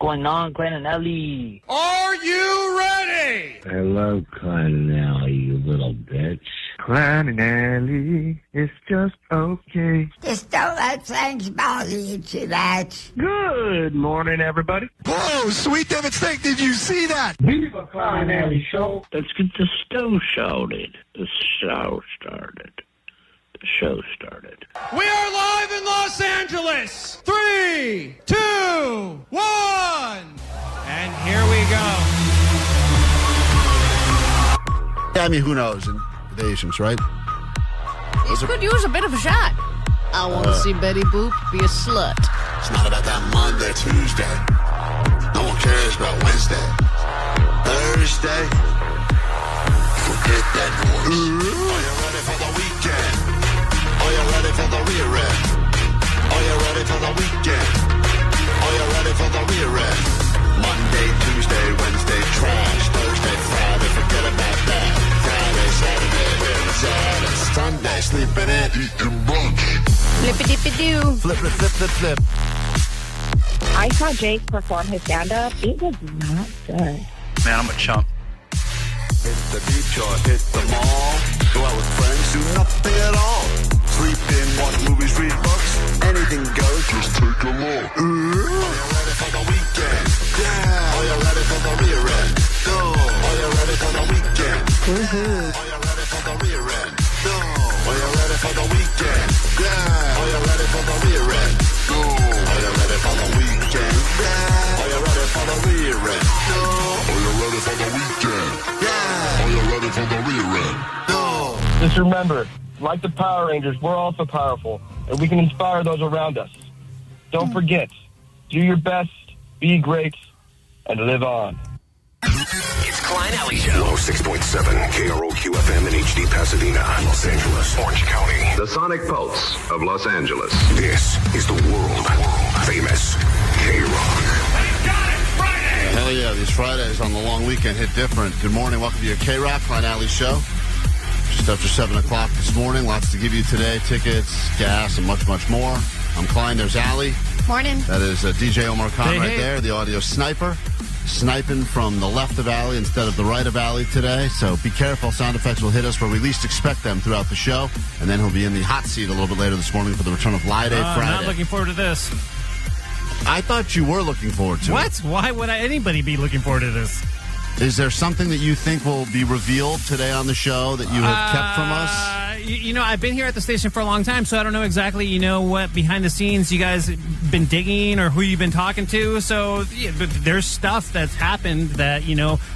going on, Klein and Ellie? Are you ready? Hello, Klein and Ellie, you little bitch. Klein and Ellie, it's just okay. Just don't let things bother you too much. Good morning, everybody. Whoa, Sweet David Steak, did you see that? Viva Klein and Ellie show. Let's get the show started. The show started. The show started. We are live in Los Angeles. 3, 2, 1. And here we go. I mean, who knows? And the Asians, right? These could use a bit of a shot. I want to see Betty Boop be a slut. It's not about that Monday, Tuesday. No one cares about Wednesday. Thursday. Forget that noise. Are you ready for the weekend? Are you ready for the rear end? Are you ready for the weekend? Are you ready for the rear end? Monday, Tuesday, Wednesday, trash. Thursday, Friday, forget about that. Friday, Saturday, Saturday, Sunday, sleeping in, eating brunch. Flippity-doo. Flip, flip, flip, flip, flip. I saw Jake perform his stand-up. It was not good. Man, I'm a chump. Hit the beach or hit the mall. Go out with friends, do nothing at all. Sleep in, watch movies, read books. Anything goes, just take a look. Are you ready for the weekend? Yeah. Are you ready for the rear end? No. Are you ready for the weekend? Woohoo. Are you ready for the rear end? No. Are you ready for the weekend? Yeah. Are you ready for the rear end? No. Are you ready for the weekend? Yeah. Are you ready for the rear end? No. Are you ready for the weekend? Yeah. Are you ready for the rear end? No. Just remember, like the Power Rangers, we're also powerful, and we can inspire those around us. Don't forget, do your best, be great, and live on. It's Klein Alley Show. 106.7 KROQ FM in HD Pasadena, Los Angeles, Orange County. The sonic pulse of Los Angeles. This is the world famous KROQ. Hell yeah, these Fridays on the long weekend hit different. Good morning, welcome to your KROQ Klein Alley Show. Just after 7 o'clock this morning, lots to give you today, tickets, gas, and much, much more. I'm Klein, there's Allie. Morning. That is DJ Omar Khan Hey. there, the audio sniper. Sniping from the left of Allie instead of the right of Allie today. So be careful. Sound effects will hit us where we least expect them throughout the show. And then he'll be in the hot seat a little bit later this morning for the return of Lie Day Friday. I'm not looking forward to this. I thought you were looking forward to it. What? Why would anybody be looking forward to this? Is there something that you think will be revealed today on the show that you have kept from us? You know, I've been here at the station for a long time, so I don't know exactly, what behind the scenes you guys been digging or who you've been talking to. So yeah, but there's stuff that's happened that,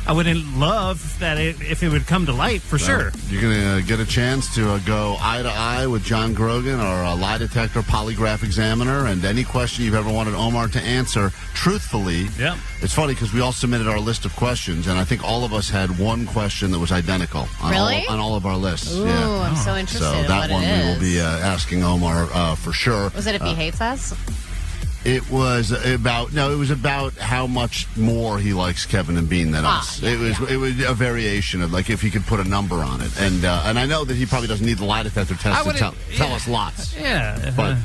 I wouldn't love that if it would come to light, for sure. You're going to get a chance to go eye to eye with John Grogan, our lie detector polygraph examiner, and any question you've ever wanted Omar to answer truthfully. Yep. It's funny because we all submitted our list of questions, and I think all of us had one question that was identical on, Really? on all of our lists. Ooh, yeah. I'm so interested So in that what one it we will is. be asking Omar for sure. Was it if he hates us? It was about how much more he likes Kevin and Bean than us. Yeah, it was a variation of like if he could put a number on it, and I know that he probably doesn't need the lie detector test to tell us lots. Yeah. But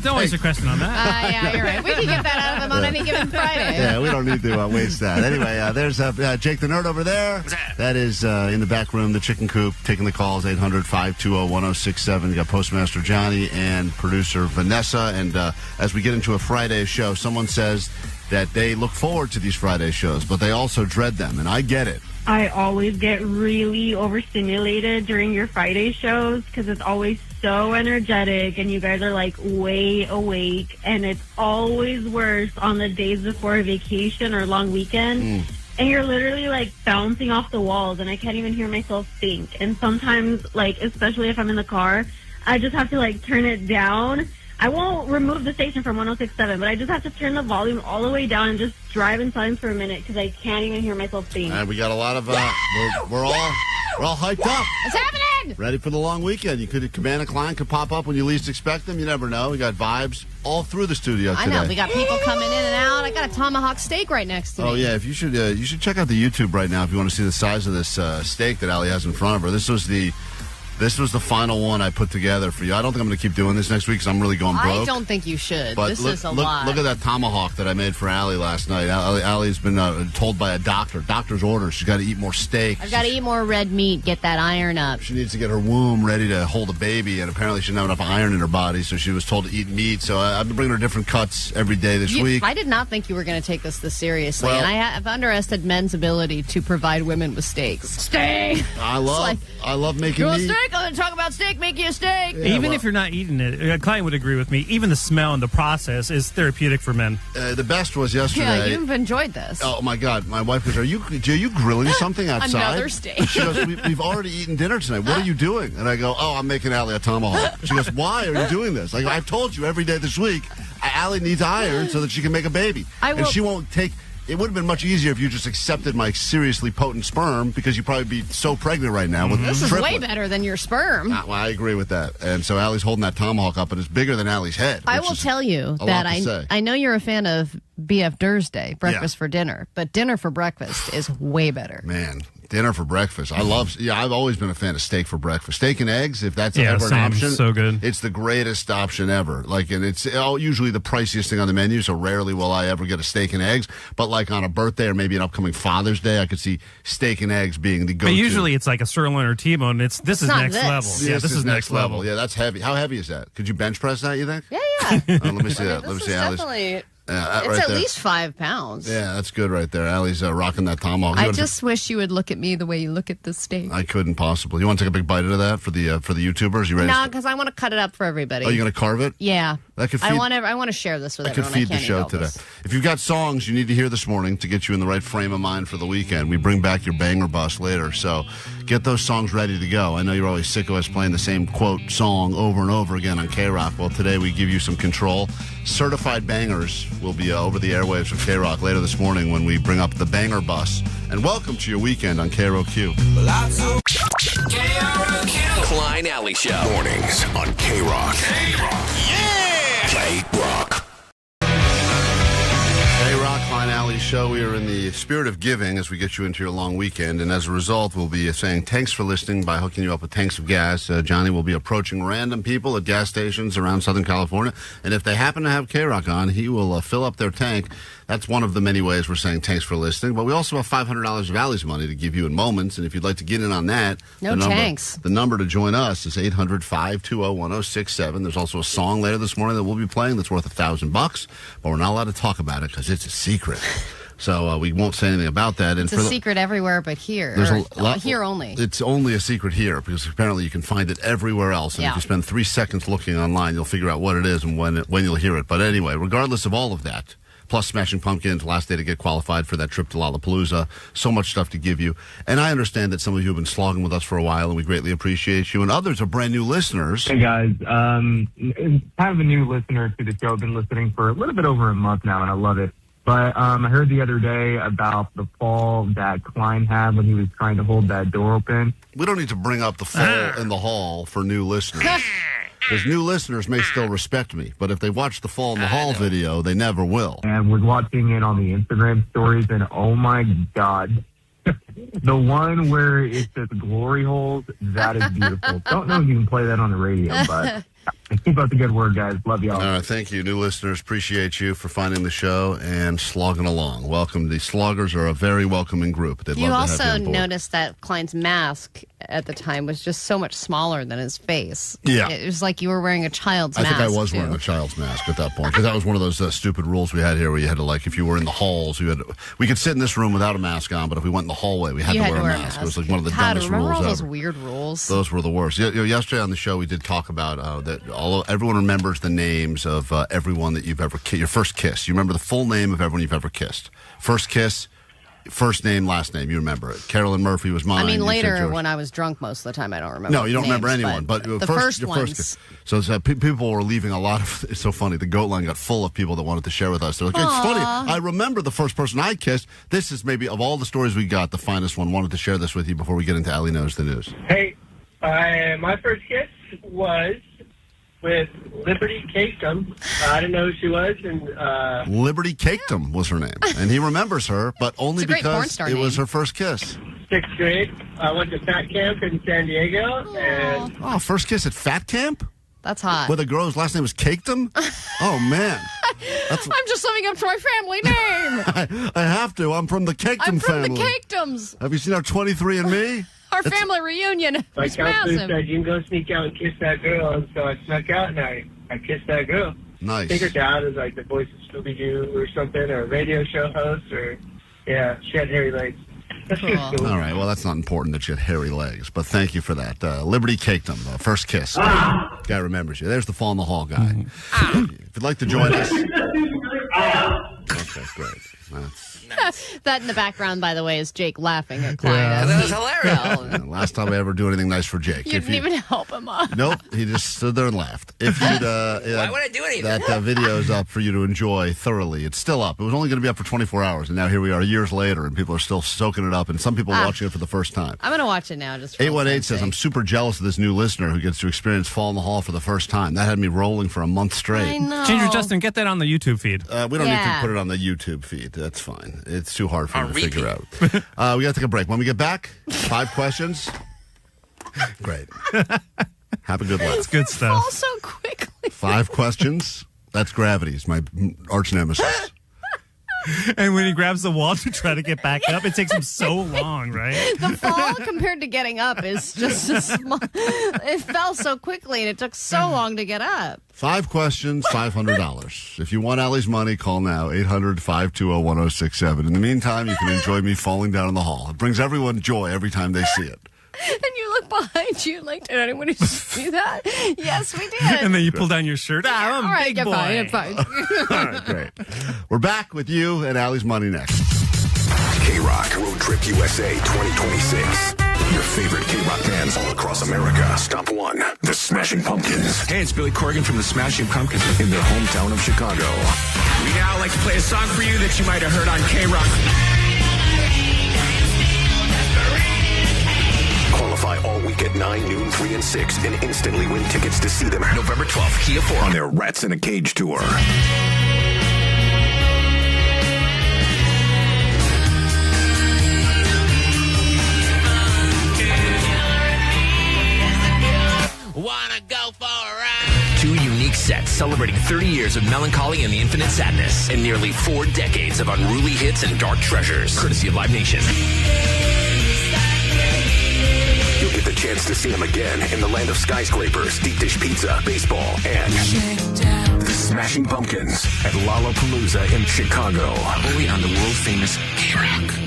Don't waste your question on that. Yeah, you're right. We can get that out of him on any given Friday. Yeah, we don't need to waste that. Anyway, there's Jake the Nerd over there. That is in the back room, the chicken coop, taking the calls, 800-520-1067. You got Postmaster Johnny and producer Vanessa. And as we get into a Friday show, someone says that they look forward to these Friday shows, but they also dread them, and I get it. I always get really overstimulated during your Friday shows because it's always so energetic and you guys are like way awake, and it's always worse on the days before a vacation or long weekend. And you're literally like bouncing off the walls, and I can't even hear myself think. And sometimes, like, especially if I'm in the car, I just have to like turn it down. I won't remove the station from 106.7, but I just have to turn the volume all the way down and just drive in silence for a minute because I can't even hear myself think. And we got a lot of we're all hyped up. It's happening! Ready for the long weekend. You could Cabana Klein could pop up when you least expect them. You never know. We got vibes all through the studio today. I know. We got people coming in and out. I got a Tomahawk Steak right next to me. Oh yeah, if you should check out the YouTube right now if you want to see the size of this steak that Allie has in front of her. This was the This was the final one I put together for you. I don't think I'm going to keep doing this next week because I'm really going broke. I don't think you should. But This is a lot. Look at that tomahawk that I made for Allie last night. Allie's been told by a doctor's orders, she's got to eat more steak. I've got to eat more red meat, get that iron up. She needs to get her womb ready to hold a baby, and apparently she doesn't have enough iron in her body, so she was told to eat meat. So I've been bringing her different cuts every day this week. I did not think you were going to take this seriously, Well, and I have underestimated men's ability to provide women with steaks. Steak! I love making you want meat. steak? I'm going to talk about steak. Make you a steak. Even if you're not eating it, Klein would agree with me. Even the smell and the process is therapeutic for men. The best was yesterday. Yeah, you've enjoyed this. Oh my God! My wife goes, "Are you grilling something outside?" Another steak. She goes, "We've already eaten dinner tonight. What are you doing?" And I go, "Oh, I'm making Allie a tomahawk." She goes, "Why are you doing this?" Like I've told you every day this week, Allie needs iron so that she can make a baby, and she won't take. It would have been much easier if you just accepted my seriously potent sperm, because you'd probably be so pregnant right now with This is triplet. way better than your sperm. Well, I agree with that. And so Allie's holding that tomahawk up, and it's bigger than Allie's head. I will tell you that I know you're a fan of BF Thursday, breakfast for dinner, but dinner for breakfast is way better. Man, dinner for breakfast. I've always been a fan of steak for breakfast. Steak and eggs, if that's ever an same. option. So good. It's the greatest option ever. And it's usually the priciest thing on the menu, so rarely will I ever get a steak and eggs. But like on a birthday or maybe an upcoming Father's Day, I could see steak and eggs being the go-to. But usually it's like a sirloin or T-bone. This is next level. Yeah, this is next level. Yeah, that's heavy. How heavy is that? Could you bench press that, you think? Yeah. Let me see that. Let me see Allie's. Definitely. It's right at least 5 pounds. Yeah, that's good right there. Allie's rocking that tomahawk. I just wish you would look at me the way you look at this steak. I couldn't possibly. You want to take a big bite of that for the YouTubers? You ready? No, because I want to cut it up for everybody. Oh, you're going to carve it? Yeah. That could feed, I want to share this with everyone. I could feed the show today. If you've got songs you need to hear this morning to get you in the right frame of mind for the weekend, we bring back your banger bus later. So get those songs ready to go. I know you're always sick of us playing the same, quote, song over and over again on KROQ. Well, today we give you some control. Certified bangers will be over the airwaves of KROQ later this morning when we bring up the banger bus. And welcome to your weekend on KROQ. KROQ. Klein Alley Show. Mornings on KROQ. Yeah! KROQ. KROQ, Klein Alley Show. We are in the spirit of giving as we get you into your long weekend. And as a result, we'll be saying thanks for listening by hooking you up with tanks of gas. Johnny will be approaching random people at gas stations around Southern California. And if they happen to have KROQ on, he will fill up their tank. That's one of the many ways we're saying thanks for listening. But we also have $500 of Allie's money to give you in moments. And if you'd like to get in on that, the number to join us is 800-520-1067. There's also a song later this morning that we'll be playing that's worth $1,000, but we're not allowed to talk about it because it's a secret. So we won't say anything about that. It's a secret everywhere but here. Here only. It's only a secret here because apparently you can find it everywhere else. And if you spend 3 seconds looking online, you'll figure out what it is and when you'll hear it. But anyway, regardless of all of that, plus Smashing Pumpkins, last day to get qualified for that trip to Lollapalooza. So much stuff to give you. And I understand that some of you have been slogging with us for a while, and we greatly appreciate you. And others are brand new listeners. Hey, guys. Kind of a new listener to the show. I've been listening for a little bit over a month now, and I love it. But I heard the other day about the fall that Klein had when he was trying to hold that door open. We don't need to bring up the fall in the hall for new listeners. Because new listeners may still respect me, but if they watch the Fall in the Hall video, they never will. And was watching it on the Instagram stories, and oh my God, the one where it says glory holes, that is beautiful. Don't know if you can play that on the radio, but keep up the good work, guys. Love y'all. All right, thank you. New listeners, appreciate you for finding the show and slogging along. Welcome. The sloggers are a very welcoming group. They'd love to have you on board. Noticed that Klein's mask at the time was just so much smaller than his face. Yeah. It was like you were wearing a child's mask. I think I was wearing a child's mask at that point, because that was one of those stupid rules we had here where you had to, like, if you were in the halls, we could sit in this room without a mask on, but if we went in the hallway, we had to wear a mask. It was like one of the dumbest rules ever. Remember all those weird rules? Those were the worst. Yesterday on the show, we did talk about that everyone remembers the names of everyone that you've ever kissed. Your first kiss. You remember the full name of everyone you've ever kissed. First kiss, first name, last name. You remember it. Carolyn Murphy was mine. I mean, later when I was drunk most of the time, I don't remember. No, you don't remember anyone. But the first ones. kiss. So people were leaving a lot of. It's so funny. The goat line got full of people that wanted to share with us. They're like, it's funny. I remember the first person I kissed. This is maybe of all the stories we got, the finest one. Wanted to share this with you before we get into Allie Knows the News. Hey, my first kiss was with Liberty Cakem. I didn't know who she was. And Liberty Cakem was her name. And he remembers her, but only because it was her first kiss. 6th grade. I went to Fat Camp in San Diego. And first kiss at Fat Camp? That's hot. With a girl whose last name was Cakedom? Oh, man. I'm just living up to my family name. I have to. I'm from the Cakedom family. I'm from the Cakedoms. Have you seen our 23andMe? Our family reunion. My It's counselor massive. said, you can go sneak out and kiss that girl. And so I snuck out and I kissed that girl. Nice. I think her dad is like the voice of Scooby-Doo or something, or a radio show host, or, yeah, she had hairy legs. Cool. All right. Well, that's not important that you had hairy legs, but thank you for that. Liberty Cakedom, first kiss. Guy remembers you. There's the Fall in the Hall guy. If you'd like to join us. Okay, great. That in the background, by the way, is Jake laughing at Klein. Yeah. That was hilarious. Last time I ever do anything nice for Jake. You didn't even help him up. Nope, he just stood there and laughed. If you'd, Why would I do anything? That video is up for you to enjoy thoroughly. It's still up. It was only going to be up for 24 hours, and now here we are years later, and people are still soaking it up, and some people are watching it for the first time. I'm going to watch it now. Just for 818 says, I'm super jealous of this new listener who gets to experience Fall in the Hall for the first time. That had me rolling for a month straight. I know. Ginger Justin, get that on the YouTube feed. We don't need to put it on the YouTube feed. That's fine. It's too hard for me to figure out. We got to take a break. When we get back, 5 questions. Great. Have a good laugh. It's good stuff. Fall so quickly. 5 questions. That's gravity. It's my arch nemesis. And when he grabs the wall to try to get back up, it takes him so long, right? The fall compared to getting up is just a small. It fell so quickly and it took so long to get up. 5 questions, $500. If you want Allie's money, call now, 800-520-1067. In the meantime, you can enjoy me falling down in the hall. It brings everyone joy every time they see it. And you look behind you like, did anyone see that? Yes, we did. And then you pull down your shirt. I'm all a right, big boy. I'm fine. All right, great. We're back with you and Allie's money next. KROQ Road Trip USA 2026. Your favorite KROQ bands all across America. Stop 1. The Smashing Pumpkins. Hey, it's Billy Corgan from the Smashing Pumpkins in their hometown of Chicago. We now like to play a song for you that you might have heard on KROQ. Qualify all week at 9, noon, 3, and 6 and instantly win tickets to see them November 12th, Kia 4 on their Rats in a Cage tour. Wanna go for a ride? 2 unique sets celebrating 30 years of melancholy and the infinite sadness and nearly 4 decades of unruly hits and dark treasures, courtesy of Live Nation. You'll get the chance to see them again in the land of skyscrapers, deep dish pizza, baseball, and the Smashing Pumpkins at Lollapalooza in Chicago. Only on the world-famous KROQ.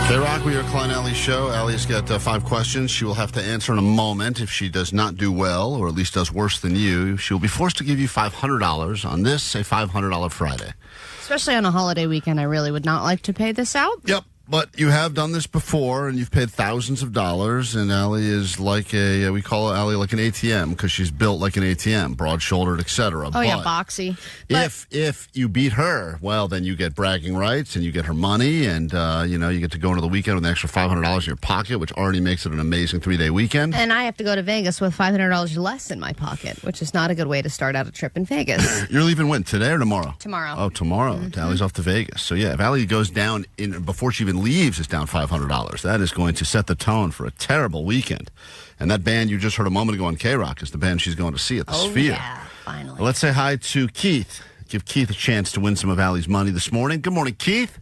KROQ, we are Klein Alley Show. Allie's got 5 questions she will have to answer in a moment. If she does not do well, or at least does worse than you, she will be forced to give you $500 on this, a $500 Friday. Especially on a holiday weekend, I really would not like to pay this out. Yep. But you have done this before, and you've paid thousands of dollars, and Allie is like we call Allie like an ATM, because she's built like an ATM, broad-shouldered, etc. Oh, yeah, boxy. If you beat her, well, then you get bragging rights, and you get her money, and, you get to go into the weekend with an extra $500 in your pocket, which already makes it an amazing 3-day weekend. And I have to go to Vegas with $500 less in my pocket, which is not a good way to start out a trip in Vegas. You're leaving when? Today or tomorrow? Tomorrow. Oh, tomorrow. Mm-hmm. Allie's off to Vegas. So, yeah, if Allie goes down before she even leaves, it's down $500. That is going to set the tone for a terrible weekend. And that band you just heard a moment ago on KROQ is the band she's going to see at the Sphere. Yeah, finally. Well, let's say hi to Keith. Give Keith a chance to win some of Allie's money this morning. Good morning, Keith.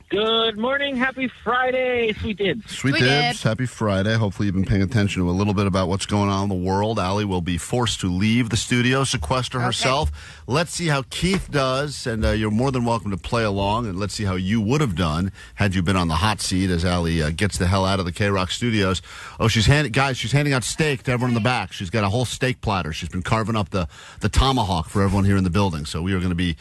Good morning. Happy Friday, Sweet Dibs. Sweet Dibs. Happy Friday. Hopefully you've been paying attention to a little bit about what's going on in the world. Allie will be forced to leave the studio, sequester herself. Let's see how Keith does, and you're more than welcome to play along, and let's see how you would have done had you been on the hot seat as Allie gets the hell out of the KROQ studios. Oh, she's handing out steak to everyone in the back. She's got a whole steak platter. She's been carving up the tomahawk for everyone here in the building. So we are going to be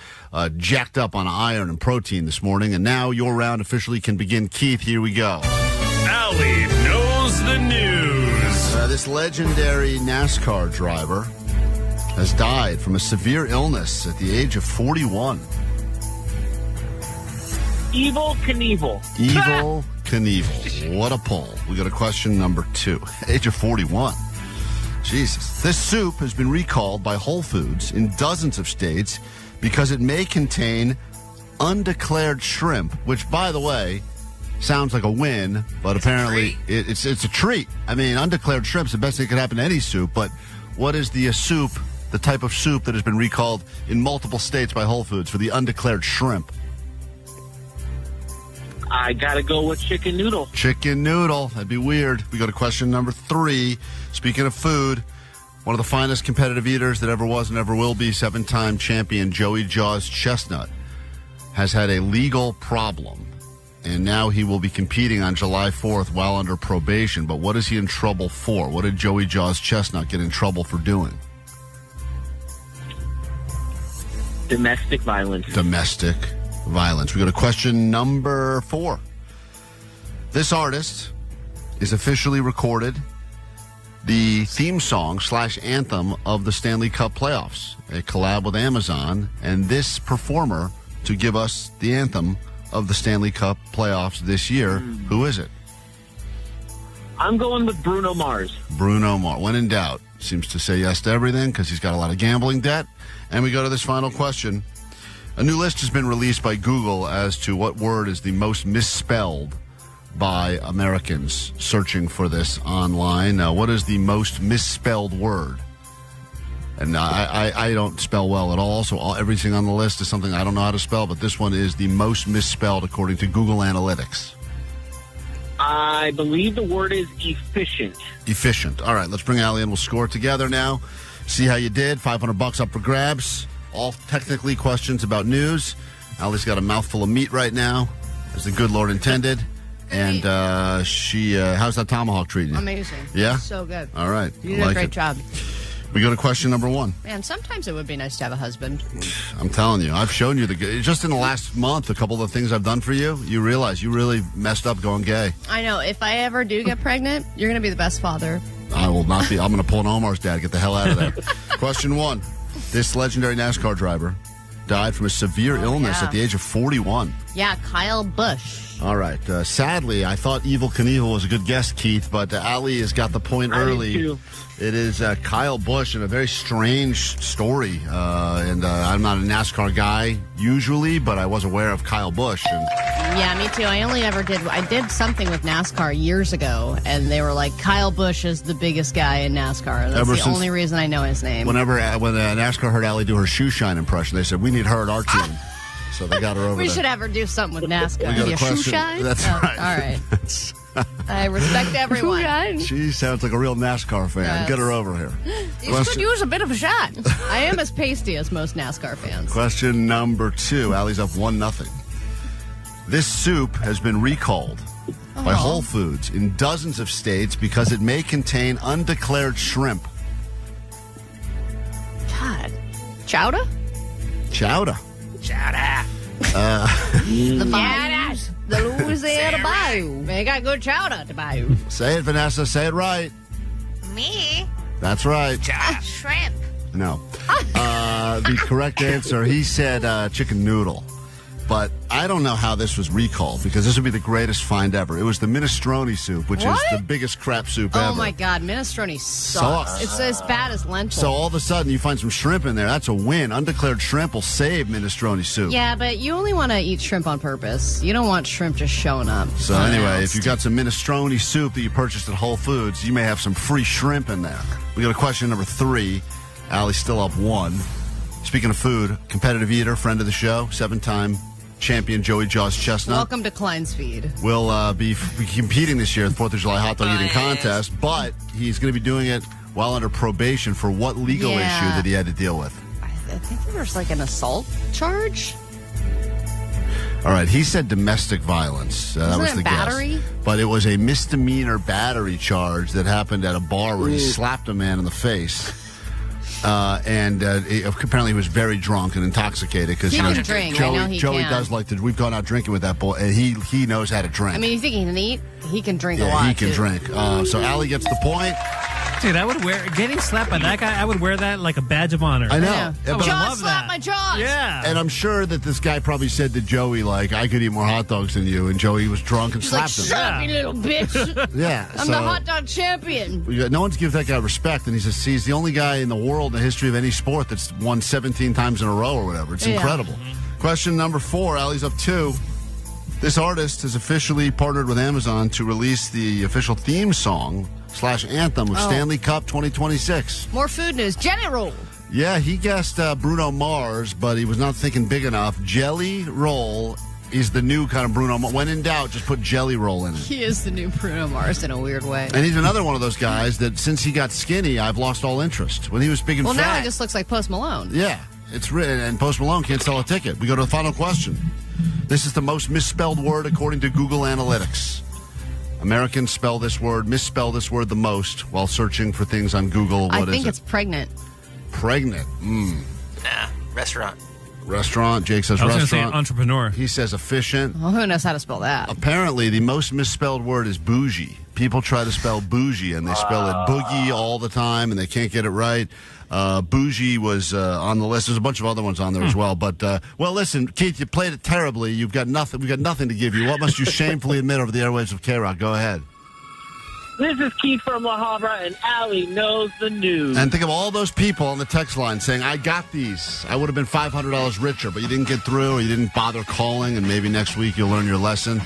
jacked up on iron and protein this morning, and now your round officially can begin. Keith, here we go. Allie knows the news. This legendary NASCAR driver has died from a severe illness at the age of 41. Evil Knievel. Evil Knievel. What a pull. We got a question number 2. Age of 41. Jesus. This soup has been recalled by Whole Foods in dozens of states because it may contain undeclared shrimp, which, by the way, sounds like a win, but apparently it's a treat. I mean, undeclared shrimp's the best thing that could happen to any soup, but what is the soup, the type of soup that has been recalled in multiple states by Whole Foods for the undeclared shrimp? I gotta go with chicken noodle. Chicken noodle. That'd be weird. We go to question number 3. Speaking of food, one of the finest competitive eaters that ever was and ever will be, 7-time champion Joey Jaws Chestnut, has had a legal problem, and now he will be competing on July 4th while under probation. But what is he in trouble for? What did Joey Jaws Chestnut get in trouble for doing? Domestic violence. Domestic violence. We go to question number 4. This artist is officially recorded the theme song / anthem of the Stanley Cup playoffs, a collab with Amazon, and this performer to give us the anthem of the Stanley Cup playoffs this year. Who is it? I'm going with Bruno Mars. Bruno Mars. When in doubt, seems to say yes to everything because he's got a lot of gambling debt. And we go to this final question. A new list has been released by Google as to what word is the most misspelled by Americans searching for this online. Now, what is the most misspelled word? And I don't spell well at all, so everything on the list is something I don't know how to spell, but this one is the most misspelled according to Google Analytics. I believe the word is efficient. Efficient. All right, let's bring Allie in. We'll score together now. See how you did. $500 up for grabs. All technically questions about news. Allie's got a mouthful of meat right now, as the good Lord intended. And how's that tomahawk treating you? Amazing. Yeah? So good. All right. You did a great job. We go to question number 1. Man, sometimes it would be nice to have a husband. I'm telling you, I've shown you just in the last month, a couple of the things I've done for you, you realize you really messed up going gay. I know. If I ever do get pregnant, you're going to be the best father. I will not be. I'm going to pull an Omar's dad. Get the hell out of there. Question 1. This legendary NASCAR driver died from a severe illness at the age of 41. Yeah, Kyle Busch. All right. Sadly, I thought Evel Knievel was a good guess, Keith, but Ali has got the point early. Too. It is Kyle Busch, and a very strange story. And I'm not a NASCAR guy usually, but I was aware of Kyle Busch. And yeah, me too. I did something with NASCAR years ago, and they were like, Kyle Busch is the biggest guy in NASCAR. That's the only reason I know his name. When NASCAR heard Ali do her shoe shine impression, they said, we need her at our team. So they got her over We there. should have her do something with NASCAR. We got a shoe question. shine? That's right. All right. I respect everyone. She sounds like a real NASCAR fan. Yes. Get her over here. You could use a bit of a shot. I am as pasty as most NASCAR fans. Question number 2. Allie's up 1-0. This soup has been recalled by Whole Foods in dozens of states because it may contain undeclared shrimp. God. Chowder? Chowder. Chowder. The bayous. The Louisiana Bayou. They got good chowder at the Bayou. Say it, Vanessa. Say it right. Me? That's right. Shrimp. No. The correct answer, he said chicken noodle. But I don't know how this was recalled because this would be the greatest find ever. It was the minestrone soup, which is the biggest crap soup ever. Oh, my God. Minestrone sucks. It's as bad as lentil. So all of a sudden you find some shrimp in there. That's a win. Undeclared shrimp will save minestrone soup. Yeah, but you only want to eat shrimp on purpose. You don't want shrimp just showing up. So anyway, if you got some minestrone soup that you purchased at Whole Foods, you may have some free shrimp in there. We got a question number 3. Allie's still up 1. Speaking of food, competitive eater, friend of the show, 7-time champion Joey Jaws Chestnut. Welcome to Klein's Feed. Will be competing this year at the 4th of July hot dog eating contest, but he's going to be doing it while under probation for what legal issue that he had to deal with? I think there's like an assault charge. All right, he said domestic violence. That was the battery? guess. But it was a misdemeanor battery charge that happened at a bar where he slapped a man in the face. Apparently he was very drunk and intoxicated because he can drink. I know he Joey can. does like to. We've gone out drinking with that boy, and he knows how to drink. I mean, you think he can eat? He can drink a lot. He can drink. So Allie gets the point. Dude, I would getting slapped by that guy. I would wear that like a badge of honor. I know. I would love that. my jaws. Yeah. And I'm sure that this guy probably said to Joey, like, I could eat more hot dogs than you. And Joey was drunk and He's slapped like, him. shut up, you little bitch. Yeah. I'm the hot dog champion. No one's gives that guy respect. And he's the only guy in the world in the history of any sport that's won 17 times in a row or whatever. It's incredible. Question number 4. Allie's up 2. This artist has officially partnered with Amazon to release the official theme song / anthem of Stanley Cup 2026. More food news. Jelly roll. Yeah, he guessed Bruno Mars, but he was not thinking big enough. Jelly roll is the new kind of Bruno Mars. When in doubt, just put jelly roll in it. He is the new Bruno Mars in a weird way. And he's another one of those guys that since he got skinny, I've lost all interest. When he was big and fat. Well, now he just looks like Post Malone. Yeah, it's written, and Post Malone can't sell a ticket. We go to the final question. This is the most misspelled word according to Google Analytics. Americans misspell this word the most while searching for things on Google. What is it? I think it's pregnant. Pregnant. Nah, restaurant. Restaurant. Jake says I was restaurant. going to say entrepreneur. He says efficient. Well, who knows how to spell that? Apparently, the most misspelled word is bougie. People try to spell bougie, and they spell it boogie all the time, and they can't get it right. Bougie was on the list. There's a bunch of other ones on there as well. But, well, listen, Keith, you played it terribly. We've got nothing to give you. What must you shamefully admit over the airwaves of KROQ? Go ahead. This is Keith from La Habra, and Allie knows the news. And think of all those people on the text line saying, I got these. I would have been $500 richer, but you didn't get through, or you didn't bother calling, and maybe next week you'll learn your lesson.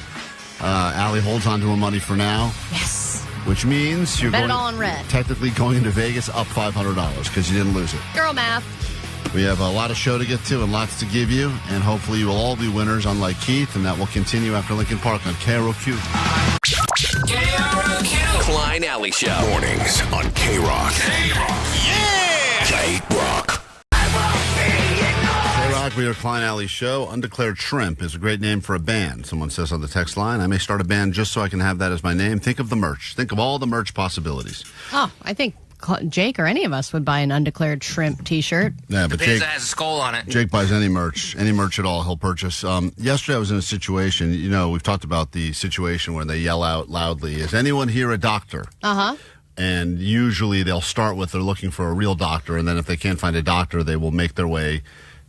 Allie holds on to her money for now. Yes. Which means you're Bet it all on red. Technically going into Vegas up $500 because you didn't lose it. Girl math. We have a lot of show to get to and lots to give you, and hopefully you will all be winners, unlike Keith, and that will continue after Lincoln Park on KROQ. KROQ. Klein Alley Show. Mornings on KROQ. Yeah! KROQ. KROQ, we are Klein Alley Show. Undeclared Shrimp is a great name for a band. Someone says on the text line, I may start a band just so I can have that as my name. Think of the merch. Think of all the merch possibilities. Oh, I think Jake or any of us would buy an Undeclared Shrimp T-shirt. Yeah, but Jake has a skull on it. Jake buys any merch at all he'll purchase. Yesterday I was in a situation, we've talked about the situation where they yell out loudly, is anyone here a doctor? Uh-huh. And usually they'll start with they're looking for a real doctor, and then if they can't find a doctor, they will make their way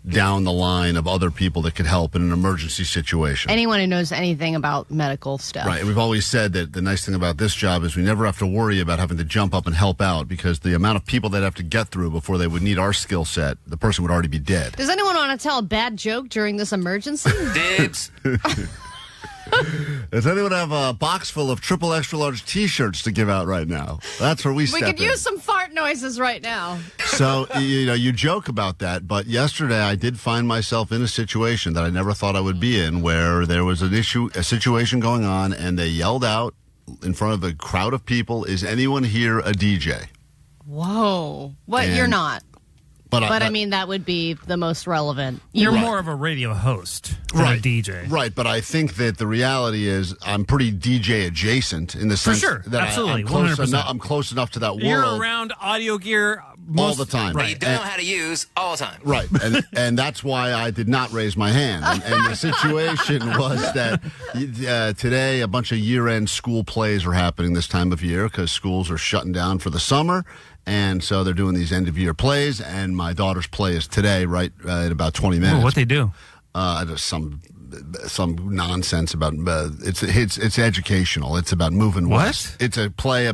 down the line of other people that could help in an emergency situation. Anyone who knows anything about medical stuff. Right. We've always said that the nice thing about this job is we never have to worry about having to jump up and help out, because the amount of people they'd have to get through before they would need our skill set, the person would already be dead. Does anyone want to tell a bad joke during this emergency? Dibs. Does anyone have a box full of triple extra large T-shirts to give out right now? That's where we step in. We could use some fart noises right now. So, you joke about that, but yesterday I did find myself in a situation that I never thought I would be in, where there was a situation going on, and they yelled out in front of a crowd of people, is anyone here a DJ? Whoa. What? You're not. But I mean, that would be the most relevant. You're more of a radio host than a DJ. Right, but I think that the reality is I'm pretty DJ adjacent in the sense that absolutely, I'm close enough to that world. You're around audio gear all the time. But you don't know how to use all the time. Right, and that's why I did not raise my hand. And the situation was that today a bunch of year-end school plays are happening this time of year because schools are shutting down for the summer. And so they're doing these end-of-year plays, and my daughter's play is today, right in about 20 minutes. Oh, what they do? Some nonsense about it's educational. It's about moving west. It's a play.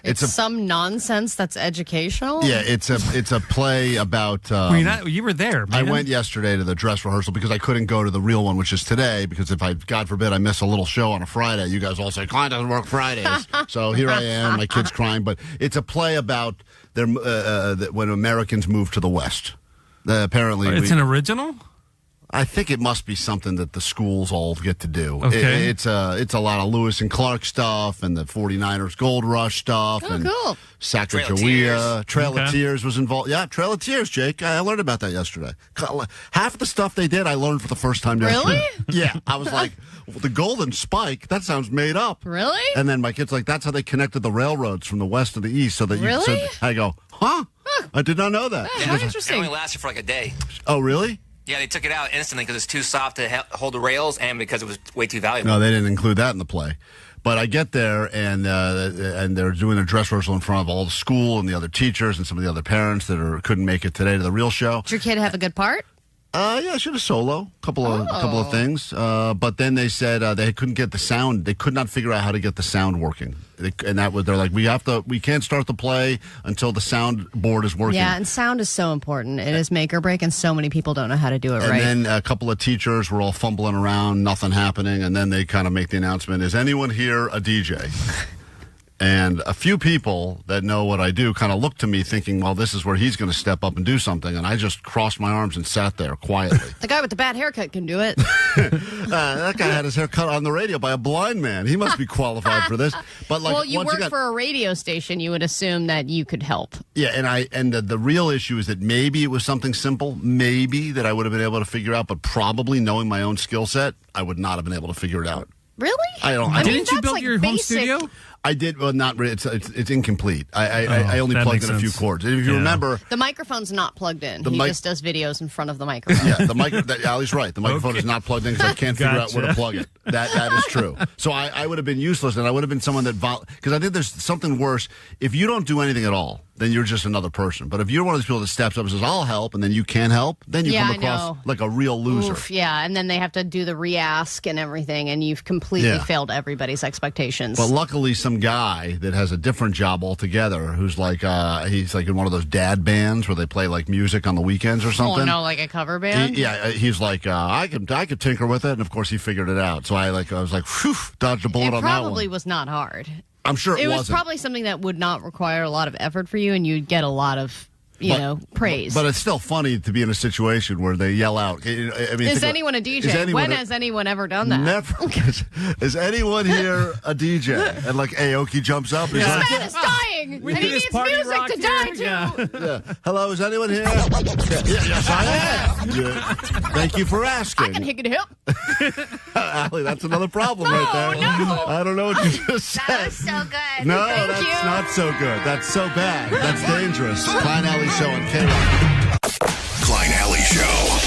It's some nonsense that's educational. Yeah, it's a play about. You were there. Man. I went yesterday to the dress rehearsal because I couldn't go to the real one, which is today. Because if I, God forbid, I miss a little show on a Friday, you guys all say Klein doesn't work Fridays. So here I am, my kid's crying. But it's a play about when Americans move to the West. Apparently, it's an original. I think it must be something that the schools all get to do. Okay. It's a lot of Lewis and Clark stuff and the 49ers Gold Rush stuff. Oh, and cool. Sacagawea. Trail of Tears was involved. Yeah, Trail of Tears, Jake. I learned about that yesterday. Half the stuff they did, I learned for the first time yesterday. Really? Yeah. I was like, the Golden Spike, that sounds made up. Really? And then my kid's like, that's how they connected the railroads from the west to the east. So that really? I go, huh? I did not know that. Yeah, interesting. It only lasted for like a day. Oh, really? Yeah, they took it out instantly because it's too soft to hold the rails and because it was way too valuable. No, they didn't include that in the play. But I get there, and they're doing a dress rehearsal in front of all the school and the other teachers and some of the other parents that couldn't make it today to the real show. Did your kid have a good part? Yeah, I should have solo. Couple of things. But then they said they couldn't get the sound. They could not figure out how to get the sound working. They're like, we can't start the play until the soundboard is working. Yeah, and sound is so important. It is make or break, and so many people don't know how to do it right. And then a couple of teachers were all fumbling around, nothing happening, and then they kind of make the announcement, is anyone here a DJ? And a few people that know what I do kind of looked to me thinking, well, this is where he's going to step up and do something. And I just crossed my arms and sat there quietly. The guy with the bad haircut can do it. That guy had his hair cut on the radio by a blind man. He must be qualified for this. But well, you work for a radio station. You would assume that you could help. Yeah, and the real issue is that maybe it was something simple, maybe that I would have been able to figure out, but probably knowing my own skill set, I would not have been able to figure it out. Really? Didn't you build your home studio? I did, well, not really. It's incomplete. I only plugged in a few cords. And if you remember, the microphone's not plugged in. He just does videos in front of the microphone. Yeah, Allie's right. The microphone is not plugged in because I can't figure out where to plug it. That is true. So I would have been useless, and I would have been someone that because I think there's something worse. If you don't do anything at all, then you're just another person. But if you're one of those people that steps up and says, "I'll help," and then you can't help, then you come across like a real loser. Oof, yeah, and then they have to do the re-ask and everything, and you've completely failed everybody's expectations. But luckily, some guy that has a different job altogether, who's like he's like in one of those dad bands where they play like music on the weekends or something. Oh no, like a cover band. He's like I could tinker with it, and of course he figured it out. So I was like, whew, dodged a bullet on that one. It probably was not hard. I'm sure it wasn't. It was probably something that would not require a lot of effort for you, and you'd get a lot of praise. But it's still funny to be in a situation where they yell out. I mean, is anyone a DJ? When has anyone ever done that? Never. Is anyone here a DJ? And like Aoki jumps up. This man is dying. And he needs music to die to. Yeah. Hello, is anyone here? Yes, I am. Yeah. Thank you for asking. I can hit hip. Allie, that's another problem right there. No. I don't know what you just said. That was so good. No, that's not so good. That's so bad. That's dangerous. Klein Alley Show on KROQ. Klein Alley Show.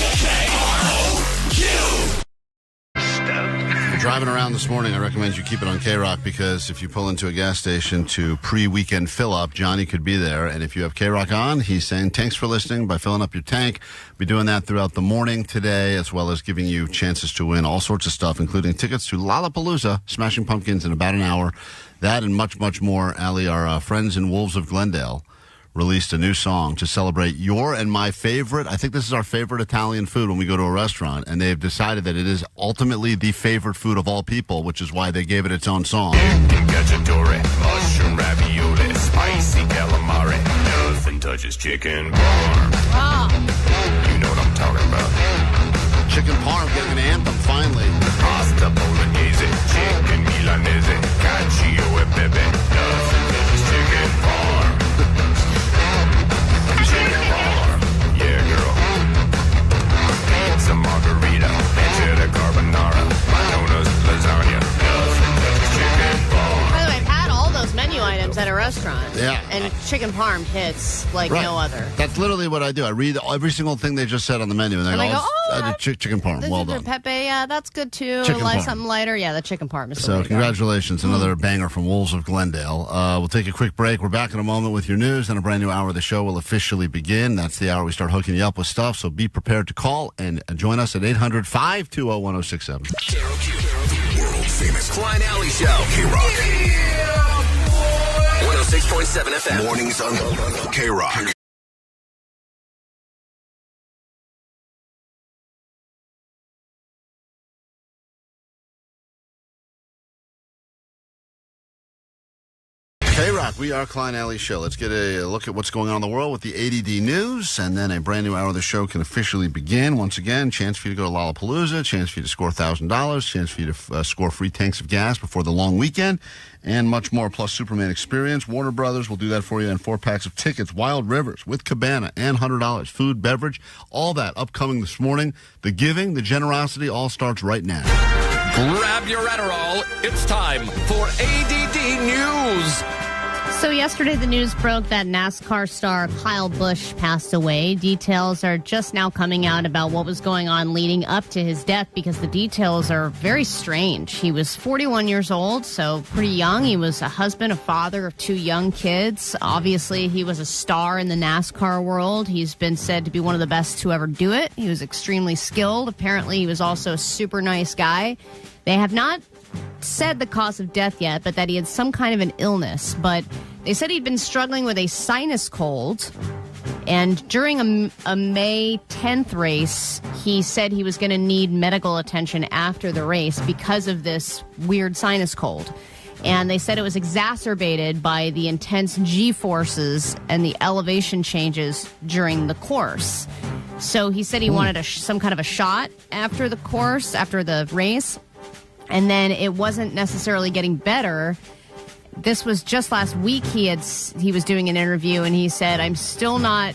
If you're driving around this morning, I recommend you keep it on KROQ because if you pull into a gas station to pre-weekend fill-up, Johnny could be there. And if you have KROQ on, he's saying, thanks for listening by filling up your tank. We'll be doing that throughout the morning today, as well as giving you chances to win all sorts of stuff, including tickets to Lollapalooza, Smashing Pumpkins in about an hour. That and much, much more. Allie, our friends in Wolves of Glendale released a new song to celebrate your and my favorite. I think this is our favorite Italian food when we go to a restaurant, and they've decided that it is ultimately the favorite food of all people, which is why they gave it its own song. Cacciatore, mushroom ravioli, spicy calamari, nothing touches chicken parm. You know what I'm talking about. Chicken parm getting an anthem finally. Pasta bolognese, chicken milanese, cacio e pepe, nothing touches chicken parm. Yeah, girl. Pizza margarita, pancetta carbonara, Manona's lasagna, chicken parm. By the way, I've had all those menu items at a restaurant. Yeah. And chicken parm hits like no other. That's literally what I do. I read every single thing they just said on the menu, and I go, I did chicken parm. Well done. Pepe, yeah, that's good too. Chicken parm. Something lighter. Yeah, the chicken parm is So congratulations, another banger from Wolves of Glendale. We'll take a quick break. We're back in a moment with your news, and a brand new hour of the show will officially begin. That's the hour we start hooking you up with stuff, so be prepared to call and join us at 800-520-1067. KROQ, world famous Klein Alley Show. KROQ. 106.7 FM. Mornings on KROQ. KROQ, we are Klein Alley Show. Let's get a look at what's going on in the world with the A.D.D news, and then a brand new hour of the show can officially begin. Once again, chance for you to go to Lollapalooza, chance for you to score $1,000, chance for you to score free tanks of gas before the long weekend, and much more, plus Superman Experience. Warner Brothers will do that for you, and 4 packs of tickets. Wild Rivers with Cabana and $100. Food, beverage, all that upcoming this morning. The giving, the generosity, all starts right now. Grab your Adderall. It's time for ADD News. So yesterday the news broke that NASCAR star Kyle Busch passed away. Details are just now coming out about what was going on leading up to his death because the details are very strange. He was 41 years old, so pretty young. He was a husband, a father of 2 young kids. Obviously, he was a star in the NASCAR world. He's been said to be one of the best to ever do it. He was extremely skilled. Apparently, he was also a super nice guy. They have not said the cause of death yet, but that he had some kind of an illness. But they said he'd been struggling with a sinus cold. And during a May 10th race, he said he was going to need medical attention after the race because of this weird sinus cold. And they said it was exacerbated by the intense G-forces and the elevation changes during the course. So he said he wanted some kind of a shot after the course, after the race. And then it wasn't necessarily getting better. This was just last week. He was doing an interview and he said, "I'm still not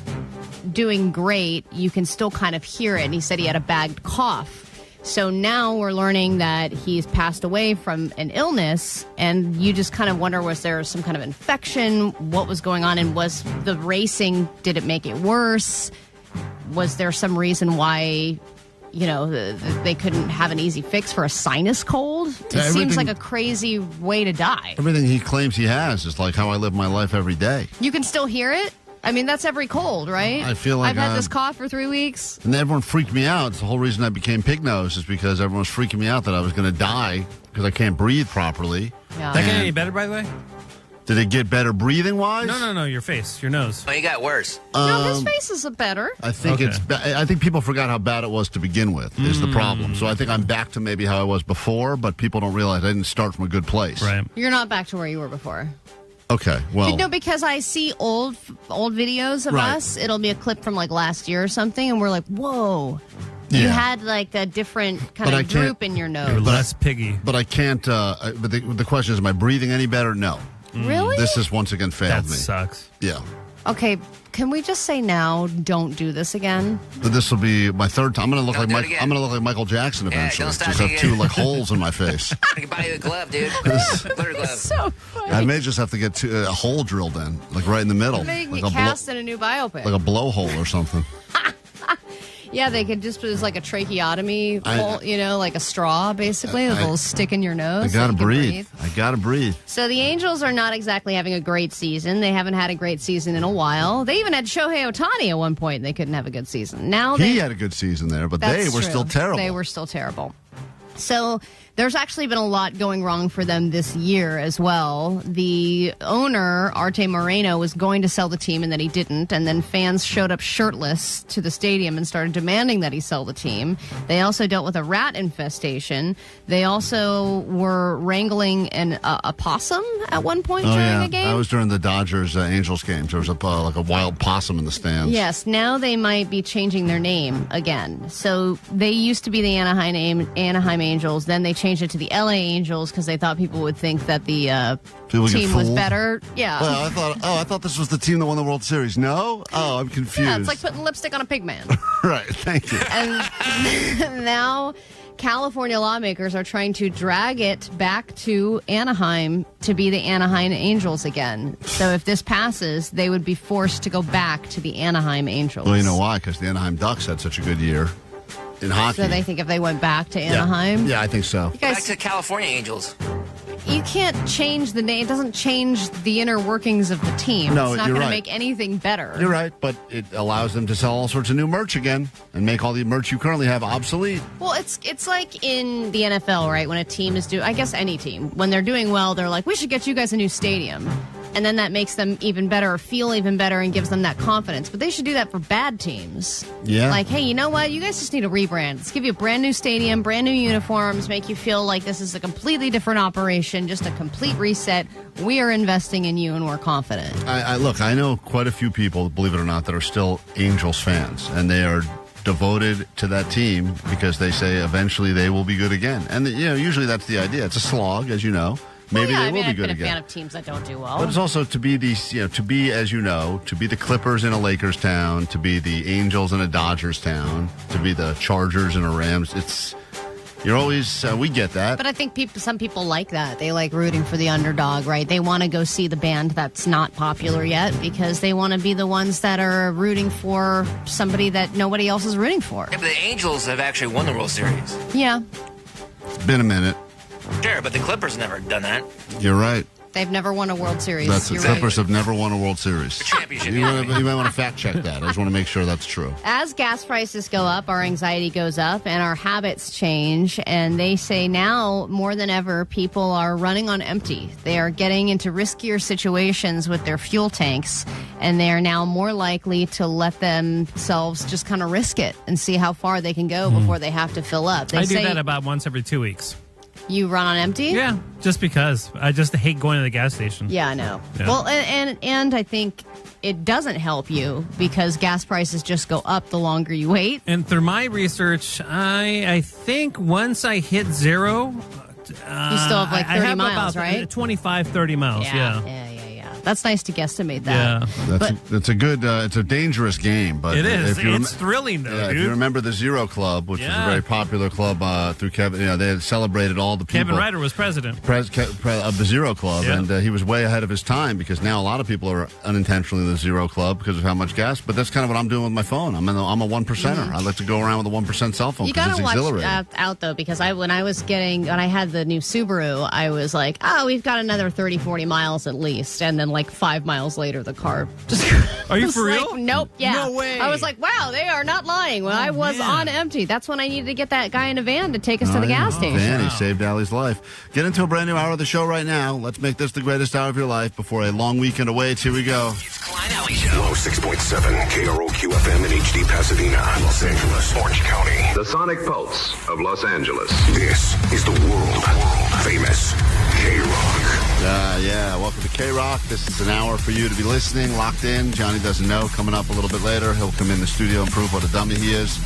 doing great. You can still kind of hear it." And he said he had a bad cough. So now we're learning that he's passed away from an illness, and you just kind of wonder, was there some kind of infection? What was going on? And was the racing, did it make it worse? Was there some reason why, you know, they couldn't have an easy fix for a sinus cold? It seems like a crazy way to die. Everything he claims he has is like how I live my life every day. You can still hear it? I mean, that's every cold, right? I feel like I've had this cough for 3 weeks. And everyone freaked me out. It's the whole reason I became pig nose is because everyone was freaking me out that I was going to die because I can't breathe properly. Yeah. That get any better, by the way? Did it get better breathing-wise? No, your face, your nose. Oh, you got worse. No, his face is better. I think I think people forgot how bad it was to begin with, is the problem. So I think I'm back to maybe how I was before, but people don't realize I didn't start from a good place. Right. You're not back to where you were before. Okay, well. You know, because I see old videos of us. It'll be a clip from like last year or something, and we're like, whoa. Yeah. You had like a different kind of droop in your nose. You're less piggy. But I can't, but the question is, am I breathing any better? No. Really? This has once again failed me. That sucks. Yeah. Okay, can we just say now, don't do this again? But this will be my third time. I'm going to look like Michael Jackson eventually. Don't stop just have 2 like holes in my face. I can buy you a glove, dude. Glitter glove. So funny. I may just have to get a hole drilled in, like right in the middle. Maybe like get cast in a new biopic. Like a blowhole or something. Yeah, they could just put it as like a tracheotomy hole, you know, like a straw, basically. A little stick in your nose. I gotta breathe. I gotta breathe. So the Angels are not exactly having a great season. They haven't had a great season in a while. They even had Shohei Ohtani at one point, and they couldn't have a good season. Now he had a good season there, but they were still terrible. They were still terrible. So there's actually been a lot going wrong for them this year as well. The owner, Arte Moreno, was going to sell the team and then he didn't. And then fans showed up shirtless to the stadium and started demanding that he sell the team. They also dealt with a rat infestation. They also were wrangling a possum at one point during a game. That was during the Dodgers Angels games. There was like a wild possum in the stands. Yes, now they might be changing their name again. So they used to be the Anaheim Angels. Then they changed it to the LA Angels because they thought people would think that the team was better. Yeah. Well, I thought this was the team that won the World Series. No? Oh, I'm confused. Yeah, it's like putting lipstick on a pig man. Right, thank you. And now California lawmakers are trying to drag it back to Anaheim to be the Anaheim Angels again. So if this passes, they would be forced to go back to the Anaheim Angels. Well, you know why? Because the Anaheim Ducks had such a good year in hockey. So they think if they went back to Anaheim? Yeah, I think so. Back to California Angels. You can't change the name. It doesn't change the inner workings of the team. No, it's not you're going right. to make anything better. You're right, but it allows them to sell all sorts of new merch again and make all the merch you currently have obsolete. Well, it's like in the NFL, right? When a team is I guess any team, when they're doing well, they're like, we should get you guys a new stadium. And then that makes them even better or feel even better and gives them that confidence. But they should do that for bad teams. Yeah. Like, hey, you know what? You guys just need a rebrand. Let's give you a brand new stadium, brand new uniforms, make you feel like this is a completely different operation, just a complete reset. We are investing in you and we're confident. Look, I know quite a few people, believe it or not, that are still Angels fans. And they are devoted to that team because they say eventually they will be good again. And, usually that's the idea. It's a slog, as you know. Maybe they will be good again. I've been a fan of teams that don't do well. But it's also to be these, to be, as you know, to be the Clippers in a Lakers town, to be the Angels in a Dodgers town, to be the Chargers in a Rams. You're always, we get that. But I think some people like that. They like rooting for the underdog, right? They want to go see the band that's not popular yet because they want to be the ones that are rooting for somebody that nobody else is rooting for. Yeah, but the Angels have actually won the World Series. Yeah. It's been a minute. Sure, but the Clippers never done that. You're right. They've never won a World Series. The Clippers have never won a World Series. A championship. You might want to fact check that. I just want to make sure that's true. As gas prices go up, our anxiety goes up and our habits change. And they say now, more than ever, people are running on empty. They are getting into riskier situations with their fuel tanks. And they are now more likely to let themselves just kind of risk it and see how far they can go before they have to fill up. I do that about once every 2 weeks. You run on empty? Yeah, just because. I just hate going to the gas station. Yeah, I know. Yeah. Well, and I think it doesn't help you because gas prices just go up the longer you wait. And through my research, I think once I hit zero... you still have like 30 miles, right? 25, 30 miles, yeah. That's nice to guesstimate that. Yeah. That's a good, it's a dangerous game. But it is. If you it's thrilling, though, dude. If you remember the Zero Club, which was a very popular club through Kevin, they had celebrated all the people. Kevin Ryder was president. Of the Zero Club, and he was way ahead of his time because now a lot of people are unintentionally in the Zero Club because of how much gas. But that's kind of what I'm doing with my phone. I'm a one percenter. I like to go around with a 1% cell phone because it's exhilarating. You gotta watch out though, because when I had the new Subaru, I was like, oh, we've got another 30, 40 miles at least, and then like 5 miles later, the car just... Are you for real? Nope, yeah. No way. I was like, wow, they are not lying. Well, I was on empty. That's when I needed to get that guy in a van to take us to the gas station. Van, he saved Allie's life. Get into a brand new hour of the show right now. Let's make this the greatest hour of your life before a long weekend awaits. Here we go. It's Klein Alley Show. 106.7 KROQ FM in HD Pasadena, Los Angeles, Orange County. The Sonic Pulse of Los Angeles. This is the world famous KROQ. Yeah, welcome to KROQ. This is an hour for you to be listening, locked in. Johnny doesn't know. Coming up a little bit later, he'll come in the studio and prove what a dummy he is.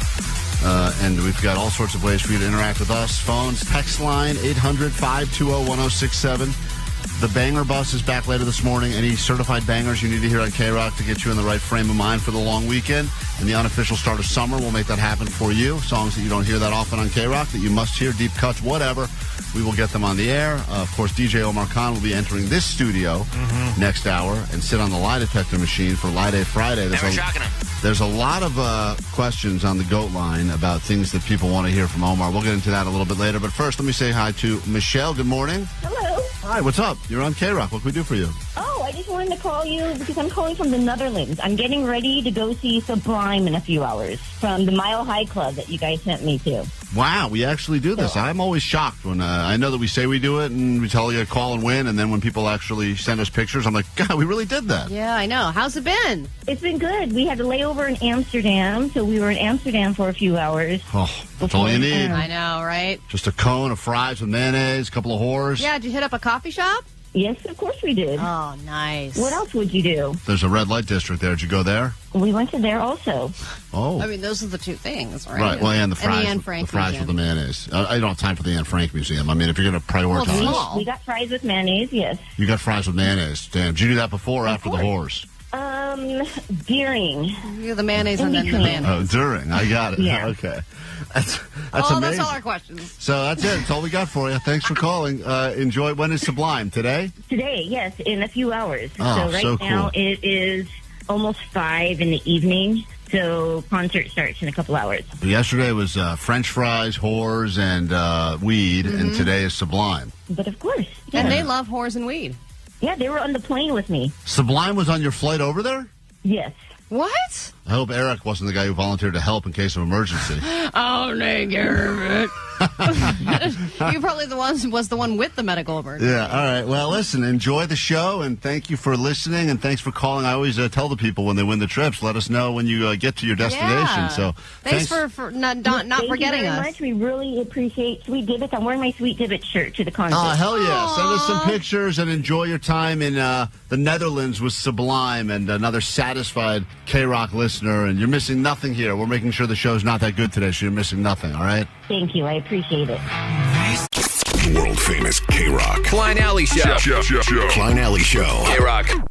And we've got all sorts of ways for you to interact with us. Phones, text line, 800-520-1067. The Banger Bus is back later this morning. Any certified bangers you need to hear on KROQ to get you in the right frame of mind for the long weekend. And the unofficial start of summer will make that happen for you. Songs that you don't hear that often on KROQ that you must hear, deep cuts, whatever. We will get them on the air. Of course, DJ Omar Khan will be entering this studio next hour and sit on the lie detector machine for Lie Day Friday. There's a lot of questions on the GOAT line about things that people want to hear from Omar. We'll get into that a little bit later. But first, let me say hi to Michelle. Good morning. Hello. Hi, what's up? You're on KROQ. What can we do for you? Oh, I just wanted to call you because I'm calling from the Netherlands. I'm getting ready to go see Sublime in a few hours from the Mile High Club that you guys sent me to. Wow, we actually do this. I'm always shocked when I know that we say we do it and we tell you to call and win, and then when people actually send us pictures, I'm like, God, we really did that. Yeah, I know. How's it been? It's been good. We had a layover in Amsterdam, so we were in Amsterdam for a few hours. Oh, that's all you need. I know, right? Just a cone of fries with mayonnaise, a couple of whores. Yeah, did you hit up a coffee shop? Yes, of course we did. Oh, nice. What else would you do? There's a red light district there. Did you go there? We went to there also. Oh. I mean, those are the two things, right? Right. Well, and the fries, and the Anne Frank the fries Museum. with the mayonnaise. I don't have time for the Anne Frank Museum. I mean, if you're going to prioritize. We got fries with mayonnaise, yes. You got fries with mayonnaise. Damn. Did you do that before or after the whores? During. The mayonnaise and then the mayonnaise. Oh, during. I got it. Yeah. Okay. That's amazing. That's all our questions. So that's it. That's all we got for you. Thanks for calling. Enjoy. When is Sublime? Today? Today, yes, in a few hours. Oh, so right so now cool. it is almost 5 in the evening. So concert starts in a couple hours. Yesterday was French fries, whores, and weed, and today is Sublime. But of course. Yeah. And they love whores and weed. Yeah, they were on the plane with me. Sublime was on your flight over there? Yes. What? I hope Eric wasn't the guy who volunteered to help in case of emergency. Oh, nigger. You probably was the one with the medical emergency. Yeah, all right. Well, listen, enjoy the show, and thank you for listening, and thanks for calling. I always tell the people when they win the trips, let us know when you get to your destination. Yeah. So thanks for not forgetting us. Thank you very much. We really appreciate Sweet Divots. I'm wearing my Sweet Divot shirt to the concert. Oh, hell yeah. Send us some pictures and enjoy your time in the Netherlands with Sublime and another satisfied KROQ listener. And you're missing nothing here. We're making sure the show's not that good today, so you're missing nothing, all right? Thank you. I appreciate it. World famous KROQ. Klein Alley Show. Klein Alley Show. KROQ.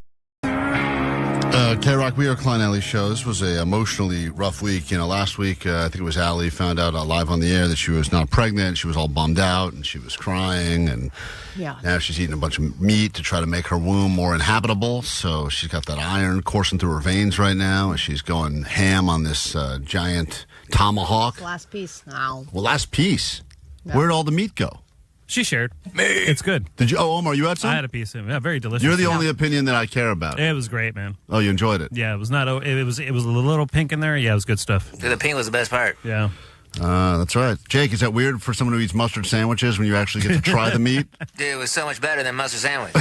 KROQ, we are Klein Alley shows. This was an emotionally rough week. You know, last week, I think it was Allie found out live on the air that she was not pregnant. She was all bummed out, and she was crying, and now she's eating a bunch of meat to try to make her womb more inhabitable. So she's got that iron coursing through her veins right now, and she's going ham on this giant tomahawk. Last piece. Ow. Well, last piece. No. Where'd all the meat go? She shared. It's good. Did you? Oh, Omar, you had some? I had a piece of it. Yeah, very delicious. You're the only opinion that I care about. It was great, man. Oh, you enjoyed it? Yeah, it was not. It was a little pink in there. Yeah, it was good stuff. Dude, the pink was the best part. Yeah. That's right. Jake, is that weird for someone who eats mustard sandwiches when you actually get to try the meat? Dude, it was so much better than mustard sandwich.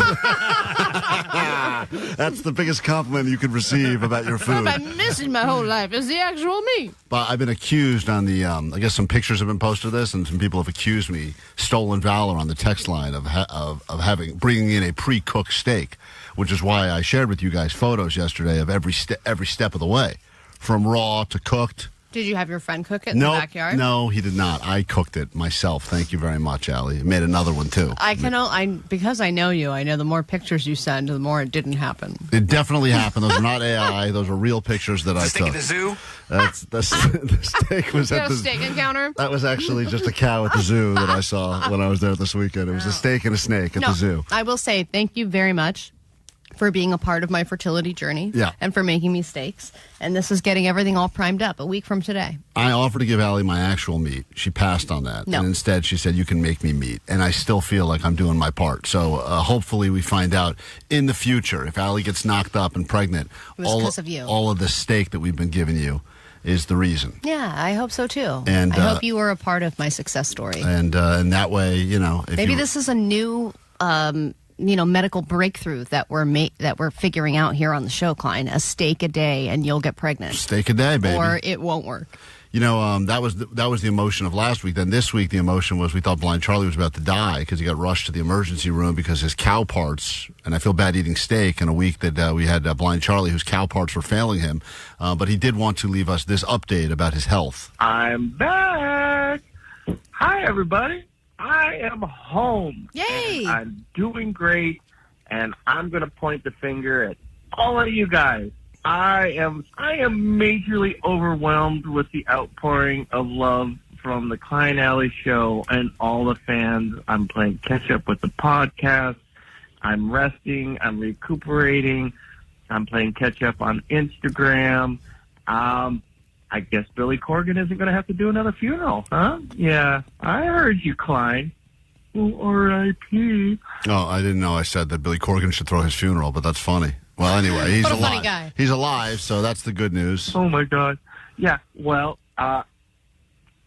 That's the biggest compliment you could receive about your food. What I'm missing my whole life is the actual meat. But I've been accused on the, I guess some pictures have been posted of this, and some people have accused me, stolen valor on the text line of bringing in a pre-cooked steak, which is why I shared with you guys photos yesterday of every step of the way, from raw to cooked. Did you have your friend cook it in the backyard? No, he did not. I cooked it myself. Thank you very much, Allie. Made another one, too. Because I know you, I know the more pictures you send, the more it didn't happen. It definitely happened. Those were not AI. Those were real pictures that I took. Steak at the zoo? The steak was at the steak encounter? That was actually just a cow at the zoo that I saw when I was there this weekend. It was a steak and a snake at the zoo. I will say thank you very much for being a part of my fertility journey and for making me steaks. And this is getting everything all primed up a week from today. I offered to give Allie my actual meat. She passed on that. No. And instead she said, you can make me meat. And I still feel like I'm doing my part. So hopefully we find out in the future if Allie gets knocked up and pregnant, it was because of you. All of the steak that we've been giving you is the reason. Yeah, I hope so too. And I hope you were a part of my success story. And that way, you know, if maybe this is a new medical breakthrough that we're figuring out here on the show, Klein. A steak a day and you'll get pregnant. Steak a day, baby. Or it won't work. You know, that was the emotion of last week. Then this week, the emotion was we thought Blind Charlie was about to die because he got rushed to the emergency room because his cow parts, and I feel bad eating steak in a week that we had Blind Charlie whose cow parts were failing him. But he did want to leave us this update about his health. I'm back. Hi, everybody. I am home. Yay! And I'm doing great, and I'm going to point the finger at all of you guys. I am majorly overwhelmed with the outpouring of love from the Klein Alley show and all the fans. I'm playing catch up with the podcast. I'm resting. I'm recuperating. I'm playing catch up on Instagram. I guess Billy Corgan isn't going to have to do another funeral, huh? Yeah, I heard you, Klein. Oh, R.I.P. Oh, I didn't know I said that Billy Corgan should throw his funeral, but that's funny. Well, anyway, he's alive. Funny guy. He's alive, so that's the good news. Oh, my God. Yeah, well,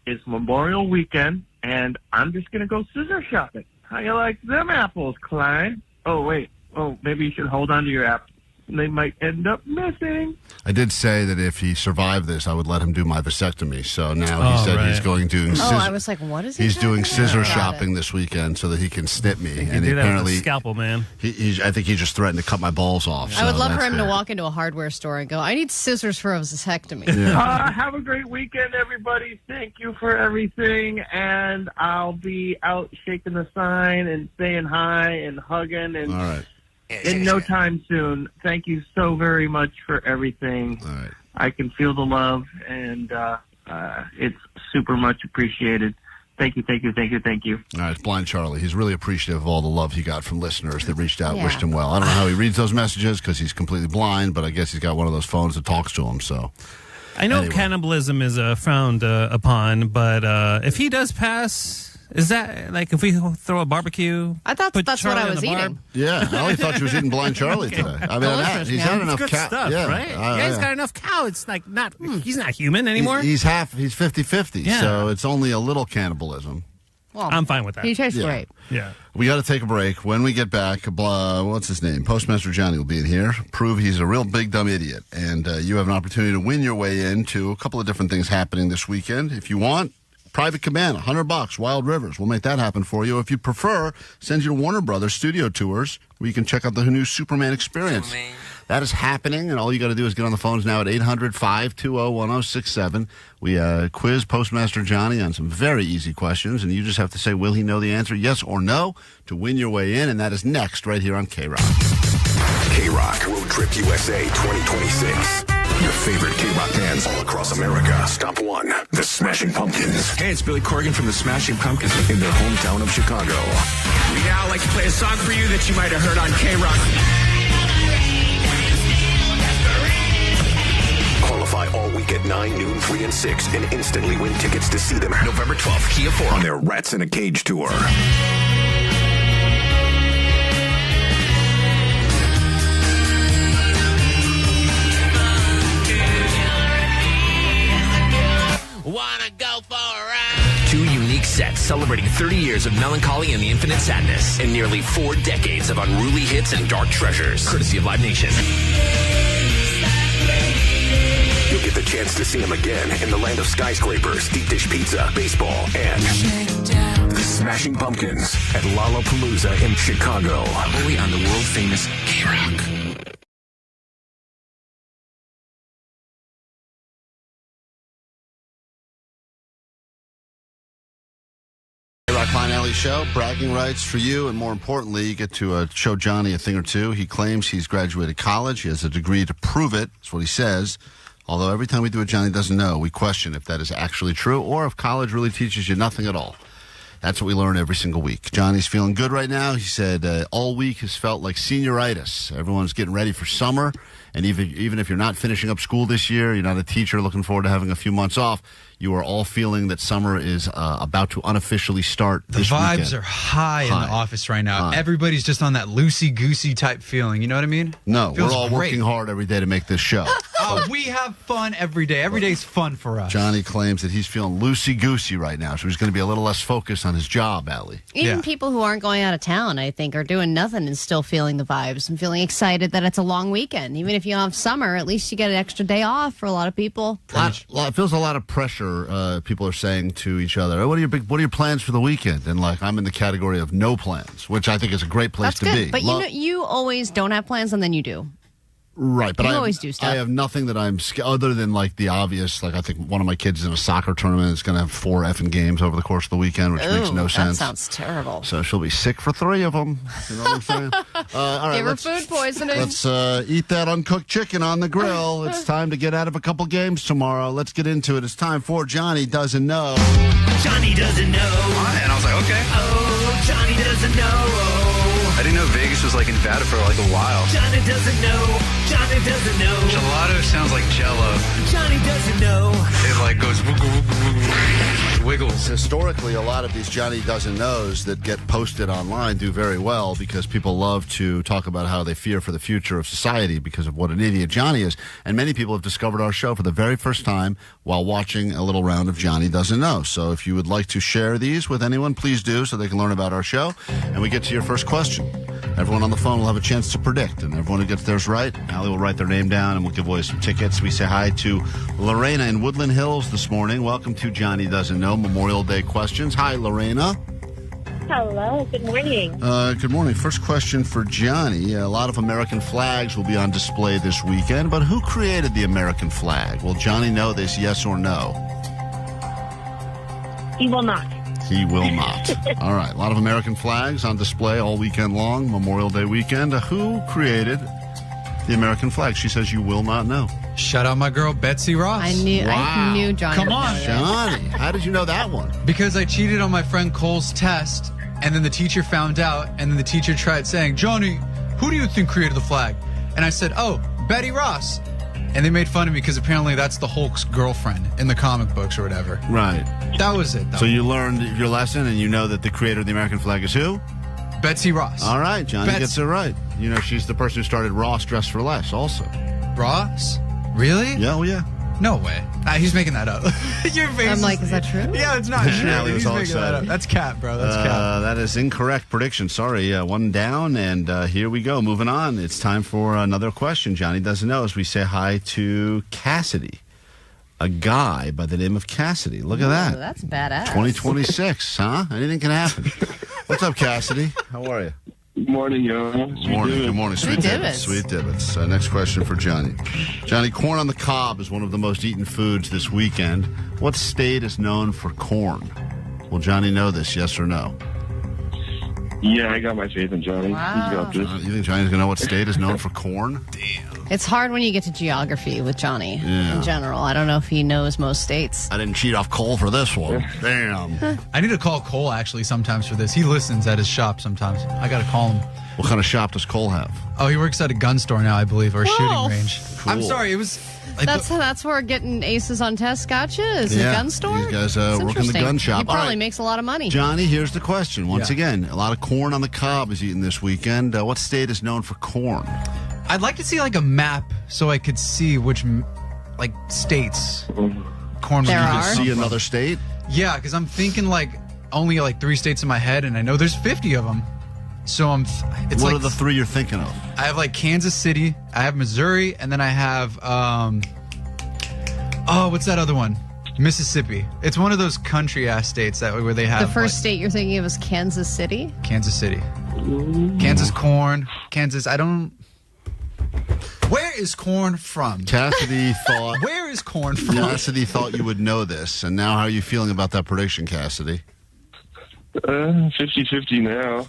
it's Memorial Weekend, and I'm just going to go scissor shopping. How you like them apples, Klein? Oh, wait. Oh, maybe you should hold on to your apples. They might end up missing. I did say that if he survived this, I would let him do my vasectomy. So now he said he's going to. I was like, what is he? He's doing scissor shopping this weekend so that he can snip me. And he apparently with a scalpel, man. I think he just threatened to cut my balls off. I would love for him to walk into a hardware store and go, "I need scissors for a vasectomy." Yeah. Have a great weekend, everybody. Thank you for everything, and I'll be out shaking the sign and saying hi and hugging and. All right. In no time soon. Thank you so very much for everything. All right. I can feel the love, and it's super much appreciated. Thank you. All right, it's Blind Charlie. He's really appreciative of all the love he got from listeners that reached out, wished him well. I don't know how he reads those messages because he's completely blind, but I guess he's got one of those phones that talks to him. So, I know cannibalism is frowned upon, but if he does pass... Is that like if we throw a barbecue? I thought that's Charlie what I was eating. Yeah, I only thought she was eating Blind Charlie today. I mean, he's had enough cow, stuff, right? He's got enough cow. It's like he's not human anymore. He's 50-50, so it's only a little cannibalism. Well, I'm fine with that. He tastes great. Yeah. We got to take a break. When we get back, what's his name? Postmaster Johnny will be in here. Prove he's a real big dumb idiot, and you have an opportunity to win your way into a couple of different things happening this weekend. If you want. Private cabana, $100, Wild Rivers. We'll make that happen for you. If you prefer, send you to Warner Brothers Studio Tours, where you can check out the new Superman experience. That is happening, and all you got to do is get on the phones now at 800-520-1067. We quiz Postmaster Johnny on some very easy questions, and you just have to say, will he know the answer, yes or no, to win your way in, and that is next right here on KROQ. KROQ Road Trip USA 2026. Your favorite K-Rock bands all across America. Stop one, the Smashing Pumpkins. Hey, it's Billy Corgan from the Smashing Pumpkins. In their hometown of Chicago. We now like to play a song for you that you might have heard on KROQ. Qualify all week at 9, noon, 3, and 6, and instantly win tickets to see them November 12th, Kia Forum. on their Rats in a Cage tour. Wanna go for a ride? 2 unique sets celebrating 30 years of melancholy and the infinite sadness, and nearly 4 decades of unruly hits and dark treasures, courtesy of Live Nation. You'll get the chance to see them again in the land of skyscrapers, deep dish pizza, baseball, and the Smashing Pumpkins at Lollapalooza in Chicago. Only on the world-famous KROQ. Klein Alley Show, bragging rights for you, and more importantly, you get to show Johnny a thing or two. He claims he's graduated college. He has a degree to prove it. That's what he says. Although every time we do it, Johnny doesn't know. We question if that is actually true or if college really teaches you nothing at all. That's what we learn every single week. Johnny's feeling good right now. He said all week has felt like senioritis. Everyone's getting ready for summer. And even if you're not finishing up school this year, you're not a teacher looking forward to having a few months off, you are all feeling that summer is about to unofficially start this The vibes weekend. are high in the office right now. Everybody's just on that loosey-goosey type feeling. You know what I mean? No, Feels we're all great. working hard every day to make this show. We have fun every day. Every day's fun for us. Johnny claims that he's feeling loosey-goosey right now, so he's going to be a little less focused on his job, Allie. Even people who aren't going out of town, I think, are doing nothing and still feeling the vibes and feeling excited that it's a long weekend. Even if you don't have summer, at least you get an extra day off for a lot of people. It feels a lot of pressure. People are saying to each other, "What are your plans for the weekend?" And like, I'm in the category of no plans, which I think is a great place That's to good. be. But you always don't have plans, and then you do. Right, but You I always do stuff. I have nothing that I'm other than like the obvious. Like I think one of my kids is in a soccer tournament. It's going to have 4 effing games over the course of the weekend, which makes no sense. That sounds terrible. So she'll be sick for 3 of them. You know what I'm saying? All right, Give her food poisoning. Let's eat that uncooked chicken on the grill. It's time to get out of a couple games tomorrow. Let's get into it. It's time for Johnny Doesn't Know. Johnny doesn't know. And I was like, okay. Oh, Johnny doesn't know. I didn't know Vegas was like in Nevada for like a while. Johnny doesn't know. Johnny doesn't know. Gelato sounds like Jello. Johnny doesn't know. It like goes wiggles. Historically, a lot of these Johnny Doesn't Knows that get posted online do very well because people love to talk about how they fear for the future of society because of what an idiot Johnny is. And many people have discovered our show for the very first time while watching a little round of Johnny Doesn't Know. So if you would like to share these with anyone, please do so they can learn about our show. And we get to your first question. Everyone on the phone will have a chance to predict, and everyone who gets theirs right, Allie will write their name down, and we'll give away some tickets. We say hi to Lorena in Woodland Hills this morning. Welcome to Johnny Doesn't Know Memorial Day questions. Hi, Lorena. Hello, good morning. Good morning. First question for Johnny. A lot of American flags will be on display this weekend, but who created the American flag? Will Johnny know this, yes or no? He will not. He will not. All right. A lot of American flags on display all weekend long, Memorial Day weekend. Who created the American flag? She says you will not know. Shout out my girl, Betsy Ross. I knew Johnny. Come on. Johnny, how did you know that one? Because I cheated on my friend Cole's test, and then the teacher found out, and then the teacher tried saying, Johnny, who do you think created the flag? And I said, oh, Betty Ross. And they made fun of me because apparently that's the Hulk's girlfriend in the comic books or whatever. Right. That was it, though. So you learned your lesson, and you know that the creator of the American flag is who? Betsy Ross. All right, Johnny gets it right. You know, she's the person who started Ross Dress for Less also. Ross? Really? Yeah, well, yeah. No way. He's making that up. Your face I'm like, is that true? Yeah, it's not true. Allie was He's all making that excited. up. That's cap, bro. That's cap. That is incorrect prediction. Sorry. One down, and here we go. Moving on. It's time for another question. Johnny Doesn't Know as we say hi to Cassidy. A guy by the name of Cassidy. Look at that. That's badass. 2026, huh? Anything can happen. What's up, Cassidy? How are you? Good morning, yo. Good morning, Sweet Divots. Sweet Divots. Next question for Johnny. Johnny, corn on the cob is one of the most eaten foods this weekend. What state is known for corn? Will Johnny know this, yes or no? Yeah, I got my faith in Johnny. Wow. He's got this. You think Johnny's going to know what state is known for corn? Damn. It's hard when you get to geography with Johnny Yeah. in general. I don't know if he knows most states. I didn't cheat off Cole for this one. Damn. I need to call Cole actually sometimes for this. He listens at his shop sometimes. I got to call him. What kind of shop does Cole have? Oh, he works at a gun store now, I believe, or a Whoa. shooting range. Cool. I'm sorry, it was... That's where getting aces on test gotcha is Yeah, a gun store. these guys That's work in the interesting. gun shop. He probably All right. makes a lot of money. Johnny, here's the question. Once Yeah. again, a lot of corn on the cob is eaten this weekend. What state is known for corn? I'd like to see like a map so I could see which like states corn There would are? See another state? Yeah, because I'm thinking like only like 3 states in my head, and I know there's 50 of them. So it's What like are the 3 you're thinking of? I have like Kansas City, I have Missouri, and then I have what's that other one? Mississippi. It's one of those country ass states where they have The first state you're thinking of is Kansas City? Kansas City. Kansas corn. Kansas, I don't... Where is corn from? Cassidy thought... Where is corn from? Cassidy thought you would know this, and now how are you feeling about that prediction, Cassidy? 50-50 now.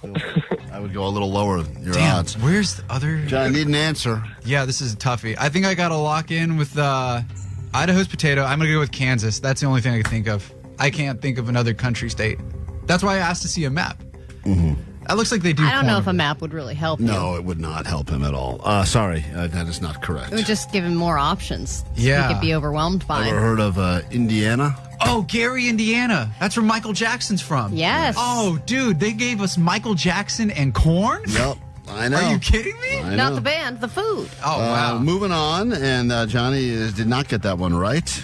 I would go a little lower your Damn, odds. where's the other... John, I need an answer. Yeah, this is a toughie. I think I got to lock in with Idaho's potato. I'm going to go with Kansas. That's the only thing I can think of. I can't think of another country state. That's why I asked to see a map. Mm-hmm. That looks like they do I don't know corn. if a map would really help you. No, it would not help him at all. Sorry, that is not correct. It would just give him more options. Yeah. He could be overwhelmed by. Ever heard of Indiana? Oh, Gary, Indiana. That's where Michael Jackson's from. Yes. Oh, dude, they gave us Michael Jackson and corn? Yep, I know. Are you kidding me? I Not know. the band, the food. Oh, wow. Moving on, and Johnny did not get that one right.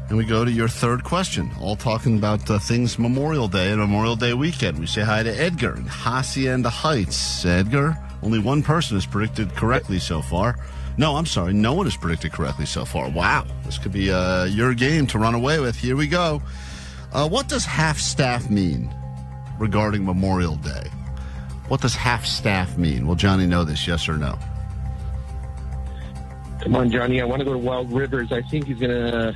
And we go to your third question, all talking about things Memorial Day and Memorial Day weekend. We say hi to Edgar in Hacienda Heights. Edgar, only one person has predicted correctly so far. No, I'm sorry, no one has predicted correctly so far. Wow, this could be your game to run away with. Here we go. What does half-staff mean regarding Memorial Day? What does half-staff mean? Will Johnny know this, yes or no? Come on, Johnny. I want to go to Wild Rivers. I think he's not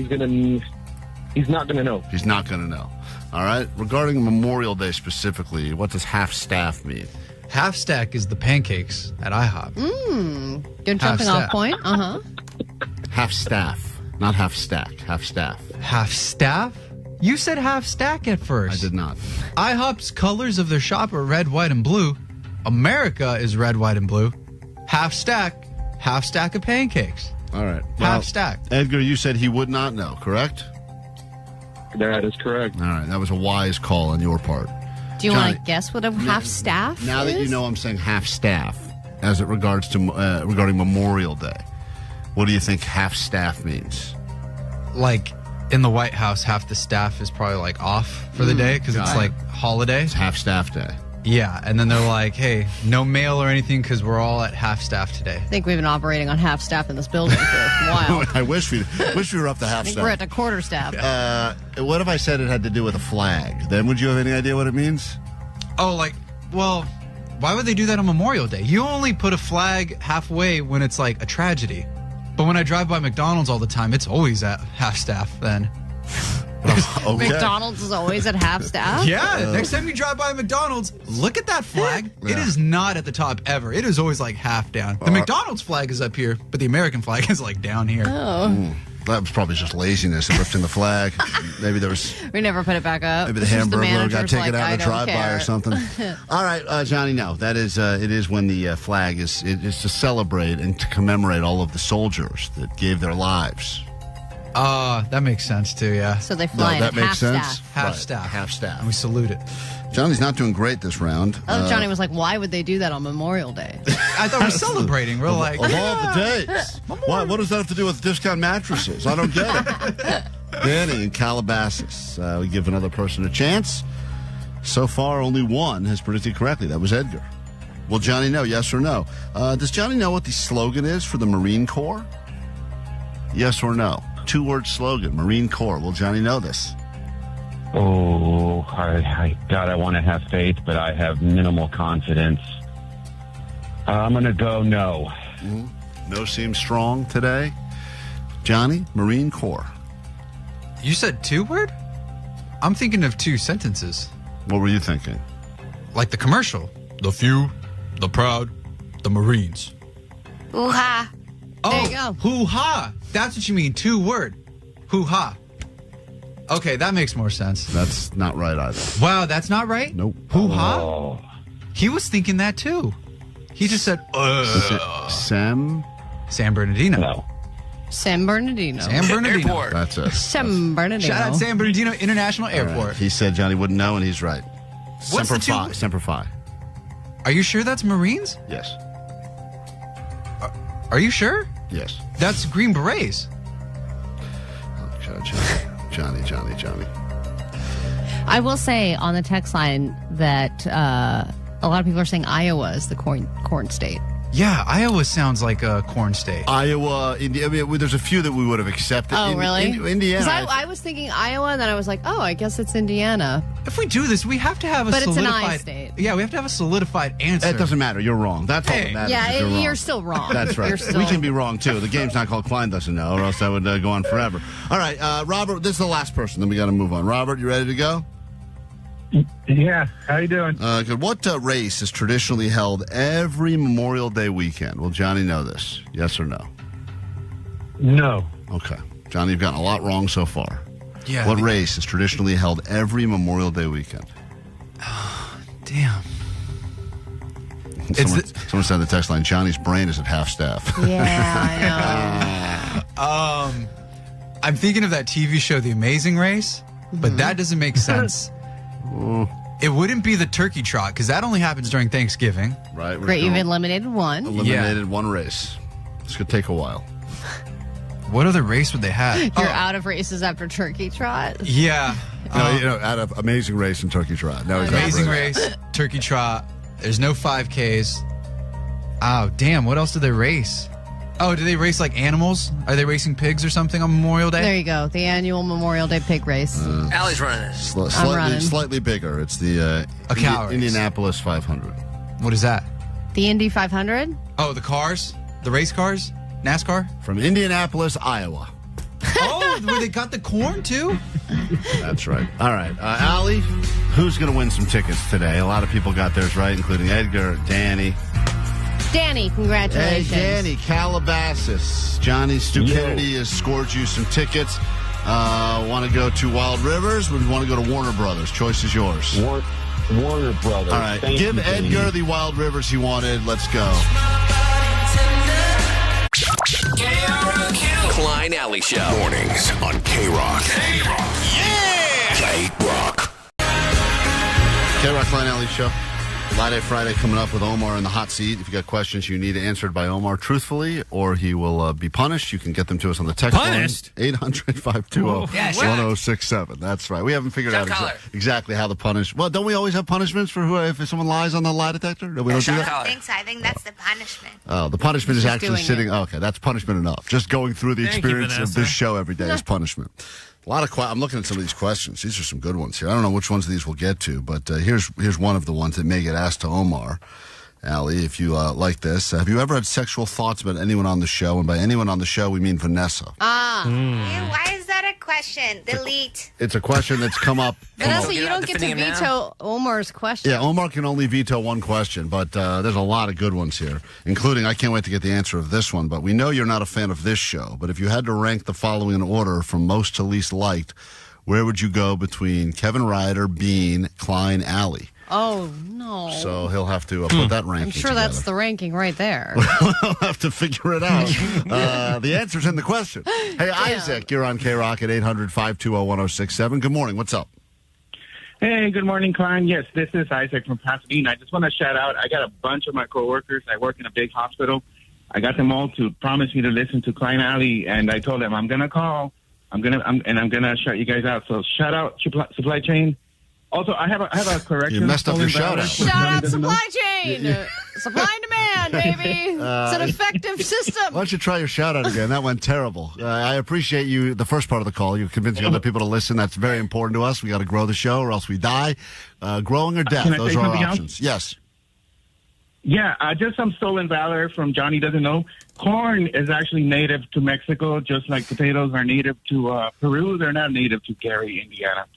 going to know. He's not going to know. All right. Regarding Memorial Day specifically, what does half-staff mean? Half stack is the pancakes at IHOP. Good jumping off point. Uh-huh. Half-staff, not half-stack. Half-staff. Half staff? You said half stack at first. I did not. IHOP's colors of their shop are red, white, and blue. America is red, white, and blue. Half stack of pancakes. All right. Half stack. Edgar, you said he would not know, correct? That is correct. All right. That was a wise call on your part. Do you Johnny, want to guess what a half staff Now is? that you know I'm saying half-staff as it regards to regarding Memorial Day, what do you think half-staff means? Like in the White House, half the staff is probably like off for the day because it's like holiday. It's half-staff day. Yeah, and then they're like, hey, no mail or anything because we're all at half staff today. I think we've been operating on half staff in this building for a while. I wish we were up to I think we're half-staff. at a quarter staff. What if I said it had to do with a flag? Then would you have any idea what it means? Oh, like, well, why would they do that on Memorial Day? You only put a flag halfway when it's like a tragedy. But when I drive by McDonald's all the time, it's always at half staff then. Okay. McDonald's is always at half staff? Yeah, next time you drive by McDonald's, look at that flag. It is not at the top ever. It is always like half down. The McDonald's flag is up here, but the American flag is like down here. Oh. That was probably just laziness and lifting the flag. Maybe there was... We never put it back up. Maybe the It's just Hamburglar got manager's taken like, out in a I don't drive-by care. or something. All right, Johnny, no. That is, it is when the flag is to celebrate and to commemorate all of the soldiers that gave their lives. That makes sense too, yeah. So they fly that at makes half sense. staff. Half Right, staff. half-staff. And we salute it. Johnny's not doing great this round. Oh, Johnny was like, why would they do that on Memorial Day? I thought we're celebrating. We're like, of all the days. What does that have to do with discount mattresses? I don't get it. Danny in Calabasas. We give another person a chance. So far, only one has predicted correctly. That was Edgar. Will Johnny know, yes or no? Does Johnny know what the slogan is for the Marine Corps? Yes or no? 2-word slogan, Marine Corps. Will Johnny know this? Oh, God, I want to have faith, but I have minimal confidence. I'm going to go no. No seems strong today. Johnny, Marine Corps. You said 2-word? I'm thinking of 2 sentences. What were you thinking? Like the commercial. The few, the proud, the Marines. Hoo-ha. Oh, there you go. Hoo-ha. That's what you mean, 2-word. Hoo-ha. Okay, that makes more sense. That's not right either. Wow, that's not right? Nope. Hoo-ha? Oh. He was thinking that too. He just said, San Bernardino. No. San Bernardino. San Bernardino. Airport. That's it. San Bernardino. Shout out San Bernardino International Airport. Right. He said Johnny wouldn't know, and he's right. What's Semper the two- Fi. Semper Fi. Are you sure that's Marines? Yes. Are you sure? Yes. That's Green Berets. Johnny. I will say on the text line that a lot of people are saying Iowa is the corn state. Yeah, Iowa sounds like a corn state. Iowa, India. I mean, there's a few that we would have accepted. Oh, really? Indiana. 'Cause I was thinking Iowa, and then I was like, oh, I guess it's Indiana. If we do this, we have to have a But it's an solidified... I state. Yeah, we have to have a solidified answer. That doesn't matter. You're wrong. That's all that matters. Yeah, is you're, you're wrong. still wrong. That's right. You're still... We can be wrong, too. The game's not called Klein Doesn't Know, or else that would go on forever. All right, Robert, this is the last person. Then we got to move on. Robert, you ready to go? Yeah, how you doing? Good. What race is traditionally held every Memorial Day weekend? Will Johnny know this? Yes or no? No. Okay. Johnny, you've gotten a lot wrong so far. Yeah. What race is traditionally held every Memorial Day weekend? Damn. Someone said in the text line, Johnny's brain is at half staff. Yeah, I know. I'm thinking of that TV show, The Amazing Race, but that doesn't make sense. It wouldn't be the turkey trot, because that only happens during Thanksgiving. Right. Great, you've eliminated one. Eliminated one race. This could take a while. What other race would they have? You're out of races after turkey trot. Yeah. Out of Amazing Race and Turkey Trot. No, Amazing Race, Turkey Trot. There's no 5Ks. Oh, damn. What else do they race? Oh, do they race like animals? Are they racing pigs or something on Memorial Day? There you go. The annual Memorial Day pig race. Allie's running it. Slightly bigger. It's the Indianapolis 500. What is that? The Indy 500? Oh, the cars? The race cars? NASCAR? From Indianapolis, Iowa. Oh, where they got the corn too? That's right. All right. Allie, who's going to win some tickets today? A lot of people got theirs right, including Edgar, Danny. Danny, congratulations. Hey, Danny, Calabasas. Johnny's stupidity has scored you some tickets. Want to go to Wild Rivers? Or want to go to Warner Brothers? Choice is yours. Warner Brothers. All right. Give Edgar the Wild Rivers he wanted. Let's go. KROQ. Klein Alley Show. Mornings on KROQ. Yeah! KROQ. KROQ Klein Alley Show. Lie Day Friday coming up with Omar in the hot seat. If you got questions you need answered by Omar truthfully, or he will be punished, you can get them to us on the text line. 800-520-1067. That's right. We haven't figured out exactly how the punish. Well, don't we always have punishments for if someone lies on the lie detector? No, we don't do that? I think so. I think that's the punishment. Oh, the punishment is Just actually doing sitting. Okay, that's punishment enough. Just going through the Thank you, experience of Vanessa. this show every day is punishment. A lot of I'm looking at some of these questions. These are some good ones here. I don't know which ones of these we'll get to, but here's one of the ones that may get asked to Omar. Allie, if you like this, have you ever had sexual thoughts about anyone on the show? And by anyone on the show, we mean Vanessa. Ew, why is that a question? Delete. It's a question that's come up. Vanessa, you don't get to veto Omar's question. Yeah, Omar can only veto one question, but there's a lot of good ones here, including, I can't wait to get the answer of this one, but we know you're not a fan of this show, but if you had to rank the following in order from most to least liked, where would you go between Kevin Ryder, Bean, Klein, Alley? Oh, no. So he'll have to put that ranking I'm sure that's the ranking right there. We'll have to figure it out. The answer's in the question. Hey, Isaac, you're on KROQ at 800-520-1067. Good morning. What's up? Hey, good morning, Klein. Yes, this is Isaac from Pasadena. I just want to shout out, I got a bunch of my coworkers. I work in a big hospital. I got them all to promise me to listen to Klein Alley, and I told them I'm going to call. I'm going to shout you guys out. So shout out Supply Chain. Also, I have a correction. You messed up your shout out. Shout out Supply Chain. Supply and demand, baby. It's an effective system. Why don't you try your shout-out again? That went terrible. I appreciate you, the first part of the call. You're convincing other people to listen. That's very important to us. We got to grow the show or else we die. Growing or death, those are our options. Yes. Yeah, just some stolen valor from Johnny Doesn't Know. Corn is actually native to Mexico, just like potatoes are native to Peru. They're not native to Gary, Indiana.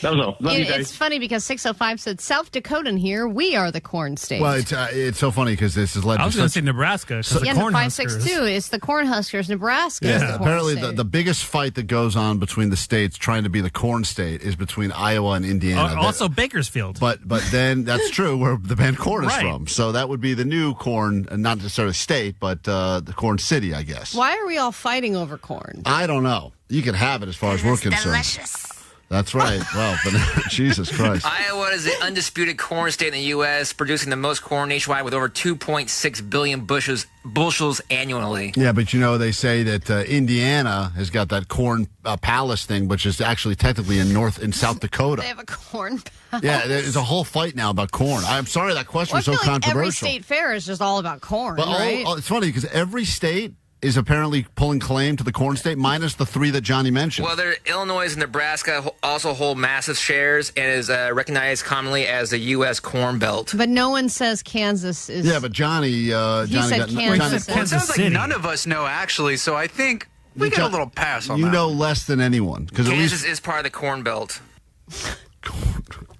That was all. Love you guys. It's funny because 605 said South Dakota in here. We are the corn state. Well, it's so funny because this has led to I was going to say Nebraska. Yeah, the 562. It's the Cornhuskers. Nebraska. Yeah, is the apparently corn state. the biggest fight that goes on between the states trying to be the corn state is between Iowa and Indiana. Also Bakersfield. But then that's true where the band Corn is Right. from. So that would be the new corn, not necessarily state, but the corn city, I guess. Why are we all fighting over corn? I don't know. You can have it as far as we're concerned. Delicious. That's right. Well, but Jesus Christ. Iowa is the undisputed corn state in the U.S., producing the most corn nationwide with over 2.6 billion bushels annually. Yeah, but they say that Indiana has got that corn palace thing, which is actually technically in South Dakota. They have a corn palace. Yeah, there's a whole fight now about corn. I'm sorry that question was so I feel like controversial. every state fair is just all about corn, But right? it's funny because every state is apparently pulling claim to the corn state, minus the three that Johnny mentioned. Well, Illinois and Nebraska also hold massive shares and is recognized commonly as the U.S. Corn Belt. But no one says Kansas is. Yeah, but Johnny said got Kansas. Well, it sounds like none of us know, actually, so I think we get a little pass on that. You know less than anyone. Kansas is part of the Corn Belt.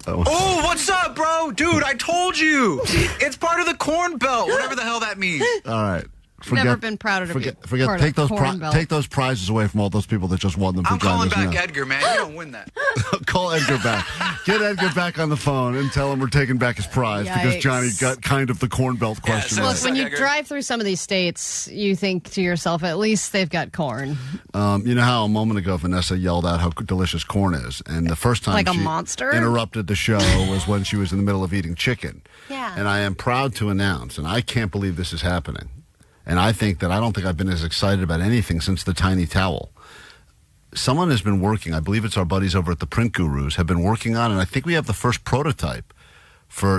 Oh, what's up, bro? Dude, I told you. It's part of the Corn Belt, whatever the hell that means. All right. Never been prouder to be part Take of those Corn Belt. take those prizes away from all those people that just won them. I'm calling back Edgar, man. You don't win that. Call Edgar back. Get Edgar back on the phone and tell him we're taking back his prize because Yikes. Johnny got kind of the Corn Belt question Look, right. when you drive through some of these states, you think to yourself, at least they've got corn. You know how a moment ago Vanessa yelled out how delicious corn is, and the first time Like a she monster? interrupted the show was when she was in the middle of eating chicken. Yeah. And I am proud to announce, and I can't believe this is happening, and I don't think I've been as excited about anything since the tiny towel. Someone has been working, I believe it's our buddies over at the Print Gurus, have been working on, and I think we have the first prototype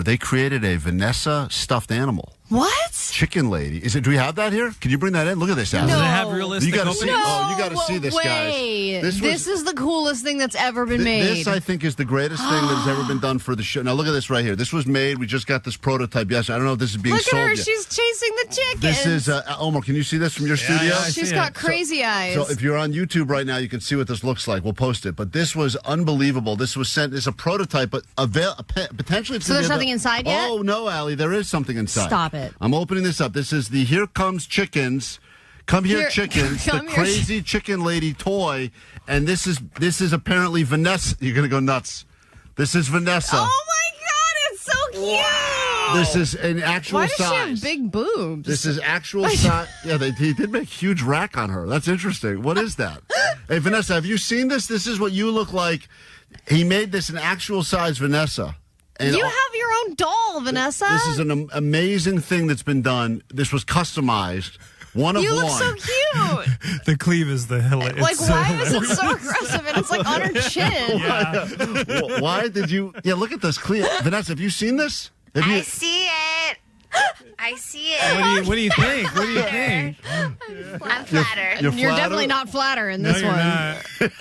they created a Vanessa stuffed animal. What? Chicken Lady. Do we have that here? Can you bring that in? Look at this, Alex. Does it have realistic You gotta openings? see, you got to see this, guys. This is the coolest thing that's ever been made. This, I think, is the greatest thing that has ever been done for the show. Now, look at this right here. This was made. We just got this prototype yesterday. I don't know if this is being Look sold at her. yet. She's chasing the chicken. This is, Omar, can you see this from your studio? Yeah, She's got crazy eyes. So if you're on YouTube right now, you can see what this looks like. We'll post it. But this was unbelievable. This was sent as a prototype, but potentially... So there's nothing inside yet? Oh, no, Allie. There is something inside. Stop it. I'm opening this up. This is the Here Comes Chickens. Come here, chickens. The crazy chicken lady toy. And this is apparently Vanessa. You're going to go nuts. This is Vanessa. Oh, my God. It's so cute. Wow. This is an actual Why size. does she have big boobs? This is actual size. Yeah, he did make a huge rack on her. That's interesting. What is that? Hey, Vanessa, have you seen this? This is what you look like. He made this an actual size Vanessa. And you have your own doll, Vanessa. This is an amazing thing that's been done. This was customized. One of you one. look so cute. The cleave is the hill. Like, why is it so aggressive? And it's like on her chin. Yeah. Why did you? Yeah, look at this cleave. Vanessa, have you seen this? I see it. I see it. What do you think? What do you think? I'm flattered. You're definitely not flatter in this you're one. Not. Let's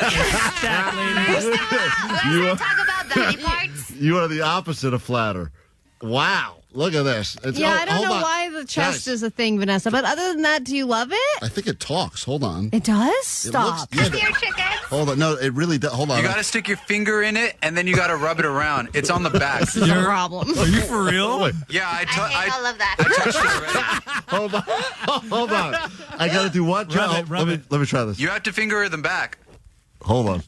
talk about belly parts. You are the opposite of flatter. Wow. Look at this. I don't know why the chest is a thing, Vanessa. But other than that, do you love it? I think it talks. Hold on. It does? Stop. Come here, chickens. Hold on. No, it really does. Hold on. You got to stick your finger in it, and then you got to rub it around. It's on the back. This is a problem. Are you for real? Yeah, I love that. I touched it already. Hold on. Hold on. I got to do what? Rub it. Let me try this. You have to finger them back. Hold on.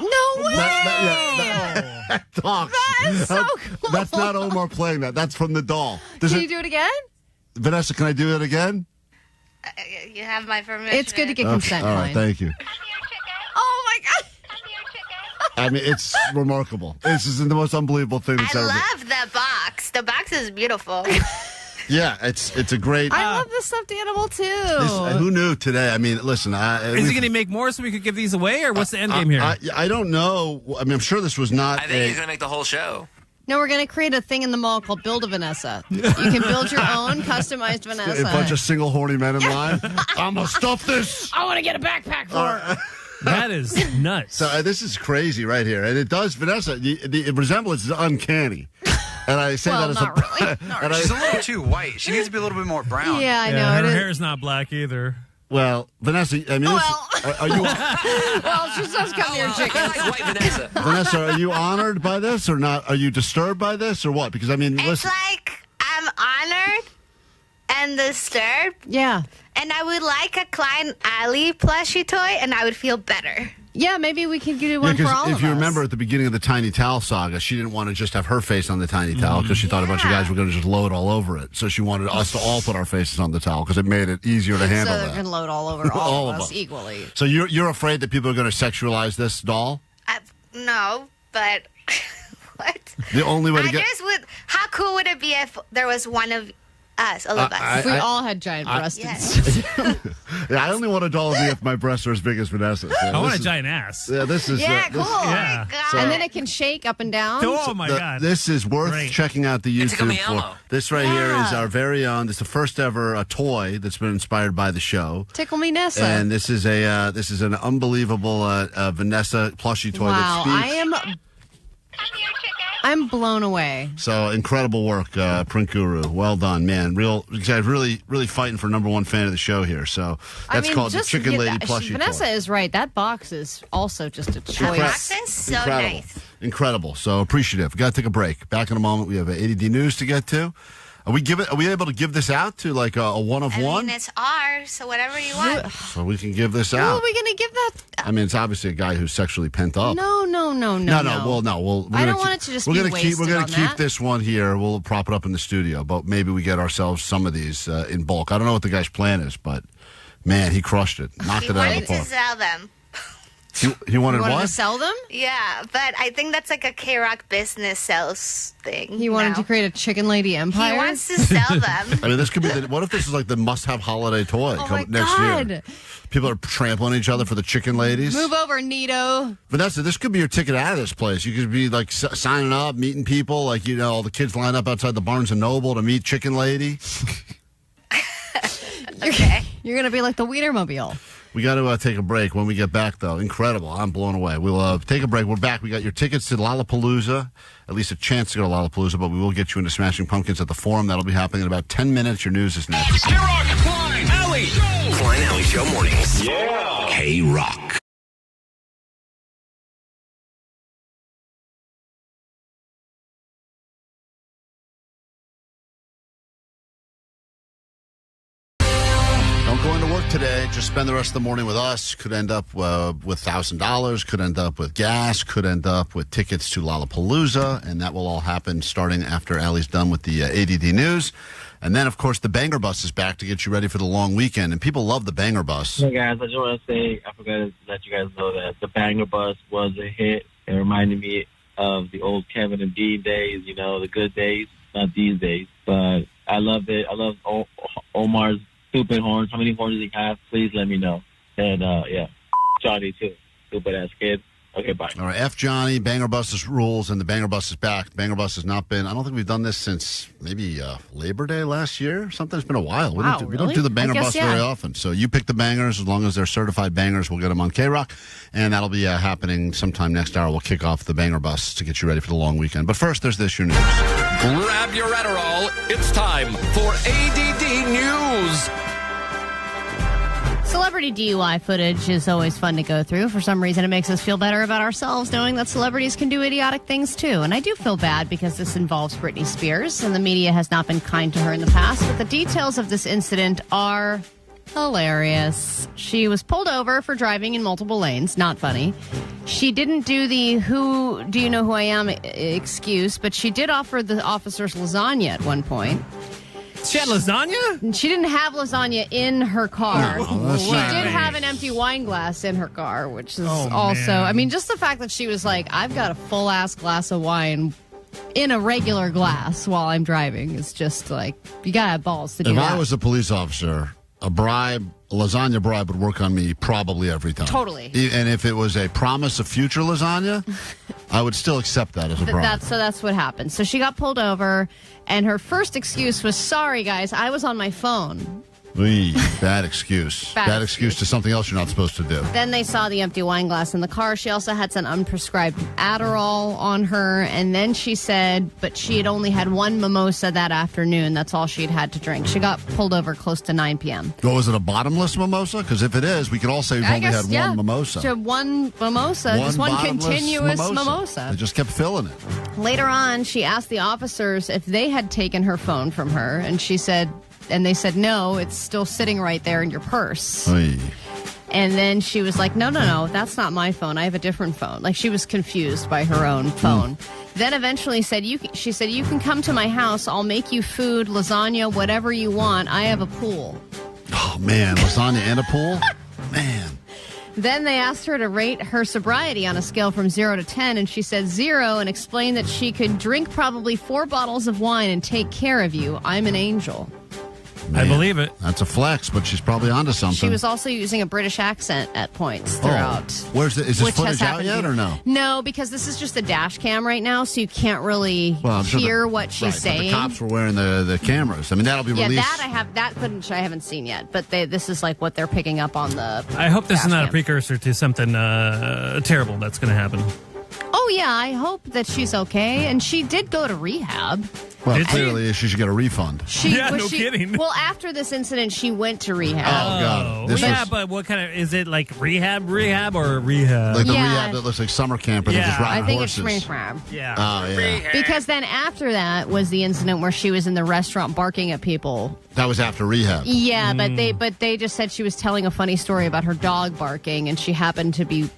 No way! That talks. That is so cool. That's not Omar playing that. That's from the doll. Can you do it again? Vanessa, can I do it again? You have my permission. It's good to get consent, all right, Klein. thank you. Oh, my God. I mean, it's remarkable. This is the most unbelievable thing that's I ever been. love the box. The box is beautiful. Yeah, it's a great... I love the stuffed animal, too. Who knew today? I mean, listen... Is he going to make more so we could give these away, or what's the end game here? I don't know. I mean, I'm sure this was not... I think he's going to make the whole show. No, we're going to create a thing in the mall called Build a Vanessa. You can build your own customized Vanessa. A bunch of single horny men in line. I'm going to stuff this. I want to get a backpack for her. That is nuts. So this is crazy right here. And it does, Vanessa, the resemblance is uncanny. And I say that as not really. No, she's a little too white. She needs to be a little bit more brown. Yeah, I know. Her hair's not black either. Well, Vanessa, I mean, are you... Well, she does come here, chicken. White Vanessa. Vanessa, are you honored by this or not? Are you disturbed by this or what? Because, I mean, It's listen. like I'm honored and disturbed. Yeah. And I would like a Klein Alley plushie toy, and I would feel better. Yeah, maybe we can do one for all of us. If you remember at the beginning of the Tiny Towel saga, she didn't want to just have her face on the Tiny Towel because she thought a bunch of guys were going to just load all over it. So she wanted us to all put our faces on the towel because it made it easier to handle So that. they can load all over all of us equally. So you're afraid that people are going to sexualize this doll? No, but what? The only way to get... How cool would it be if there was one of us, all of us? If we all had giant breasts. Yeah, I only want a doll of me if my breasts are as big as Vanessa's. Yeah, I want a giant ass. Yeah, this is... Yeah, cool. Yeah. And then it can shake up and down. Oh, my God. This is worth checking out the YouTube It's like a for. This right here is our very own. This is the first ever toy that's been inspired by the show. Tickle Me Nessa. And this is an unbelievable Vanessa plushie toy that speaks. I'm blown away. So incredible work, Print Guru. Well done, man. Guys, really fighting for #1 fan of the show here. So that's called the Chicken Lady Plushie Vanessa toy. is right. That box is also just a choice. Box is so nice. Incredible. So appreciative. We got to take a break. Back in a moment. We have A.D.D news to get to. Are we able to give this out to like a one of one? I mean, it's ours, so whatever you want. So we can give this Who out. are we going to give that? I mean, it's obviously a guy who's sexually pent up. No. Well, no. I don't want it to just be wasted We're going on to keep that. this one here. We'll prop it up in the studio, but maybe we get ourselves some of these in bulk. I don't know what the guy's plan is, but man, he crushed it. Knocked He it out of wanted the to park. sell them. He wanted to what? sell them? Yeah, but I think that's like a KROQ business sales thing. He wanted to create a chicken lady empire? He wants to sell them. I mean, this could be. What if this is like the must-have holiday toy next year? People are trampling each other for the chicken ladies. Move over, Nito. Vanessa, this could be your ticket out of this place. You could be like signing up, meeting people, like all the kids line up outside the Barnes and Noble to meet Chicken Lady. Okay. You're going to be like the Wienermobile. We got to take a break. When we get back, though, incredible. I'm blown away. We'll take a break. We're back. We got your tickets to Lollapalooza, at least a chance to go to Lollapalooza, but we will get you into Smashing Pumpkins at the Forum. That'll be happening in about 10 minutes. Your news is next. KROQ, Klein Alley Show. Klein Alley Show mornings. Yeah. KROQ. Don't go into work today. Just spend the rest of the morning with us. Could end up with $1,000. Could end up with gas. Could end up with tickets to Lollapalooza. And that will all happen starting after Allie's done with the A.D.D news. And then, of course, the Banger Bus is back to get you ready for the long weekend. And people love the Banger Bus. Hey, guys, I just want to say, I forgot to let you guys know that the Banger Bus was a hit. It reminded me of the old Kevin and Dean days, the good days, not these days. But I loved it. I love Omar's stupid horns. How many horns does he have? Please let me know. And, yeah, Johnny, too. Stupid-ass kid. Okay, bye. All right, F Johnny, Banger Bus rules, and the Banger Bus is back. Banger Bus has not been, I don't think we've done this since maybe Labor Day last year or something. It's been a while. We don't do the Banger Bus very often. So you pick the bangers. As long as they're certified bangers, we'll get them on KROQ. And that'll be happening sometime next hour. We'll kick off the Banger Bus to get you ready for the long weekend. But first, there's this, your news. Grab your Adderall. It's time for ADD News. Celebrity DUI footage is always fun to go through. For some reason, it makes us feel better about ourselves knowing that celebrities can do idiotic things too. And I do feel bad because this involves Britney Spears, and the media has not been kind to her in the past. But the details of this incident are hilarious. She was pulled over for driving in multiple lanes. Not funny. She didn't do the "who do you know who I am" excuse, but she did offer the officers lasagna at one point. She had lasagna? She didn't have lasagna in her car. No, she did have an empty wine glass in her car, which is also, man. I mean, just the fact that she was like, I've got a full-ass glass of wine in a regular glass while I'm driving is just like, you gotta have balls to do If that. I was a police officer a lasagna bribe would work on me probably every time. Totally. And if it was a promise of future lasagna, I would still accept that as a bribe. That's what happened. So she got pulled over, and her first excuse was, sorry, guys, I was on my phone. Bad excuse. Bad excuse to something else you're not supposed to do. Then they saw the empty wine glass in the car. She also had some unprescribed Adderall on her. And then she said, but she had only had one mimosa that afternoon. That's all she'd had to drink. She got pulled over close to 9 p.m. Well, was it a bottomless mimosa? Because if it is, we could all say we've only had one mimosa. So one mimosa, just one continuous mimosa. They just kept filling it. Later on, she asked the officers if they had taken her phone from her. And she said... And they said, no, it's still sitting right there in your purse. Oy. And then she was like, no, that's not my phone. I have a different phone. Like, she was confused by her own phone. Then eventually she said, you can come to my house. I'll make you food, lasagna, whatever you want. I have a pool. Oh, man, lasagna and a pool? Man. Then they asked her to rate her sobriety on a scale from 0 to 10, and she said 0 and explained that she could drink probably 4 bottles of wine and take care of you. I'm an angel. Man, I believe it. That's a flex, but she's probably onto something. She was also using a British accent at points throughout. Is this footage out yet or no? No, because this is just a dash cam right now, so you can't really hear what she's saying. The cops were wearing the cameras. I mean, that'll be released. Yeah, that footage I haven't seen yet, but this is like what they're picking up on the. I hope this is not a precursor to something terrible that's going to happen. Oh, yeah, I hope that she's okay. And she did go to rehab. Well, clearly she should get a refund. Kidding. Well, after this incident, she went to rehab. Oh, God. But what kind of, is it like rehab or rehab? Like the rehab that looks like summer camp and they're just riding horses. I think it's rehab. Yeah. Oh, yeah. Because then after that was the incident where she was in the restaurant barking at people. That was after rehab. Yeah, but they just said she was telling a funny story about her dog barking, and she happened to be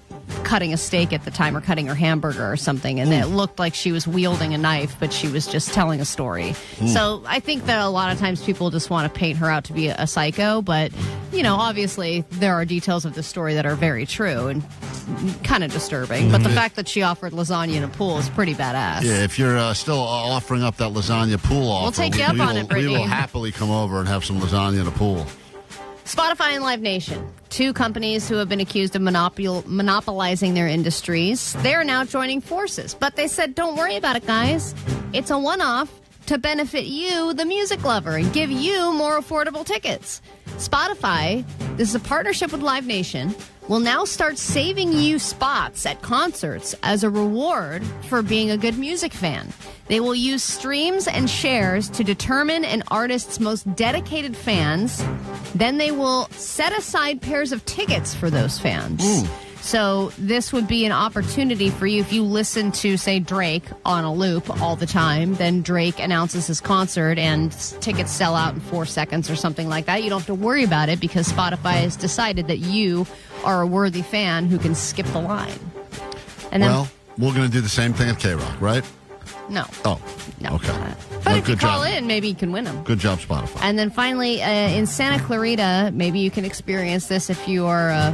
cutting a steak at the time or cutting her hamburger or something, and it looked like she was wielding a knife, but she was just telling a story. So I think that a lot of times people just want to paint her out to be a psycho, but obviously there are details of the story that are very true and kind of disturbing. But the fact that she offered lasagna in a pool is pretty badass. Yeah, if you're still offering up that lasagna pool offer, we'll take you up on it, Brittany. We will happily come over and have some lasagna in a pool. Spotify and Live Nation, 2 companies who have been accused of monopolizing their industries. They're now joining forces. But they said, don't worry about it, guys. It's a one-off to benefit you, the music lover, and give you more affordable tickets. Spotify, this is a partnership with Live Nation, will now start saving you spots at concerts as a reward for being a good music fan. They will use streams and shares to determine an artist's most dedicated fans. Then they will set aside pairs of tickets for those fans. So this would be an opportunity for you if you listen to, say, Drake on a loop all the time. Then Drake announces his concert and tickets sell out in 4 seconds or something like that. You don't have to worry about it because Spotify has decided that you are a worthy fan who can skip the line. And then, we're going to do the same thing at KROQ, right? No. Oh, no. Okay. But if you call in, maybe you can win them. Good job, Spotify. And then finally, in Santa Clarita, maybe you can experience this if you are a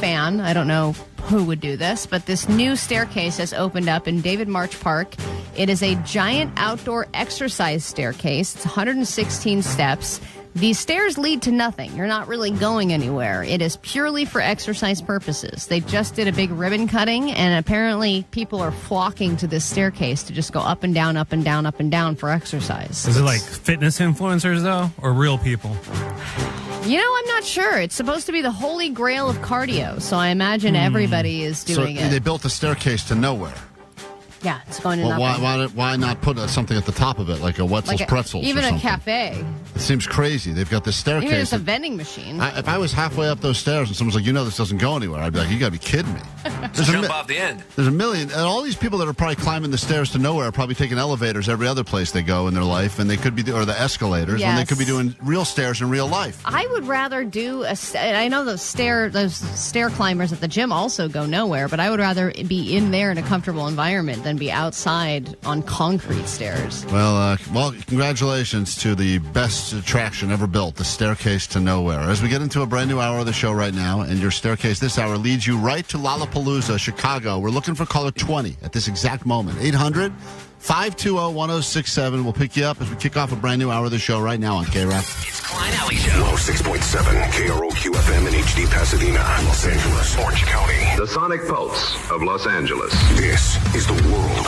fan. I don't know who would do this, but this new staircase has opened up in David March Park. It is a giant outdoor exercise staircase. It's 116 steps. These stairs lead to nothing. You're not really going anywhere. It is purely for exercise purposes. They just did a big ribbon cutting, and apparently people are flocking to this staircase to just go up and down, up and down, up and down for exercise. Is it like fitness influencers, though, or real people? I'm not sure. It's supposed to be the holy grail of cardio, so I imagine everybody is doing it. They built a staircase to nowhere. Yeah, it's going to nothing. Why not put something at the top of it, like a Wetzel's Pretzels even or something? A cafe. It seems crazy. They've got this staircase. Even just a vending machine. If I was halfway up those stairs and someone's like, this doesn't go anywhere, I'd be like, you got to be kidding me. Jump off the end. There's a million. And all these people that are probably climbing the stairs to nowhere are probably taking elevators every other place they go in their life, and they could be, or the escalators, when they could be doing real stairs in real life. I would rather do I know those stair climbers at the gym also go nowhere, but I would rather be in there in a comfortable environment than be outside on concrete stairs. Well, congratulations to the best attraction ever built, the staircase to nowhere. As we get into a brand new hour of the show right now, and your staircase this hour leads you right to Lollapalooza, Chicago. We're looking for caller 20 at this exact moment. 800-520-1067. We'll pick you up as we kick off a brand new hour of the show right now on KROQ. Klein Alley Show. 106.7 KROQ FM in HD Pasadena, Los Angeles, Orange County. The Sonic Pulse of Los Angeles. This is the world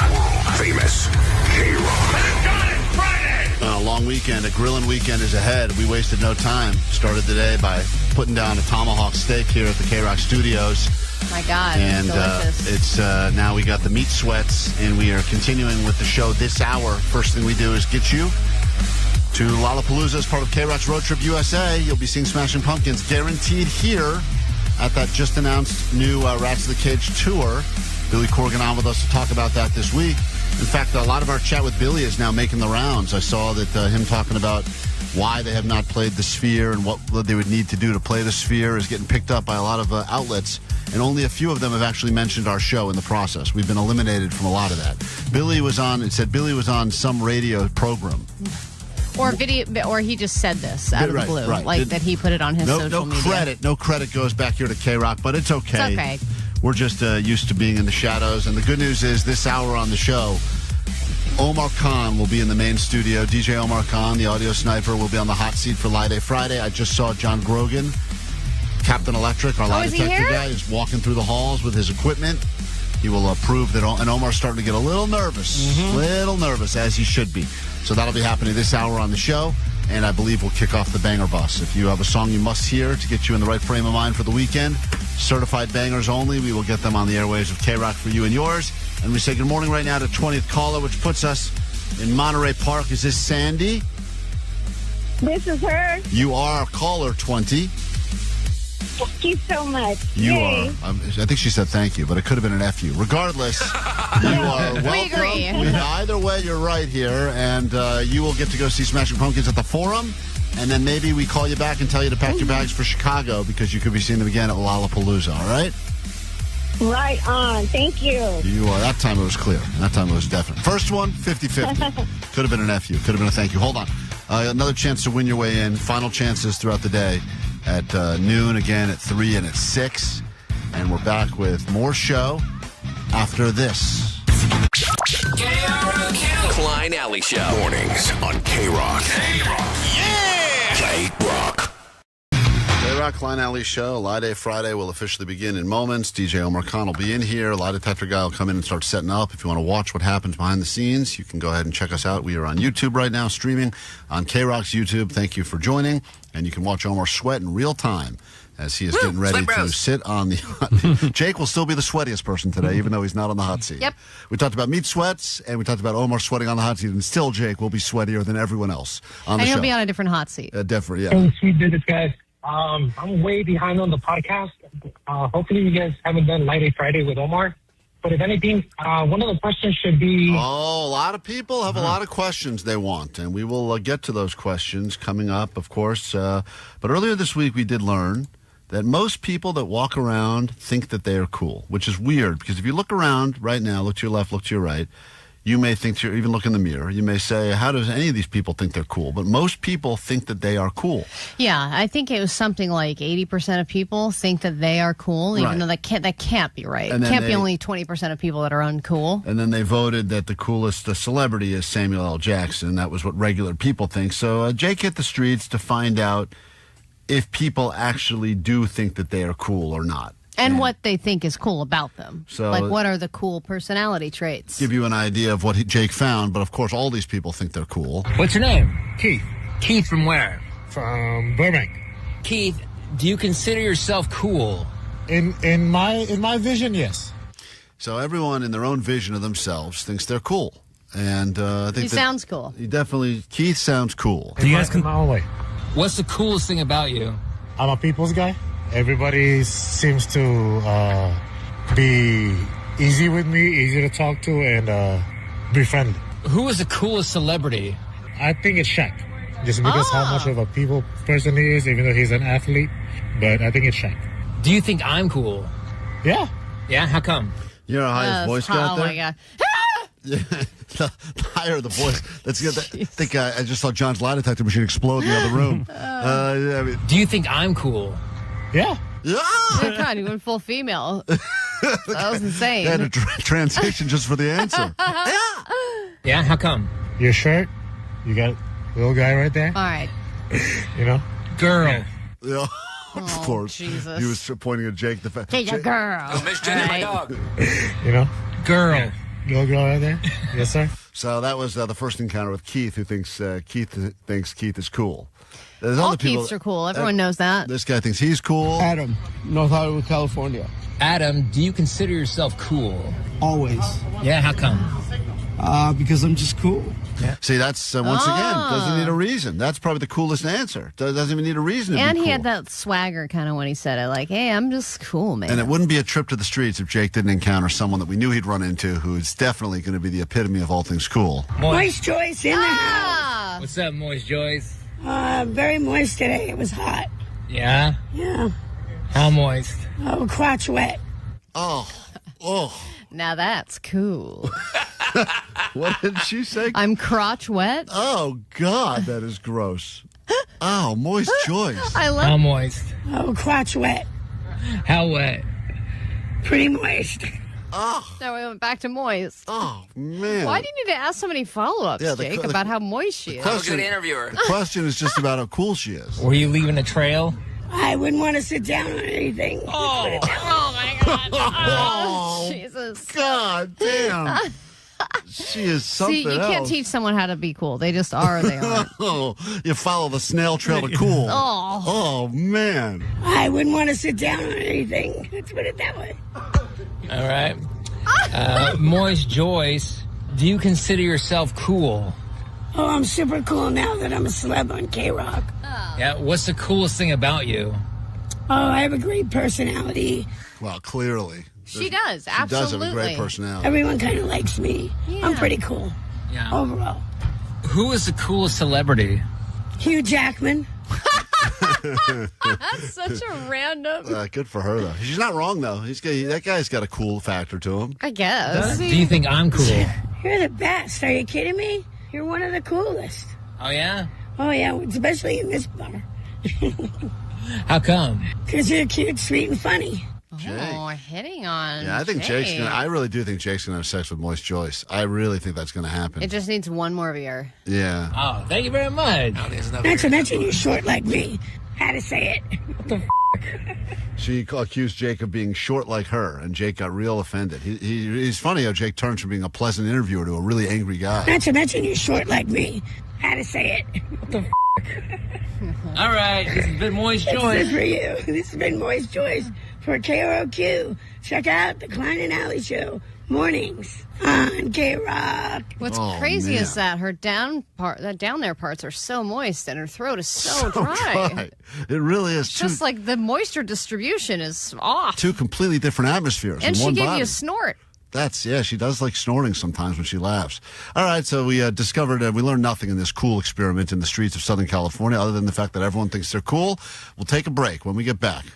famous KROQ. A long weekend, a grilling weekend is ahead. We wasted no time. Started the day by putting down a Tomahawk Steak here at the KROQ studios. My God, and delicious. It's now we got the meat sweats, and we are continuing with the show this hour. First thing we do is get you to Lollapalooza as part of KROQ's Road Trip USA. You'll be seeing Smashing Pumpkins guaranteed here at that just announced new Rats of the Cage tour. Billy Corgan on with us to talk about that this week. In fact, a lot of our chat with Billy is now making the rounds. I saw that him talking about why they have not played the Sphere and what they would need to do to play the Sphere is getting picked up by a lot of outlets. And only a few of them have actually mentioned our show in the process. We've been eliminated from a lot of that. Billy was on some radio program. Or video, or he just said this out of the blue, that he put it on his social media. No credit goes back here to KROQ, but it's okay. It's okay. We're just used to being in the shadows. And the good news is this hour on the show, Omar Khan will be in the main studio. DJ Omar Khan, the audio sniper, will be on the hot seat for Lie Day Friday. I just saw John Grogan, Captain Electric, our lie detector guy, is walking through the halls with his equipment. He will prove that, and Omar's starting to get a little nervous, as he should be. So that'll be happening this hour on the show, and I believe we'll kick off the banger bus. If you have a song you must hear to get you in the right frame of mind for the weekend, certified bangers only, we will get them on the airwaves of KROQ for you and yours. And we say good morning right now to 20th caller, which puts us in Monterey Park. Is this Sandy? This is her. You are caller 20. Thank you so much. You Yay. are. I think she said thank you, but it could have been an F you. Regardless, you are welcome. We agree. Either way, you're right here, and you will get to go see Smashing Pumpkins at the Forum, and then maybe we call you back and tell you to pack your bags for Chicago because you could be seeing them again at Lollapalooza, all right? Right on. Thank you. You are. That time it was clear. That time it was definite. First one, 50-50. Could have been an F you. Could have been a thank you. Hold on. Another chance to win your way in. Final chances throughout the day at noon, again at 3 and at 6. And we're back with more show after this. KROQ. Klein Alley Show. Mornings on KROQ. Yeah! KROQ. KROQ Klein Alley Show. Lie Day Friday will officially begin in moments. DJ Omar Khan will be in here. Lie Detector guy will come in and start setting up. If you want to watch what happens behind the scenes, you can go ahead and check us out. We are on YouTube right now, streaming on KROQ's YouTube. Thank you for joining. And you can watch Omar sweat in real time as he is getting ready to sit on the... Jake will still be the sweatiest person today, even though he's not on the hot seat. Yep. We talked about meat sweats, and we talked about Omar sweating on the hot seat, and still Jake will be sweatier than everyone else on the show. And he'll be on a different hot seat. Different, yeah. Hey, sweet business, guys. I'm way behind on the podcast. Hopefully you guys haven't done Lie Day Friday with Omar. But if anything, one of the questions should be... Oh, a lot of people have a lot of questions they want, and we will get to those questions coming up, of course. But earlier this week, we did learn that most people that walk around think that they are cool, which is weird, because if you look around right now, look to your left, look to your right, you may think, even look in the mirror, you may say, how does any of these people think they're cool? But most people think that they are cool. Yeah, I think it was something like 80% of people think that they are cool, even though that can't be right. It can't be only 20% of people that are uncool. And then they voted that the coolest celebrity is Samuel L. Jackson. That was what regular people think. So Jake hit the streets to find out if people actually do think that they are cool or not. And what they think is cool about them. So, like, what are the cool personality traits? Give you an idea of what Jake found, but of course, all these people think they're cool. What's your name? Keith. Keith from where? From Burbank. Keith, do you consider yourself cool? In my vision, yes. So everyone in their own vision of themselves thinks they're cool. And I think he sounds cool. Keith sounds cool. Do you guys my own way. What's the coolest thing about you? I'm a people's guy. Everybody seems to be easy with me, easy to talk to, and befriend. Who is the coolest celebrity? I think it's Shaq. Just because how much of a people person he is, even though he's an athlete. But I think it's Shaq. Do you think I'm cool? Yeah. Yeah? How come? You're a highest voice guy out there? Oh, my God. the higher the voice. That's good. I think I just saw John's lie detector machine explode in the other room. Do you think I'm cool? Yeah. Yeah. Oh, God, you went full female. That was insane. They had a transition just for the answer. Yeah, how come? Your shirt, you got a little guy right there. All right. You know? Girl. Yeah. Of course. Jesus. He was pointing at Jake. She's a girl. Oh, Miss Jenny, my dog. You know? Girl. Little girl right there? Yes, sir. So that was the first encounter with Keith, who thinks Keith is cool. There's All other people. Keiths are cool. Everyone knows that. This guy thinks he's cool. Adam, North Hollywood, California. Adam, do you consider yourself cool? Always. Yeah, how come? Because I'm just cool. Yeah. See, that's, once again, doesn't need a reason. That's probably the coolest answer. Doesn't even need a reason to And be cool. he had that swagger kind of when he said it, like, hey, I'm just cool, man. And it wouldn't be a trip to the streets if Jake didn't encounter someone that we knew he'd run into who is definitely going to be the epitome of all things cool. Moist Joyce in the house. What's up, Moist Joyce? Very moist today. It was hot. Yeah? Yeah. How moist? Oh, crotch wet. Oh. Now that's cool. What did she say? I'm crotch wet. Oh, God, that is gross. Oh, Moist Joyce. I love How moist? Oh, crotch wet. How wet? Pretty moist. Oh. Now we went back to moist. Oh, man. Why do you need to ask so many follow-ups, Yeah, Jake, about how moist she is? I'm a good interviewer. The question is just about how cool she is. Were you leaving a trail? I wouldn't want to sit down on anything. Oh my God. Oh, Jesus. God damn. She is something See, you can't teach someone how to be cool. They just are. They are. Oh, you follow the snail trail to cool. Oh, man. I wouldn't want to sit down on anything. Let's put it that way. All right. Moist Joyce, do you consider yourself cool? Oh, I'm super cool now that I'm a celeb on KROQ. Yeah, what's the coolest thing about you? Oh, I have a great personality. Well, clearly. she does. She Absolutely. does have a great personality. Everyone kind of likes me. Yeah. I'm pretty cool. Yeah. Overall. Who is the coolest celebrity? Hugh Jackman. That's such a random. Good for her, though. She's not wrong, though. That guy's got a cool factor to him. I guess. Do you think I'm cool? You're the best. Are you kidding me? You're one of the coolest. Oh, yeah? Oh, yeah, especially in this bar. How come? Because you're cute, sweet, and funny. Oh, hitting on. Yeah, I think Jake. I really do think Jake's going to have sex with Moist Joyce. I really think that's going to happen. It just needs one more beer. Yeah. Oh, thank you very much. Not to mention you're short like me. How to say it. What the She accused Jake of being short like her, and Jake got real offended. He's funny how Jake turns from being a pleasant interviewer to a really angry guy. Not to mention you're short like me. How to say it. What the All right, this has been Moist Joyce. This is for you. This has been Moist Joyce for KROQ. Check out the Klein and Alley Show mornings on KROQ. What's crazy is that her down there parts are so moist and her throat is so dry. It really is. It's just like the moisture distribution is off. Two completely different atmospheres And in she one gave body. you a snort. She does like snorting sometimes when she laughs. All right, so we discovered, we learned nothing in this cool experiment in the streets of Southern California other than the fact that everyone thinks they're cool. We'll take a break. When we get back,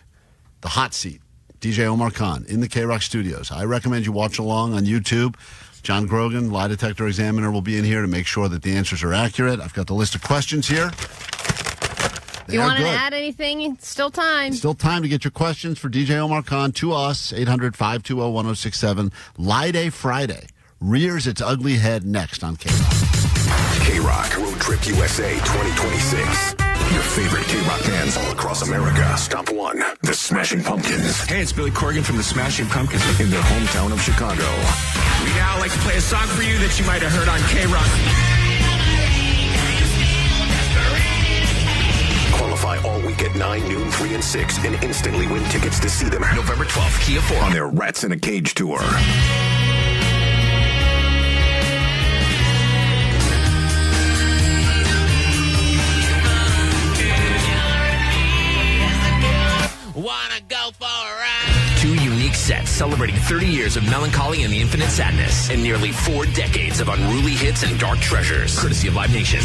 the hot seat, DJ Omar Khan in the KROQ studios. I recommend you watch along on YouTube. John Grogan, Lie Detector Examiner, will be in here to make sure that the answers are accurate. I've got the list of questions here. You want to add anything? It's still time. Still time to get your questions for DJ Omar Khan to us, 800-520-1067. Lie Day Friday rears its ugly head next on KROQ. KROQ Road Trip USA 2026. Your favorite KROQ bands all across America. Stop one, the Smashing Pumpkins. Hey, it's Billy Corgan from the Smashing Pumpkins. In their hometown of Chicago. We now like to play a song for you that you might have heard on KROQ. Qualify all week at 9, noon, 3, and 6 and instantly win tickets to see them November 12th, Kia 4 on their Rats in a Cage tour. Wanna go for a ride? Two unique sets celebrating 30 years of melancholy and the infinite sadness, and nearly 4 decades of unruly hits and dark treasures, courtesy of Live Nation.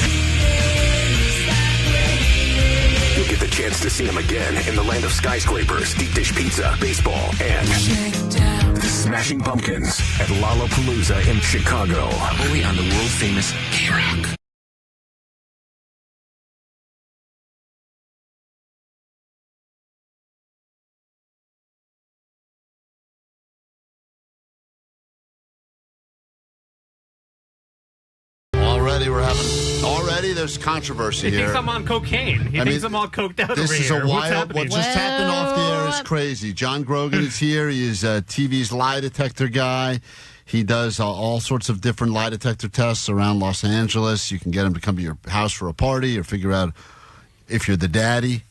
You'll get the chance to see them again in the land of skyscrapers, deep dish pizza, baseball, and the Smashing Pumpkins at Lollapalooza in Chicago. Only on the world-famous KROQ. already there's controversy He here. thinks I'm on cocaine. He thinks I'm all coked out This over is here. a wild. What What's just happened off the air is Well, crazy. John Grogan is here. He is TV's lie detector guy. He does all sorts of different lie detector tests around Los Angeles. You can get him to come to your house for a party or figure out if you're the daddy.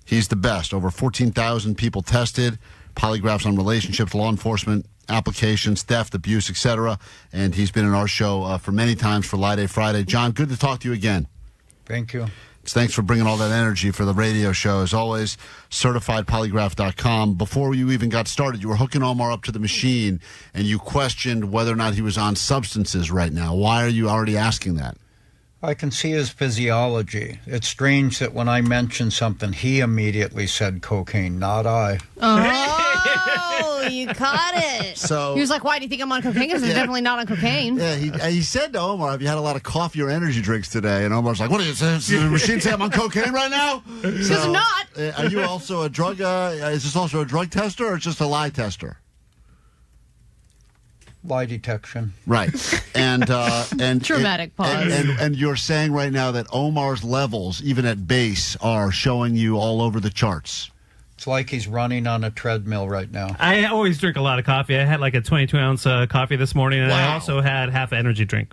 He's the best. Over 14,000 people tested. Polygraphs on relationships, law enforcement, applications, theft, abuse, etc. And he's been in our show for many times for Lie Day Friday. John, good to talk to you again. Thank you. Thanks for bringing all that energy for the radio show. As always, certifiedpolygraph.com. Before you even got started, you were hooking Omar up to the machine, and you questioned whether or not he was on substances right now. Why are you already asking that? I can see his physiology. It's strange that when I mentioned something, he immediately said cocaine, not I. Oh, you caught it. So he was like, why do you think I'm on cocaine? Because I'm definitely not on cocaine. Yeah, he said to Omar, have you had a lot of coffee or energy drinks today? And Omar's like, what is this? Does the machine say I'm on cocaine right now? Because I'm not. Are you also a drug, is this also a drug tester or just a lie tester? Lie detection. Right. And Dramatic pause. And you're saying right now that Omar's levels, even at base, are showing you all over the charts. It's like he's running on a treadmill right now. I always drink a lot of coffee. I had like a 22-ounce coffee this morning, and I also had half an energy drink.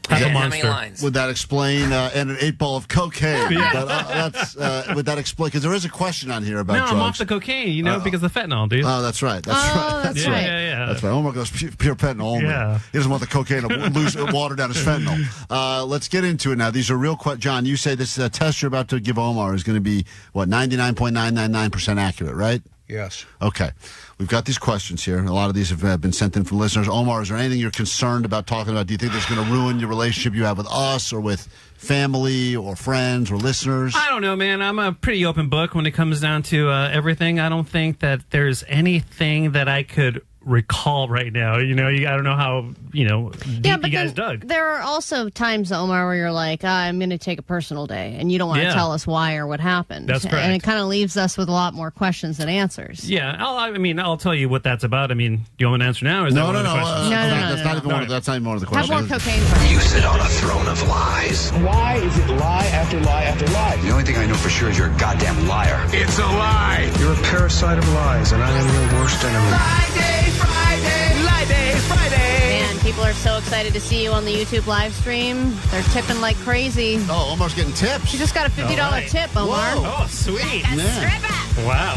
Half a Monster. Would that explain and an 8-ball of cocaine? Yeah. Would that explain? Because there is a question on here about No, drugs. I'm off the cocaine, because of the fentanyl, dude. Oh, that's right. That's right. Yeah. That's right. Omar goes pure fentanyl only. Yeah. He doesn't want the cocaine to lose water down his fentanyl. Let's get into it now. These are real questions. John, you say this test you're about to give Omar is going to be, 99.999% accurate, right? Yes. Okay. We've got these questions here. A lot of these have been sent in from listeners. Omar, is there anything you're concerned about talking about? Do you think this is going to ruin your relationship you have with us or with family or friends or listeners? I don't know, man. I'm a pretty open book when it comes down to everything. I don't think that there's anything that I could recall right now. I don't know how, deep you guys dug. There are also times, Omar, where you're like, I'm going to take a personal day, and you don't want to tell us why or what happened. That's correct. And it kind of leaves us with a lot more questions than answers. Yeah, I'll tell you what that's about. Do you want me to answer now? Or is that one of the questions? That's not even one of the questions. Have more cocaine. You sit on a throne of lies. Why is it lie after lie after lie? The only thing I know for sure is you're a goddamn liar. It's a lie. You're a parasite of lies, and I am your worst enemy. Lie Day Friday. Man, people are so excited to see you on the YouTube live stream. They're tipping like crazy. Oh, Omar's getting tips. You just got a $50 tip, Omar. Whoa. Oh, sweet. Stripper. Wow.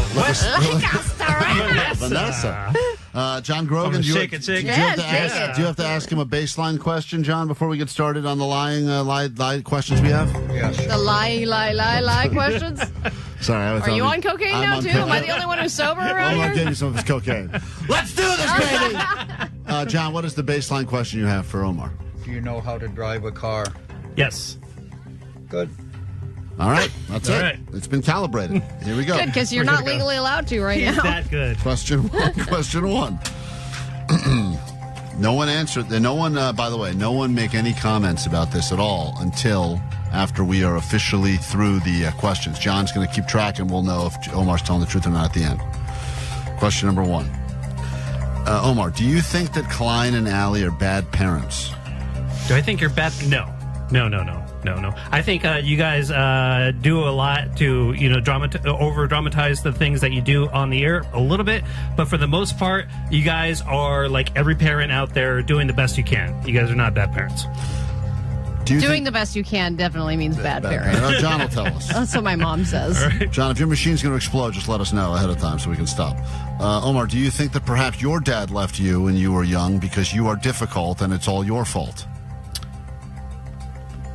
Vanessa. John Grogan, do you have to ask him a baseline question, John, before we get started on the lie questions we have? Yes. The lie questions? Sorry. Are you on cocaine now, too? Am I the only one who's sober around Omar here? gave me some of his cocaine. Let's do this, baby! John, what is the baseline question you have for Omar? Do you know how to drive a car? Yes. Good. All right. That's All it. right. It's been calibrated. Here we go. Good, because you're not legally allowed to right He's now. that good. Question one. No one answered. By the way, no one make any comments about this at all until after we are officially through the questions. John's going to keep track, and we'll know if Omar's telling the truth or not at the end. Question number one. Omar, do you think that Klein and Allie are bad parents? Do I think you're bad? No. I think you guys do a lot to, over-dramatize the things that you do on the air a little bit. But for the most part, you guys are like every parent out there doing the best you can. You guys are not bad parents. Doing the best you can definitely means bad parent. John will tell us. That's what my mom says. Right. John, if your machine's going to explode, just let us know ahead of time so we can stop. Omar, do you think that perhaps your dad left you when you were young because you are difficult and it's all your fault?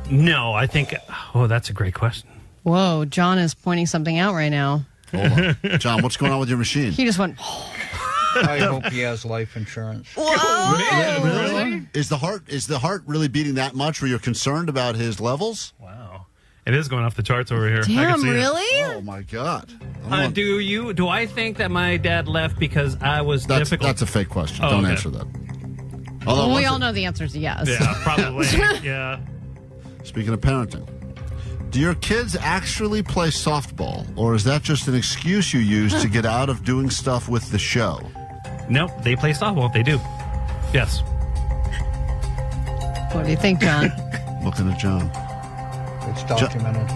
No, I think... Oh, that's a great question. Whoa, John is pointing something out right now. Hold on. John, what's going on with your machine? He just went... I hope he has life insurance. Whoa! Really? Is the heart really beating that much where you're concerned about his levels? Wow. It is going off the charts over here. Damn, I can see really? It. Oh, my God. Do I think that my dad left because I was difficult? That's a fake question. Oh, Don't okay. answer that. Well, we all know the answer is yes. Yeah, probably. Yeah. Speaking of parenting, do your kids actually play softball, or is that just an excuse you use to get out of doing stuff with the show? No, they play softball. They do. Yes. What do you think, John? Looking at John. It's documented.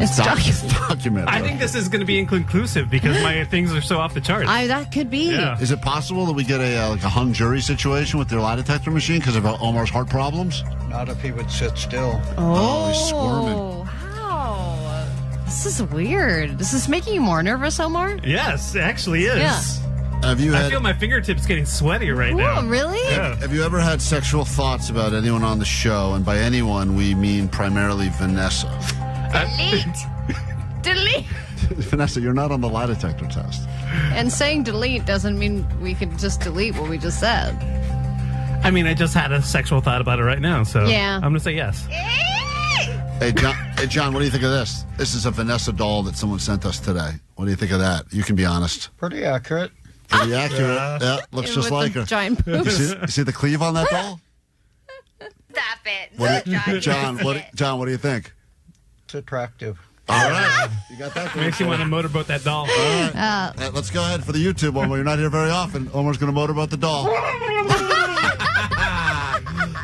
It's documented. I think this is going to be inconclusive because my things are so off the charts. That could be. Yeah. Is it possible that we get a hung jury situation with their lie detector machine because of Omar's heart problems? Not if he would sit still. Oh, he's squirming. Wow. This is weird. Is this making you more nervous, Omar? Yes, it actually is. Yeah. Have you I feel my fingertips getting sweaty right now. Oh, really? Yeah. Have you ever had sexual thoughts about anyone on the show? And by anyone, we mean primarily Vanessa. Delete. Vanessa, you're not on the lie detector test. And saying delete doesn't mean we could just delete what we just said. I mean, I just had a sexual thought about it right now, so Yeah. I'm going to say yes. Hey, John, what do you think of this? This is a Vanessa doll that someone sent us today. What do you think of that? You can be honest. Pretty accurate. Pretty accurate. Yeah, looks With just the like her. giant boobs. You see the cleave on that doll? Stop it. John, what do you think? It's attractive. All right. You got that? Makes you want to motorboat that doll. All right. Let's go ahead for the YouTube, Omar. You're not here very often. Omar's going to motorboat the doll.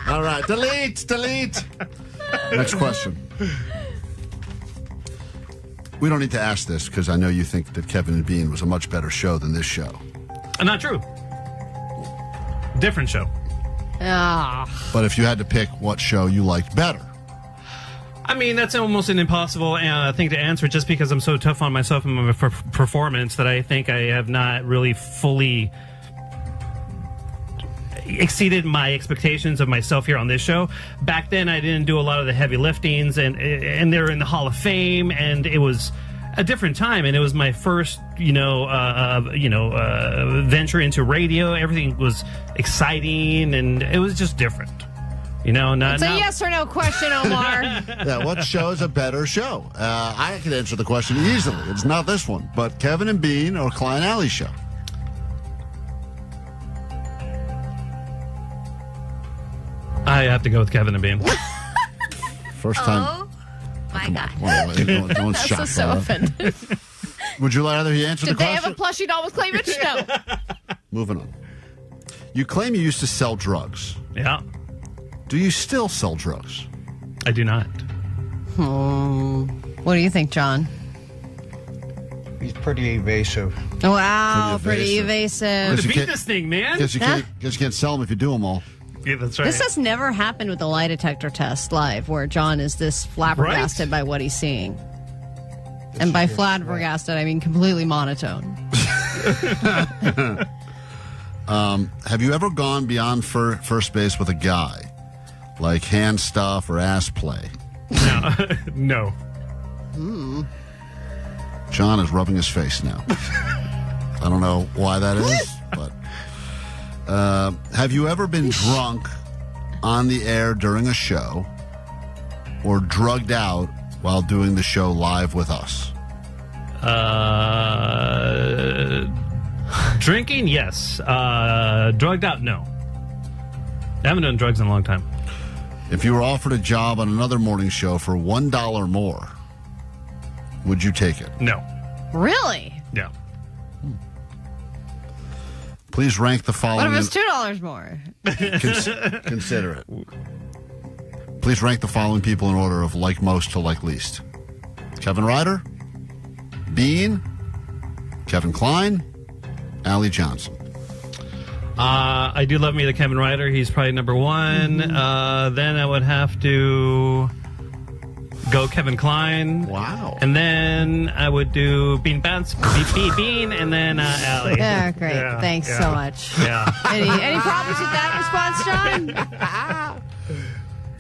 All right. Delete. Next question. We don't need to ask this because I know you think that Kevin and Bean was a much better show than this show. Not true. Different show. But if you had to pick what show you liked better. I mean, that's almost an impossible thing to answer just because I'm so tough on myself and my performance that I think I have not really fully exceeded my expectations of myself here on this show. Back then, I didn't do a lot of the heavy liftings, and they're in the Hall of Fame, and it was a different time, and it was my first, venture into radio. Everything was exciting, and it was just different. It's a yes or no question, Omar. Yeah, what show is a better show? I can answer the question easily. It's not this one, but Kevin and Bean or Klein Alley show. I have to go with Kevin and Bean. First time. Oh, my God. No one's shocked. So offended. Would you rather he answer the Did they question? have a plushie doll with Klein Grills? No. Moving on. You claim you used to sell drugs. Yeah. Do you still sell drugs? I do not. What do you think, John? He's pretty evasive. Wow, pretty evasive. Beat this thing, man. Guess you can't sell them if you do them all. Yeah, that's right. This has never happened with the lie detector test live, where John is this flabbergasted by what he's seeing. And by flabbergasted, I mean completely monotone. Have you ever gone beyond first base with a guy? Like hand stuff or ass play? No. John is rubbing his face now. I don't know why that is, but... have you ever been drunk on the air during a show or drugged out while doing the show live with us? Drinking, yes. Drugged out, no. I haven't done drugs in a long time. If you were offered a job on another morning show for $1 more, would you take it? No. Really? Yeah. Please rank the following. What if it's $2 more? Consider it. Please rank the following people in order of like most to like least. Kevin Ryder, Bean, Kevin Klein, Allie Johnson. I do love me the Kevin Ryder. He's probably number one. Then I would have to go Kevin Klein. Wow. And then I would do Bean, and then Allie. Yeah, great. Thanks so much. Yeah. Any problems with that response, John?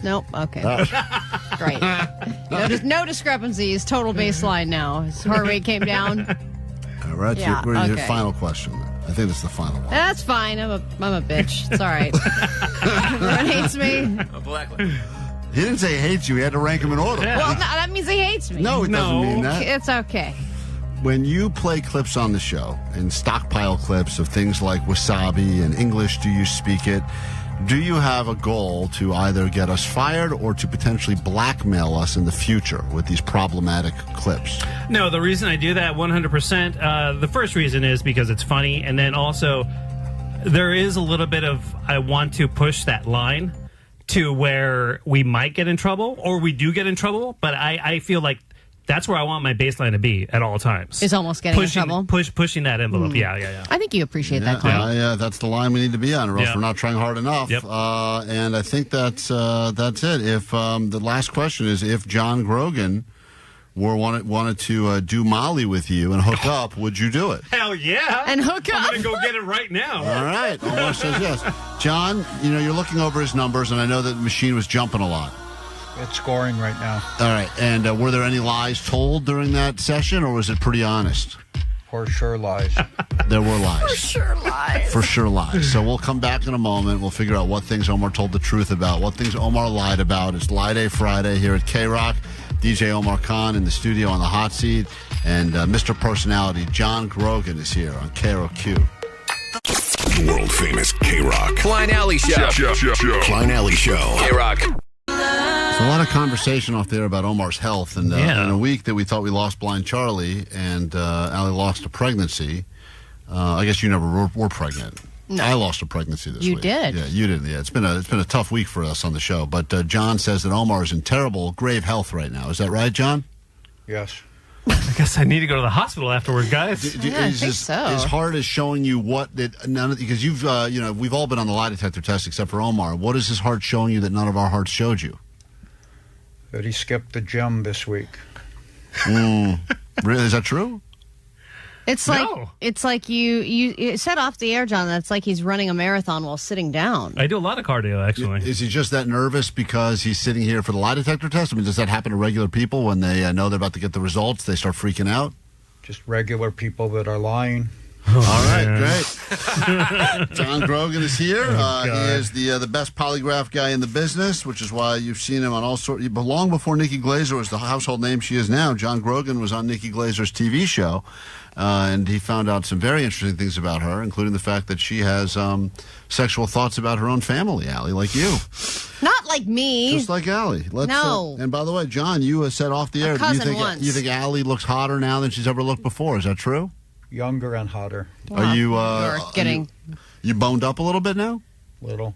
Nope. Okay. Great. No discrepancies. Total baseline now. His heart rate came down. All right. Yeah, Your final question. I think that's the final one. That's fine. I'm a bitch. It's all right. Everyone hates me. He didn't say he hates you. He had to rank him in order. Well, no, that means he hates me. No, it doesn't mean that. It's okay. When you play clips on the show and stockpile clips of things like wasabi and English, do you speak it? Do you have a goal to either get us fired or to potentially blackmail us in the future with these problematic clips? No, the reason I do that 100%, the first reason is because it's funny, and then also there is a little bit of I want to push that line to where we might get in trouble or we do get in trouble, but I feel like that's where I want my baseline to be at all times. Is almost getting in trouble. Pushing that envelope. Yeah. I think you appreciate that, Klein. Yeah, that's the line we need to be on, or else Yeah. we're not trying hard enough. Yep. And I think that's it. If the last question is, if John Grogan wanted to do Molly with you and hook up, would you do it? Hell yeah. And hook up. I'm going to go get it right now. All right. Omar says yes. John, you're looking over his numbers, and I know that the machine was jumping a lot. It's scoring right now. All right. And were there any lies told during that session, or was it pretty honest? For sure lies. There were lies. For sure lies. For sure lies. So we'll come back in a moment. We'll figure out what things Omar told the truth about, what things Omar lied about. It's Lie Day Friday here at KROQ. DJ Omar Khan in the studio on the hot seat. And Mr. Personality, John Grogan, is here on KROQ. The world famous KROQ. Klein Alley Show. Klein Alley Show. KROQ. A lot of conversation off there about Omar's health, and in a week that we thought we lost Blind Charlie and Allie lost a pregnancy. I guess you never were pregnant. No. I lost a pregnancy this week. You did. Yeah, you didn't. Yeah, it's been a tough week for us on the show. But John says that Omar is in terrible, grave health right now. Is that right, John? Yes. I guess I need to go to the hospital afterward, guys. I think so. His heart is showing you what that because you've we've all been on the lie detector test except for Omar. What is his heart showing you that none of our hearts showed you? That he skipped the gym this week. Really? Is that true? It's like you said off the air, John. That's like he's running a marathon while sitting down. I do a lot of cardio, actually. Is he just that nervous because he's sitting here for the lie detector test? I mean, does that happen to regular people when they know they're about to get the results? They start freaking out? Just regular people that are lying. All right, great. John Grogan is here. He is the best polygraph guy in the business, which is why you've seen him on all sorts. Long before Nikki Glaser was the household name she is now, John Grogan was on Nikki Glaser's TV show, and he found out some very interesting things about her, including the fact that she has sexual thoughts about her own family, Allie, like you. Not like me. Just like Allie. No. And by the way, John, you said off the air that you think Allie looks hotter now than she's ever looked before. Is that true? Younger and hotter. Wow. Are you You're getting you boned up a little bit now? Little.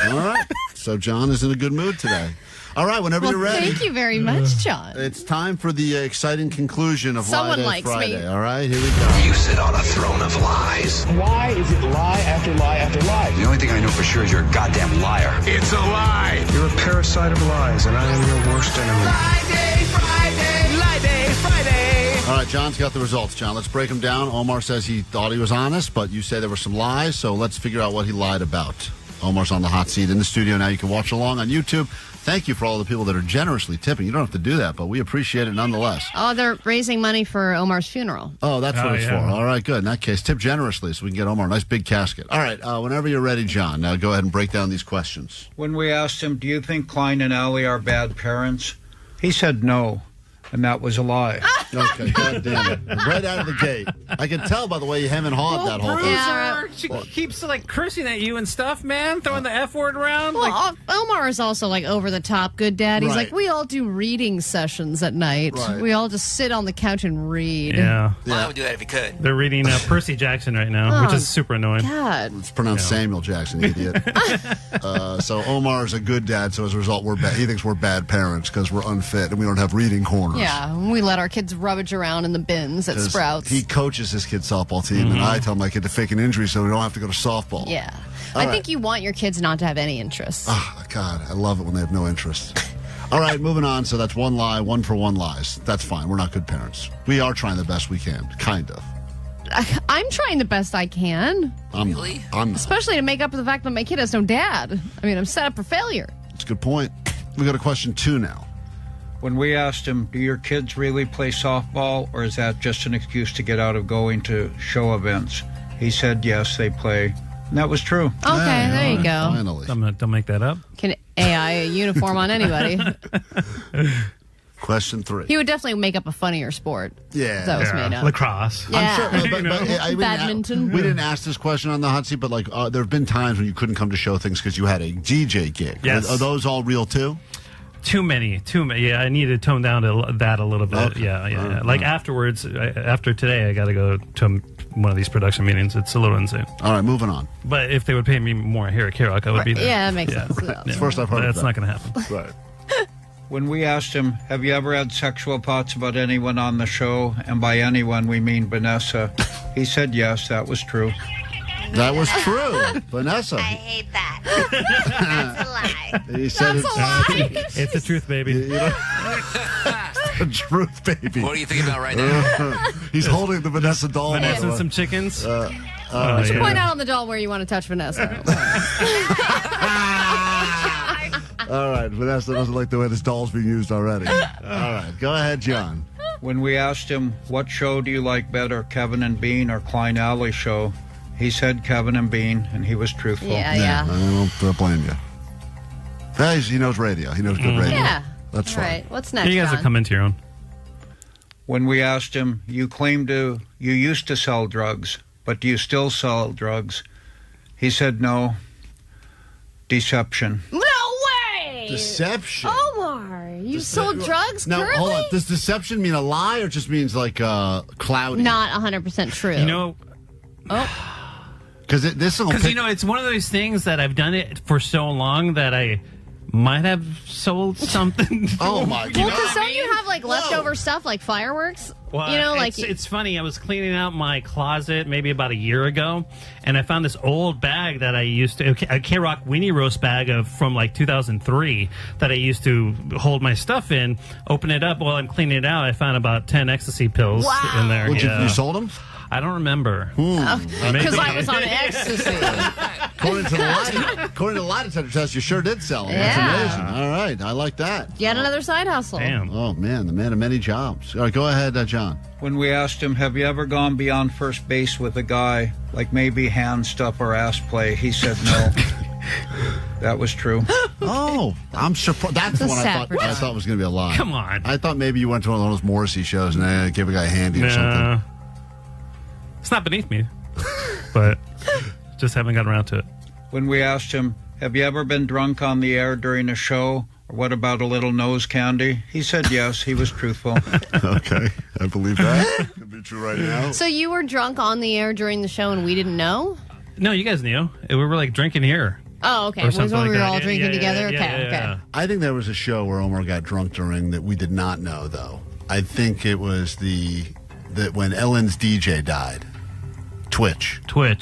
All right. So John is in a good mood today. All right, whenever you're ready. Thank you very much, John. It's time for the exciting conclusion of Someone Lie Day likes Friday. me. All right, here we go. You sit on a throne of lies. Why is it lie after lie after lie? The only thing I know for sure is you're a goddamn liar. It's a lie. You're a parasite of lies, and I am your worst enemy. Lie Day Friday. Lie Day Friday. All right, John's got the results, John. Let's break them down. Omar says he thought he was honest, but you say there were some lies, so let's figure out what he lied about. Omar's on the hot seat in the studio now. You can watch along on YouTube. Thank you for all the people that are generously tipping. You don't have to do that, but we appreciate it nonetheless. Oh, they're raising money for Omar's funeral. Oh, that's what it's for. All right, good. In that case, tip generously so we can get Omar a nice big casket. All right, whenever you're ready, John, now go ahead and break down these questions. When we asked him, do you think Klein and Allie are bad parents? He said no, and that was a lie. Okay, God damn it. Right out of the gate. I can tell by the way you hem and hawed that whole thing. Yeah. She keeps like cursing at you and stuff, man, throwing the F word around. Well, Omar is also like over the top good dad. He's like, we all do reading sessions at night. Right. We all just sit on the couch and read. Yeah. I would do that if he could. They're reading Percy Jackson right now, which is super annoying. God. It's pronounced Samuel Jackson, idiot. So Omar is a good dad, so as a result, he thinks we're bad parents because we're unfit and we don't have reading corners. Yeah, we let our kids rummage around in the bins at Sprouts. He coaches his kid's softball team, and I tell my kid to fake an injury so we don't have to go to softball. Yeah. All I right. think you want your kids not to have any interest. Oh, God, I love it when they have no interest. All right, moving on. So that's one lie, 1 for 1 lies. That's fine. We're not good parents. We are trying the best we can, kind of. I'm trying the best I can. I'm not. Especially to make up for the fact that my kid has no dad. I mean, I'm set up for failure. That's a good point. We got a question 2 now. When we asked him, do your kids really play softball, or is that just an excuse to get out of going to show events? He said, yes, they play. And that was true. Okay, there you go. Finally. Don't make that up. Can AI a uniform on anybody? Question 3. He would definitely make up a funnier sport. Yeah. That was made up. Lacrosse. Yeah. I'm sure, but Badminton. We didn't ask this question on the hot seat, but like there have been times when you couldn't come to show things because you had a DJ gig. Yes. Are those all real too? Too many. Yeah, I need to tone down that a little bit. Okay. Yeah. Like afterwards, after today, I got to go to one of these production meetings. It's a little insane. All right, moving on. But if they would pay me more here at KROQ, I would be there. Yeah, that makes sense. It's first I've heard That's of not that. going to happen. Right. When we asked him, have you ever had sexual thoughts about anyone on the show? And by anyone, we mean Vanessa. He said yes, that was true. That was true. Vanessa. I hate that. That's a lie. He said That's a lie. It's the truth, baby. The truth, baby. What are you thinking about right now? He's holding the Vanessa doll. Vanessa and some chickens. You should point out on the doll where you want to touch Vanessa. All right, Vanessa doesn't like the way this doll's being used already. All right, go ahead, John. When we asked him, what show do you like better, Kevin and Bean or Klein Alley Show? He said Kevin and Bean, and he was truthful. Yeah. I don't blame you. He knows radio. He knows good radio. Yeah. That's All fine. right. What's next, You guys John? have come into your own. When we asked him, you used to sell drugs, but do you still sell drugs? He said no. Deception. No way! Deception. Omar, you sold drugs Now, currently? hold on. Does deception mean a lie or just means like cloudy? Not 100% true. You know, Because this will because it's one of those things that I've done it for so long that I might have sold something. Oh my God! Well, because don't you have like leftover stuff like fireworks? Well, you know, like it's funny. I was cleaning out my closet maybe about a year ago, and I found this old bag that I used to, a KROQ weenie roast bag from like 2003 that I used to hold my stuff in. Open it up while I'm cleaning it out. I found about 10 ecstasy pills in there. You sold them? I don't remember. because I was on ecstasy. According to the lie detector test, you sure did sell them. Yeah. That's amazing. All right, I like that. Yet another side hustle. Damn. Oh man, the man of many jobs. All right, go ahead, John. When we asked him, have you ever gone beyond first base with a guy, like maybe hand stuff or ass play? He said no. That was true. Oh, I'm surprised. That's the one I That's thought was going to be a lie. Come on. I thought maybe you went to one of those Morrissey shows and gave a guy a handy or something. It's not beneath me, but just haven't gotten around to it. When we asked him, have you ever been drunk on the air during a show? Or what about a little nose candy? He said yes. He was truthful. Okay, I believe that. Could be true right now. So you were drunk on the air during the show and we didn't know? No, you guys knew. We were like drinking here. Oh, okay. Or Was when something we were like that. all drinking Yeah, together? yeah, Okay. I think there was a show where Omar got drunk during that we did not know, though. I think it was that when Ellen's DJ died. Twitch.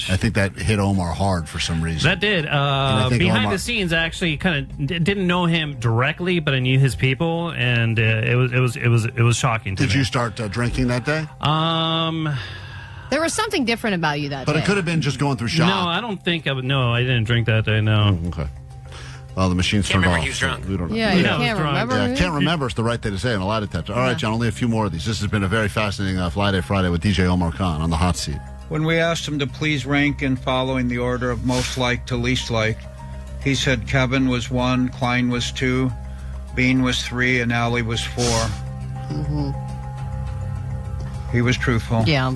I think that hit Omar hard for some reason. That did. Behind the scenes, I actually kind of didn't know him directly, but I knew his people, and it was shocking to me. Did you start drinking that day? There was something different about you that But day. it could have been just going through shock. No, I don't think I would. No, I didn't drink that day. No. Okay. Well, the machine's Can't turned remember off. he was drunk. We don't know. Yeah, you can't remember. Yeah, can't remember. It's the right thing to say in a lie detector. All right, John, only a few more of these. This has been a very fascinating Friday with DJ Omar Khan on the hot seat. When we asked him to please rank in following the order of most liked to least liked, he said Kevin was 1, Klein was 2, Bean was 3, and Allie was 4. Mm-hmm. He was truthful. Yeah.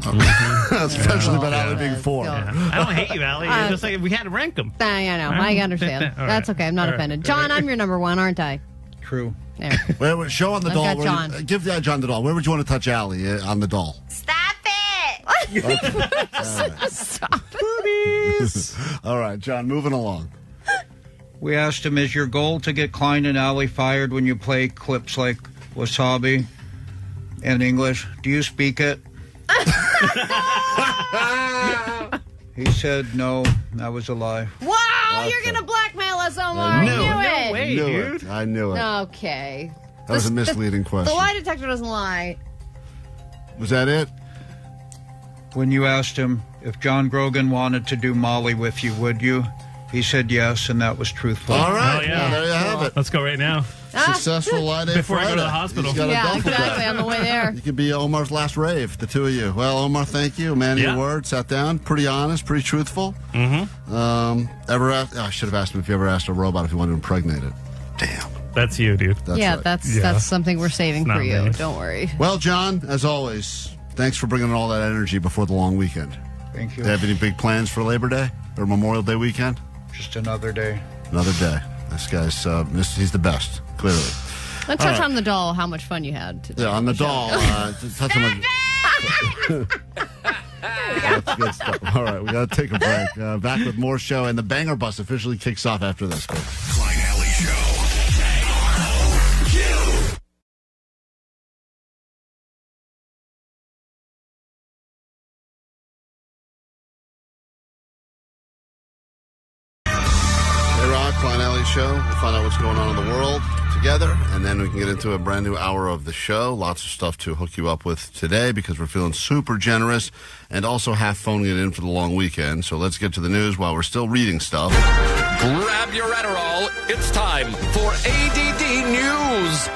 Especially about Allie being 4. Yeah. I don't hate you, Allie. You're just like we had to rank them. I know. I understand. All That's right. okay. I'm not All right. offended. John, I'm your number 1, aren't I? True. There. Wait, show on the I've doll. got John. Give John the doll. Where would you want to touch Allie on the doll? Stop it! Stop All right, John, moving along. We asked him, is your goal to get Klein and Allie fired when you play clips like Wasabi in English? Do you speak it? He said no. That was a lie. Wow, you're going to blackmail us, Omar. I knew it. No way, dude. I knew it. Okay. That was a misleading The question. lie detector doesn't lie. Was that it? When you asked him if John Grogan wanted to do Molly with you, would you? He said yes, and that was truthful. All right. Oh, yeah. Well, there you have it. Let's go right now. Successful lie day Before I Friday. go to the hospital. He's got a Yeah, duffel bag. exactly. On the way there. You could be Omar's last rave, the two of you. Well, Omar, thank you. Man of your word, sat down, pretty honest, pretty truthful. Mm-hmm. Ever asked? I should have asked him if you ever asked a robot if he wanted to impregnate it. Damn. That's you, dude. That's yeah, right. that's something we're saving It's for not you. me. Don't worry. Well, John, as always, thanks for bringing all that energy before the long weekend. Thank you. Do you have any big plans for Labor Day or Memorial Day weekend? Just another day. Another day. This guy's, he's the best, clearly. Let's touch on the doll, how much fun you had today. Yeah, on the doll. Touch on the... That's good stuff. All right, we got to take a break. Back with more show, and the Banger Bus officially kicks off after this. Klein Alley Show. K-Rock, Klein Alley Show. We'll find out what's going on in the world together, and then we can get into a brand new hour of the show. Lots of stuff to hook you up with today because we're feeling super generous and also half phoning it in for the long weekend. So let's get to the news while we're still reading stuff. Grab your Adderall. It's time for A.D.D. News.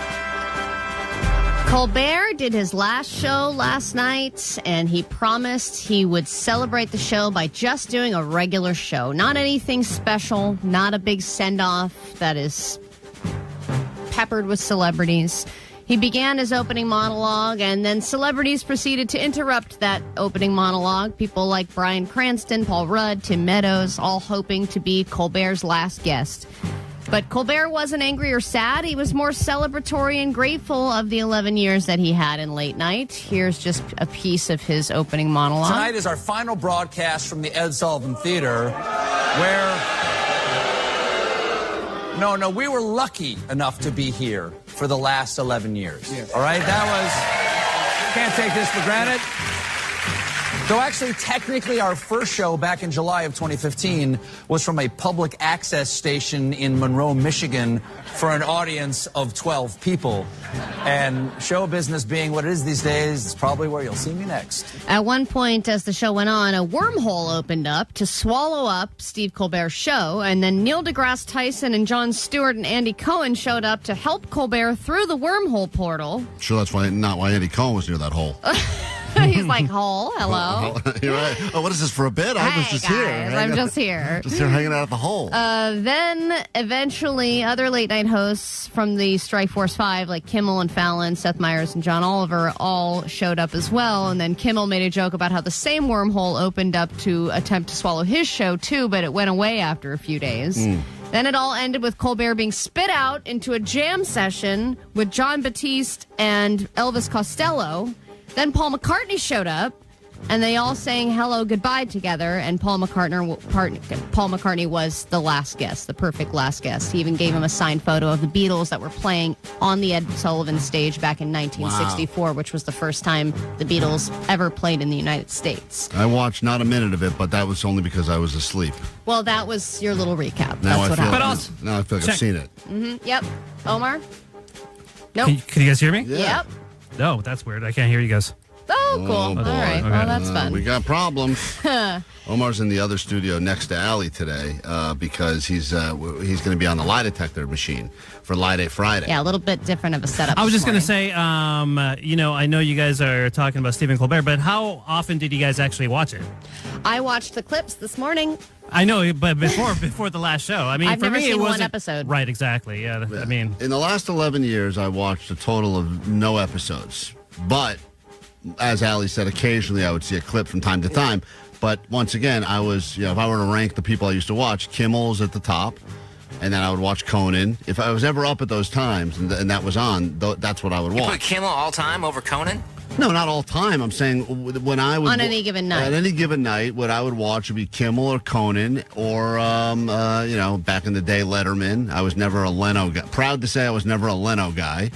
Colbert did his last show last night, and he promised he would celebrate the show by just doing a regular show. Not anything special, not a big send-off that is peppered with celebrities. He began his opening monologue, and then celebrities proceeded to interrupt that opening monologue. People like Bryan Cranston, Paul Rudd, Tim Meadows, all hoping to be Colbert's last guest. But Colbert wasn't angry or sad. He was more celebratory and grateful of the 11 years that he had in late night. Here's just a piece of his opening monologue. Tonight is our final broadcast from the Ed Sullivan Theater, where... No, we were lucky enough to be here for the last 11 years. Yes. All right? That was... Can't take this for granted. So actually, technically, our first show back in July of 2015 was from a public access station in Monroe, Michigan, for an audience of 12 people. And show business being what it is these days, is probably where you'll see me next. At one point, as the show went on, a wormhole opened up to swallow up Steve Colbert's show, and then Neil deGrasse Tyson and Jon Stewart and Andy Cohen showed up to help Colbert through the wormhole portal. Sure, that's not why Andy Cohen was near that hole. He's like, hole, hello. You're right. Oh, what is this, for a bit? I was just guys, here. I'm just here. Just here hanging out at the hole. Then, eventually, other late-night hosts from the Strike Force 5, like Kimmel and Fallon, Seth Meyers, and John Oliver, all showed up as well. And then Kimmel made a joke about how the same wormhole opened up to attempt to swallow his show, too, but it went away after a few days. Then it all ended with Colbert being spit out into a jam session with John Batiste and Elvis Costello. Then Paul McCartney showed up, and they all sang Hello, Goodbye together, and Paul McCartney was the last guest, the perfect last guest. He even gave him a signed photo of the Beatles that were playing on the Ed Sullivan stage back in 1964, which was the first time the Beatles ever played in the United States. I watched not a minute of it, but that was only because I was asleep. Well, that was your little recap. Now That's what happened. But also, now I feel like I've seen it. Mm-hmm. Yep. Omar? Nope. Can you guys hear me? Yeah. Yep. No, that's weird. I can't hear you guys. Oh, cool. All right. Okay. Well, that's fun. We got problems. Omar's in the other studio next to Allie today because he's going to be on the lie detector machine for Lie Day Friday. Yeah, a little bit different of a setup. I was just going to say, I know you guys are talking about Stephen Colbert, but how often did you guys actually watch it? I watched the clips this morning. I know, but before the last show. I mean, I've for never me, seen it wasn't one episode. Right, exactly. Yeah, I mean, in the last 11 years, I watched a total of no episodes. But as Allie said, occasionally I would see a clip from time to time. But once again, I was, if I were to rank the people I used to watch, Kimmel's at the top, and then I would watch Conan. If I was ever up at those times and that was on, that's what I would watch. You put Kimmel all time over Conan? No, not all time. I'm saying when I would... On any given night. At any given night, what I would watch would be Kimmel or Conan or, back in the day, Letterman. I was never a Leno guy. Proud to say I was never a Leno guy.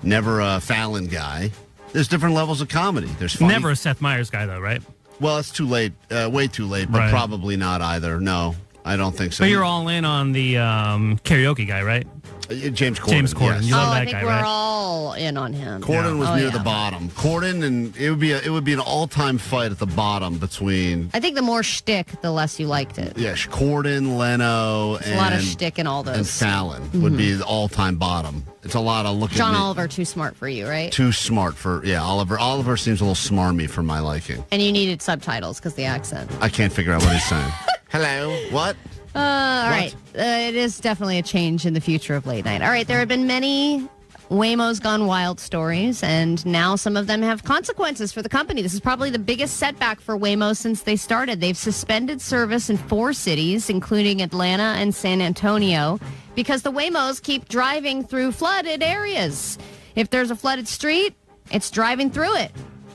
Never a Fallon guy. There's different levels of comedy. There's funny. Never a Seth Meyers guy, though, right? Well, it's too late. Way too late, but probably not either. No, I don't think so. But you're all in on the karaoke guy, right? James Corden. James Corden. Yes. You love that I think guy, we're right? all in on him. Corden was near the bottom. Corden, and it would be an all-time fight at the bottom between... I think the more shtick, the less you liked it. Yeah, Corden, Leno, a lot of shtick in all those. And Fallon would be the all-time bottom. It's a lot of looking... John Oliver, too smart for you, right? Too smart for... Yeah, Oliver. Oliver seems a little smarmy for my liking. And you needed subtitles because the accent. I can't figure out what he's saying. Hello? What? All right. It is definitely a change in the future of late night. All right, there have been many Waymo's Gone Wild stories, and now some of them have consequences for the company. This is probably the biggest setback for Waymo since they started. They've suspended service in 4 cities, including Atlanta and San Antonio, because the Waymos keep driving through flooded areas. If there's a flooded street, it's driving through it,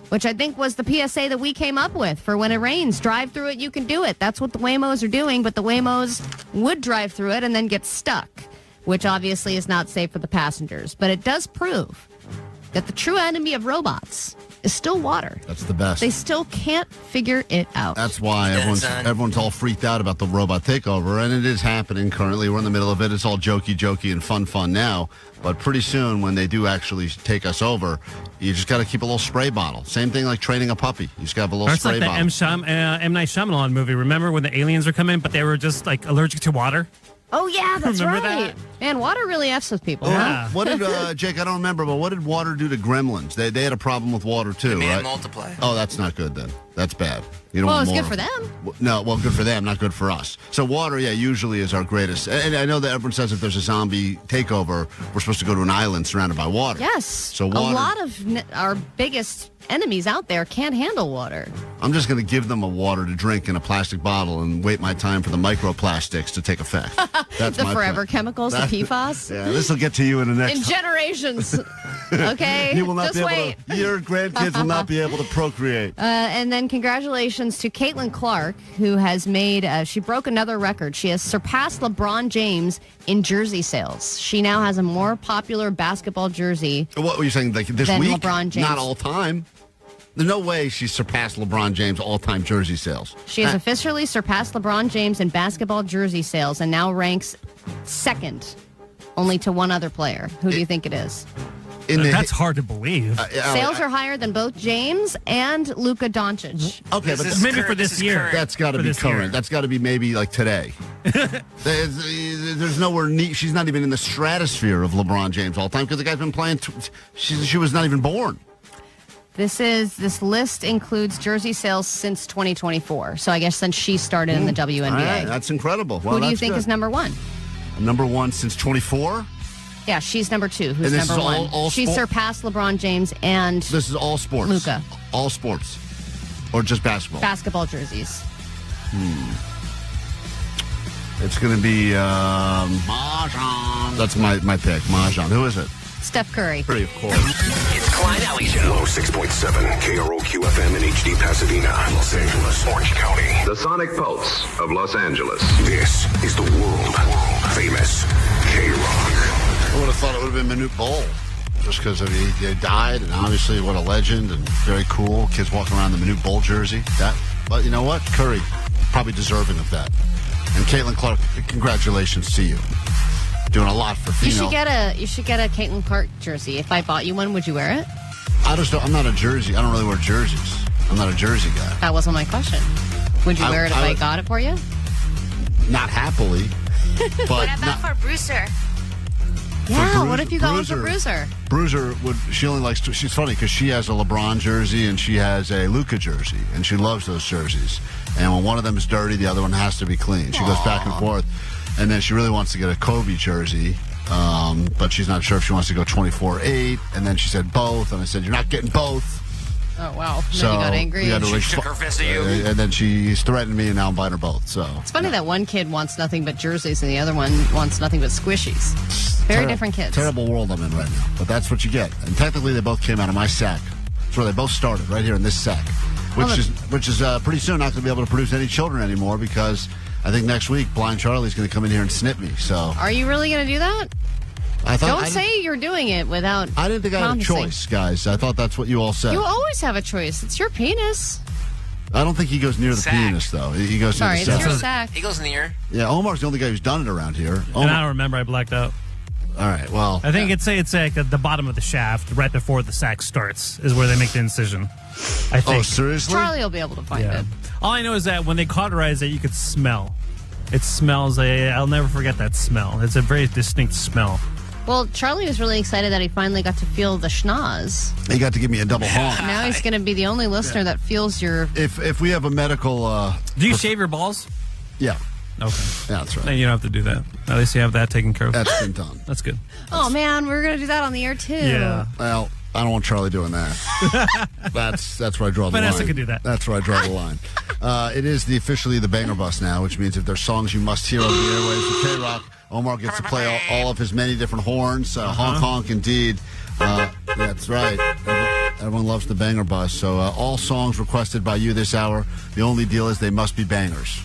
which I think was the PSA that we came up with for when it rains. Drive through it, you can do it. That's what the Waymos are doing, but the Waymos would drive through it and then get stuck, which obviously is not safe for the passengers. But it does prove that the true enemy of robots is still water. That's the best. They still can't figure it out. That's why everyone's all freaked out about the robot takeover, and it is happening currently. We're in the middle of it. It's all jokey and fun now. But pretty soon, when they do actually take us over, you just got to keep a little spray bottle. Same thing like training a puppy. You just got to have a little spray bottle. It's like the M. Night Shyamalan movie. Remember when the aliens were coming, but they were just like allergic to water? Oh, yeah, that's Remember right. that? Man, water really F's with people. Yeah. What did, Jake, I don't remember, but what did water do to Gremlins? They had a problem with water, too, They right? multiply. Oh, that's not good, then. That's bad. You don't Well, want it's more good for of them. No, well, good for them, not good for us. So water, yeah, usually is our greatest. And I know that everyone says if there's a zombie takeover, we're supposed to go to an island surrounded by water. Yes. So a water, lot of our biggest enemies out there can't handle water. I'm just going to give them a water to drink in a plastic bottle and wait my time for the microplastics to take effect. That's The my forever plan. chemicals, the PFAS. Yeah, this will get to you in the next In generations. Okay? You will not Just be wait. able to, your grandkids will not be able to procreate. And then congratulations to Caitlin Clark, who has made, she broke another record. She has surpassed LeBron James in jersey sales. She now has a more popular basketball jersey What were you saying, like this than week? LeBron James. Not all time. There's no way she's surpassed LeBron James' all-time jersey sales. She has officially surpassed LeBron James in basketball jersey sales and now ranks second, only to one other player. Who do you think it is? That's hard to believe. Sales are higher than both James and Luka Doncic. Okay, but maybe for this year. That's got to be current. That's got to be maybe like today. There's nowhere neat. She's not even in the stratosphere of LeBron James all time because the guy's been playing. She was not even born. This list includes jersey sales since 2024. So I guess since she started in the WNBA. All right, that's incredible. Well, Who do you that's think good. is number one? Number one since 24? Yeah, she's number two. Who's And this number is one? all She sport? surpassed LeBron James and This is all sports. Luka. All sports. Or just basketball? Basketball jerseys. It's going to be Mahjong. That's my pick, Mahjong. Who is it? Steph Curry. Curry, of course. It's Klein Alley Show. 106.7 KROQ FM in HD Pasadena, Los Angeles, Orange County. The Sonic Pulse of Los Angeles. This is the world famous K-Rock. I would have thought it would have been Manute Bol, just because he died, and obviously what a legend and very cool. Kids walking around in the Manute Bol jersey. But you know what? Curry, probably deserving of that. And Caitlin Clark, congratulations to you. Doing a lot for female. You should get a Caitlin Clark jersey. If I bought you one, would you wear it? I'm not a jersey. I don't really wear jerseys. I'm not a jersey guy. That wasn't my question. Would you wear it if I got it for you? Not happily. But What about for Bruiser? Yeah, what if you got one for Bruiser? Bruiser? She only likes to, she's funny because she has a LeBron jersey and she has a Luka jersey, and she loves those jerseys. And when one of them is dirty, the other one has to be clean. She goes back and forth. And then she really wants to get a Kobe jersey, but she's not sure if she wants to go 24/8. And then she said both, and I said, you're not getting both. Oh, wow. And So then you got angry. She shook her fist at you. And then she's threatened me, and now I'm buying her both. So It's funny that one kid wants nothing but jerseys and the other one wants nothing but squishies. Very different kids. Terrible world I'm in right now, but that's what you get. And technically, they both came out of my sack. That's where they both started, right here in this sack, which is pretty soon not going to be able to produce any children anymore because I think next week Blind Charlie's going to come in here and snip me. So Are you really going to do that? Don't say you're doing it without I didn't think I had a promising. choice, guys. I thought that's what you all said. You always have a choice. It's your penis. I don't think he goes near the Sack. penis, though. He goes Sorry, near the it's your sack. sack. He goes in the ear. Yeah, Omar's the only guy who's done it around here. And I don't remember. I blacked out. All right, well. I think it's like at the bottom of the shaft, right before the sack starts, is where they make the incision. I think. Oh, seriously? Charlie will be able to find it. All I know is that when they cauterize it, you could smell. It smells. I'll never forget that smell. It's a very distinct smell. Well, Charlie was really excited that he finally got to feel the schnoz. He got to give me a double honk. Now he's going to be the only listener that feels your... If we have a medical... Do you shave your balls? Yeah. Okay. Yeah, that's right. Then you don't have to do that. At least you have that taken care of. That's been done. That's good. Oh, man, we're going to do that on the air, too. Yeah. Well, I don't want Charlie doing that. That's where I draw the line. Vanessa could do that. That's where I draw the line. It is officially the Banger Bus now, which means if there's songs you must hear over the airwaves with K-Rock, Omar gets to play all of his many different horns. Honk, honk, indeed. That's right. Everyone loves the banger bus. So all songs requested by you this hour. The only deal is they must be bangers.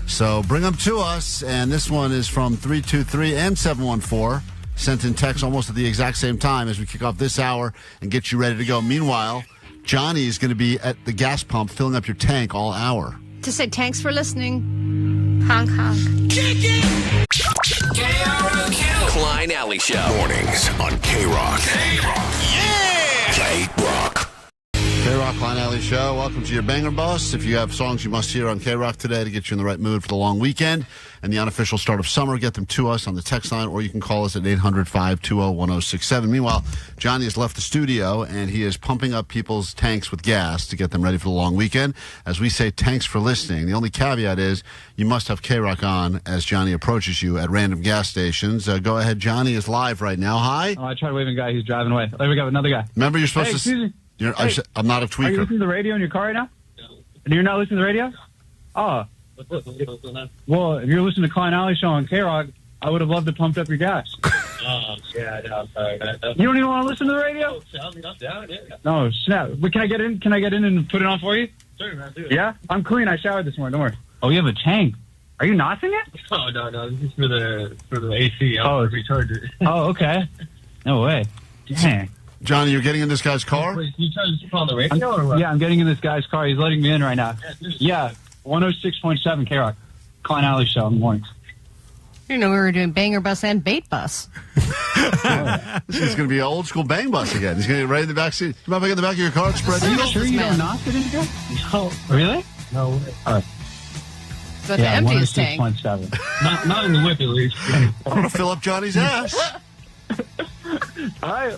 So bring them to us. And this one is from 323 and 714. Sent in text almost at the exact same time as we kick off this hour and get you ready to go. Meanwhile, Johnny is going to be at the gas pump filling up your tank all hour. To say thanks for listening. Honk, honk. KROQ. Klein Alley Show. Mornings on KROQ. KROQ. Yeah! KROQ. KROQ Klein Alley Show. Welcome to your banger bus. If you have songs you must hear on KROQ today to get you in the right mood for the long weekend and the unofficial start of summer, get them to us on the text line, or you can call us at 800-520-1067. Meanwhile, Johnny has left the studio, and he is pumping up people's tanks with gas to get them ready for the long weekend. As we say, thanks for listening. The only caveat is you must have KROQ on as Johnny approaches you at random gas stations. Go ahead. Johnny is live right now. Hi. Oh, I tried waving a guy. He's driving away. There we go. Another guy. Remember, you're supposed to... Excuse me. I'm not a tweaker. Are you listening to the radio in your car right now? No. You're not listening to the radio? Oh. Well, if you're listening to Klein Alley Show on KROQ, I would have loved to pump up your gas. Yeah, no, I'm sorry. You don't even want to listen to the radio? No, snap. But can I get in? Can I get in and put it on for you? Sure, man. Do it. Yeah? I'm clean. I showered this morning. Don't worry. Oh, you have a tank. Are you nossing it? Oh, no. This is for the AC. I'll recharge it. Oh, okay. No way. Dang. Johnny, you're getting in this guy's car? Wait, can you try to put on the radio or what? Yeah, I'm getting in this guy's car. He's letting me in right now. Yeah, 106.7 KROQ. Klein Alley Show in the mornings. You know, we were doing banger bus and bait bus. This is going to be an old school bang bus again. He's going to get right in the back seat. Come on back in the back of your car and spread. Are you sure you don't knock it in here? No. Really? No. All right. So to empty his tank. 106.7. Not in the whip, at least. I'm going to fill up Johnny's ass. All right.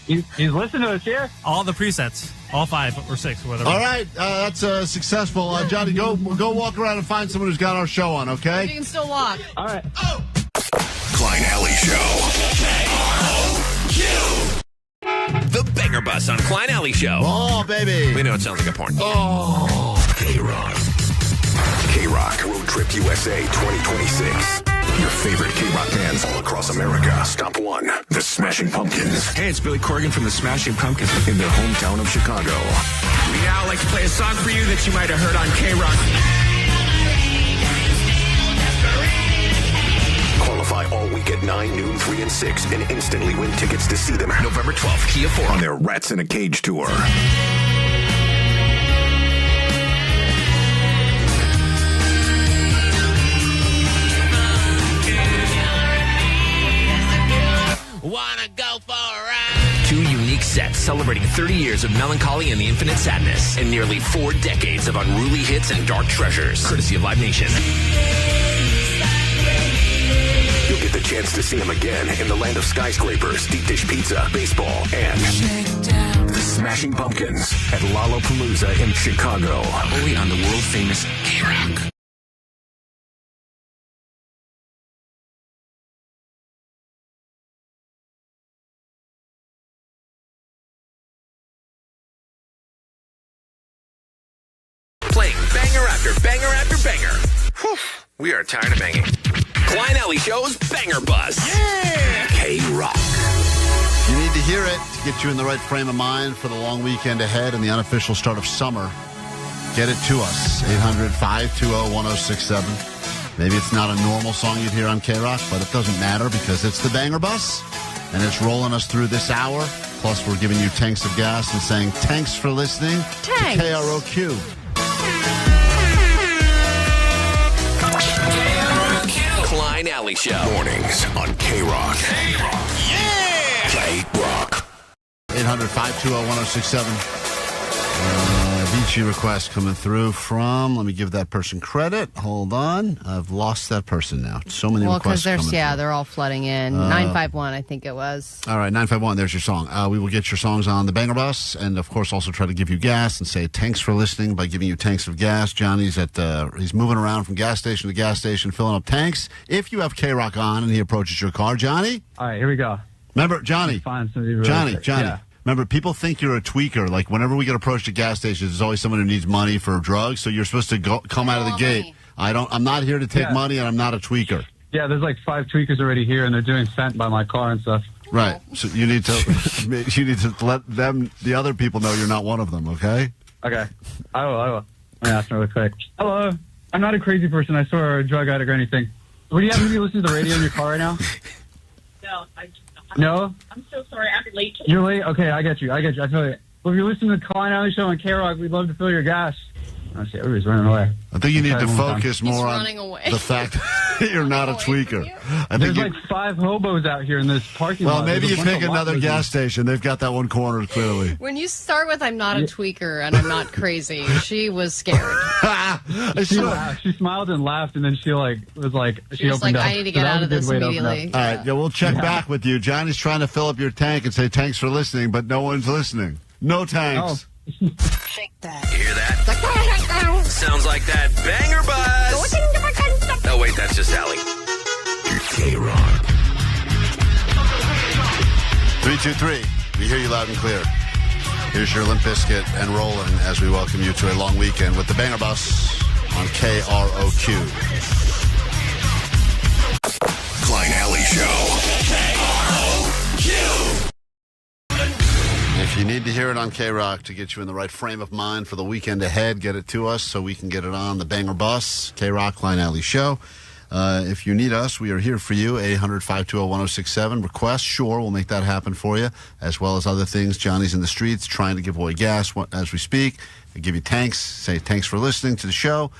He's listening to us here. All the presets. All 5 or 6, whatever. All right. That's successful. Johnny, go walk around and find someone who's got our show on, okay? You can still walk. All right. Oh. Klein Alley Show. The Banger Bus on Klein Alley Show. Oh, baby. We know it sounds like a porn. Oh. KROQ. KROQ Road Trip USA 2026. Your favorite KROQ bands all across America. Stop 1. The Smashing Pumpkins. Hey, it's Billy Corgan from the Smashing Pumpkins. In their hometown of Chicago. We now like to play a song for you that you might have heard on KROQ. Qualify all week at 9, noon, 3, and 6 and instantly win tickets to see them November 12th, Kia 4 on their Rats in a Cage tour. Wanna go for a ride? 2 unique sets celebrating 30 years of melancholy and the infinite sadness and nearly 4 decades of unruly hits and dark treasures, courtesy of Live Nation. You'll get the chance to see them again in the land of skyscrapers, deep dish pizza, baseball, and the Smashing Pumpkins at Lollapalooza in Chicago. Only on the world-famous KROQ. Playing banger after banger after banger. Whew, we are tired of banging. Klein Alley Show's Banger Bus. Yeah! KROQ. You need to hear it to get you in the right frame of mind for the long weekend ahead and the unofficial start of summer. Get it to us. 800-520-1067. Maybe it's not a normal song you'd hear on KROQ, but it doesn't matter because it's the Banger Bus, and it's rolling us through this hour. Plus, we're giving you tanks of gas and saying thanks for listening to KROQ. Klein Alley Show. Mornings on KROQ. Yeah! KROQ. 800-520-1067. Avicii request coming through from, let me give that person credit. Hold on. I've lost that person now. So many requests coming through. They're all flooding in. 951, I think it was. All right, 951, there's your song. We will get your songs on the Banger Bus and, of course, also try to give you gas and say thanks for listening by giving you tanks of gas. Johnny's he's moving around from gas station to gas station, filling up tanks. If you have KROQ on and he approaches your car, Johnny? All right, here we go. Remember, Johnny. Johnny. Yeah. Remember, people think you're a tweaker. Like, whenever we get approached at gas stations, there's always someone who needs money for drugs, so you're supposed to come out of the gate. I'm not here to take money, and I'm not a tweaker. Yeah, there's like 5 tweakers already here, and they're doing fent by my car and stuff. Right. So you need to let them, the other people, know you're not one of them. Okay. Okay. I will. Let me ask them really quick. Hello. I'm not a crazy person, I swear, or a drug addict or anything. Would you happen to be listening to the radio in your car right now? No. No? I'm so sorry. I'm late. You're late? Okay, I get you. I feel you. Well, if you're listening to the Klein Alley Show on KROQ, we'd love to fill your gas. Oh, shit, everybody's running away. I think you need to focus more on away. the fact that you're not a tweaker. There's like 5 hobos out here in this parking lot. Well, maybe you There's a bunch pick of another lot gas station. They've got that one cornered clearly. When you start with "I'm not a tweaker" and "I'm not crazy," she was scared. She smiled and laughed, and then she was like, she was opened like, up. "I need to get out of this immediately." All right, yeah, we'll check back with you. Johnny's trying to fill up your tank and say thanks for listening, but no one's listening. No tanks. Shake that. You hear that? Sounds like that banger buzz. Oh, wait, that's just Allie. KROQ. 323. We hear you loud and clear. Here's your Limp Bizkit and Rollin' as we welcome you to a long weekend with the Banger Bus on KROQ. Klein Alley Show. KROQ. If you need to hear it on KROQ to get you in the right frame of mind for the weekend ahead, get it to us so we can get it on the Banger Bus, KROQ Klein Alley Show. If you need us, we are here for you, 800-520-1067. Request, sure, we'll make that happen for you, as well as other things. Johnny's in the streets trying to give away gas as we speak. I give you thanks, say thanks for listening to the show.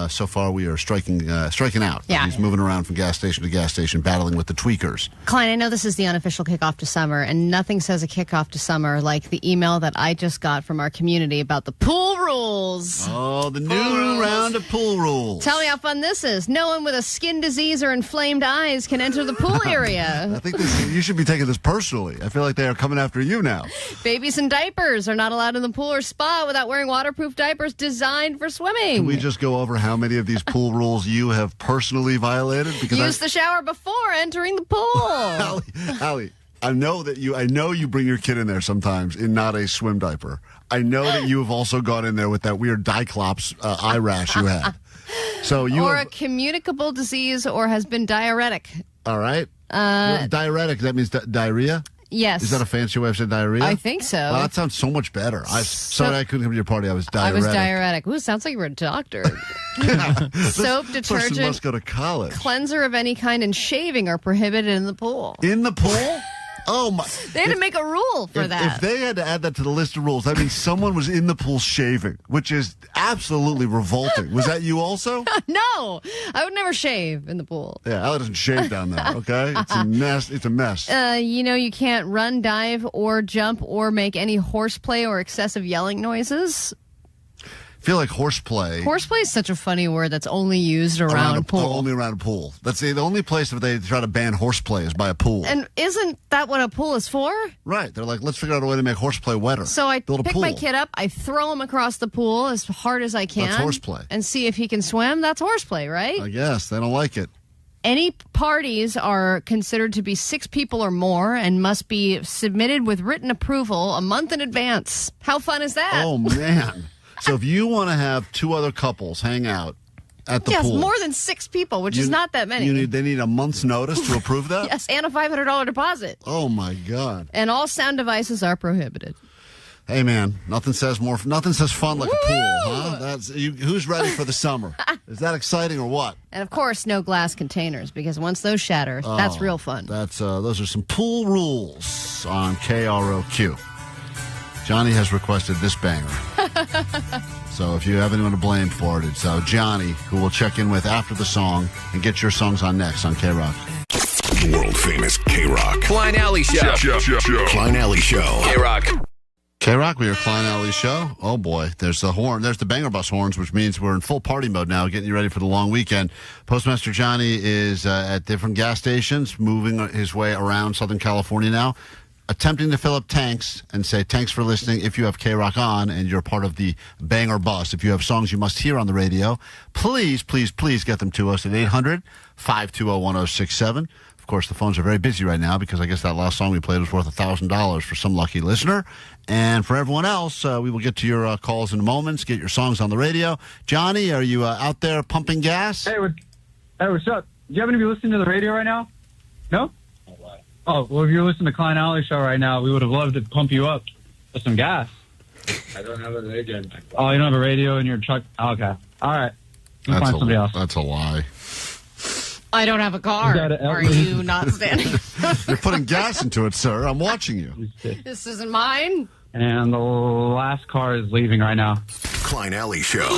So far, we are striking out. Yeah. He's moving around from gas station to gas station, battling with the tweakers. Klein, I know this is the unofficial kickoff to summer, and nothing says a kickoff to summer like the email that I just got from our community about the pool rules. Oh, the new round of pool rules. Tell me how fun this is. No one with a skin disease or inflamed eyes can enter the pool area. I think you should be taking this personally. I feel like they are coming after you now. Babies in diapers are not allowed in the pool or spa without wearing waterproof diapers designed for swimming. Can we just go over how many of these pool rules you have personally violated? Because use the shower before entering the pool. Allie, I know you bring your kid in there sometimes in not a swim diaper. I know that you have also gone in there with that weird Diclops eye rash you had. So a communicable disease or has been diuretic. All right. Diuretic, that means diarrhea? Yes. Is that a fancy way of saying diarrhea? I think so. Well, that sounds so much better. Sorry I couldn't come to your party. I was diuretic. Ooh, sounds like you were a doctor. Soap, detergent, person must go to college. Cleanser of any kind, and shaving are prohibited in the pool. In the pool? Oh my! They had to make a rule for that. If they had to add that to the list of rules, that means someone was in the pool shaving, which is absolutely revolting. Was that you also? No, I would never shave in the pool. Yeah, Ella doesn't shave down there. Okay, it's a mess. It's a mess. You can't run, dive, or jump, or make any horseplay or excessive yelling noises. I feel like horseplay. Horseplay is such a funny word that's only used around a pool. Only around a pool. That's the only place that they try to ban horseplay is by a pool. And isn't that what a pool is for? Right. They're like, let's figure out a way to make horseplay wetter. So I pick my kid up, I throw him across the pool as hard as I can. That's horseplay. And see if he can swim. That's horseplay, right? I guess. They don't like it. Any parties are considered to be 6 people or more and must be submitted with written approval a month in advance. How fun is that? Oh, man. So if you want to have 2 other couples hang out at the pool. Yes, more than 6 people, which is not that many. They need a month's notice to approve that? Yes, and a $500 deposit. Oh, my God. And all sound devices are prohibited. Hey, man, nothing says fun like a pool, huh? Who's ready for the summer? Is that exciting or what? And, of course, no glass containers, because once those shatter, that's real fun. Those are some pool rules on KROQ. Johnny has requested this banger. So if you have anyone to blame for it, it's Johnny, who we'll check in with after the song and get your songs on next on KROQ. World famous KROQ. Klein Alley Show. Klein Alley Show. KROQ. KROQ, we are Klein Alley Show. Oh, boy. There's the horn. There's the Banger Bus horns, which means we're in full party mode now, getting you ready for the long weekend. Postmaster Johnny is at different gas stations, moving his way around Southern California now, attempting to fill up tanks and say thanks for listening. If you have KROQ on and you're part of the Banger Bus, if you have songs you must hear on the radio, please, please, please get them to us at 800-520-1067. Of course, the phones are very busy right now because I guess that last song we played was worth $1,000 for some lucky listener. And for everyone else, we will get to your calls in moments, get your songs on the radio. Johnny, are you out there pumping gas? Hey, what's up? you happen to be listening to the radio right now? No? Oh, well, if you're listening to Klein Alley Show right now, we would have loved to pump you up with some gas. I don't have a radio. Oh, you don't have a radio in your truck? Oh, okay. All right. We'll find somebody else. That's a lie. I don't have a car. Are you not standing? You're putting gas into it, sir. I'm watching you. This isn't mine. And the last car is leaving right now. Klein Alley Show.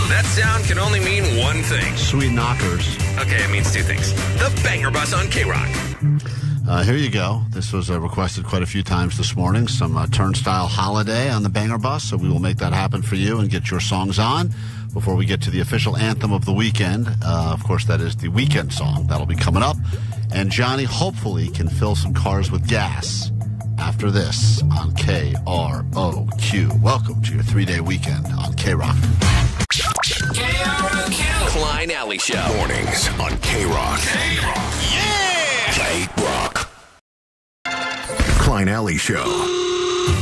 That sound can only mean one thing. Sweet knockers. Okay, it means two things. The Banger Bus on KROQ. Here you go. This was requested quite a few times this morning. Some turnstile holiday on the Banger Bus, so we will make that happen for you and get your songs on before we get to the official anthem of the weekend. Of course, that is the weekend song. That'll be coming up. And Johnny hopefully can fill some cars with gas after this on KROQ. Welcome to your 3-day weekend on KROQ. KROQ. Klein Alley Show. Mornings on KROQ. KROQ. Yeah! KROQ. Klein Alley Show.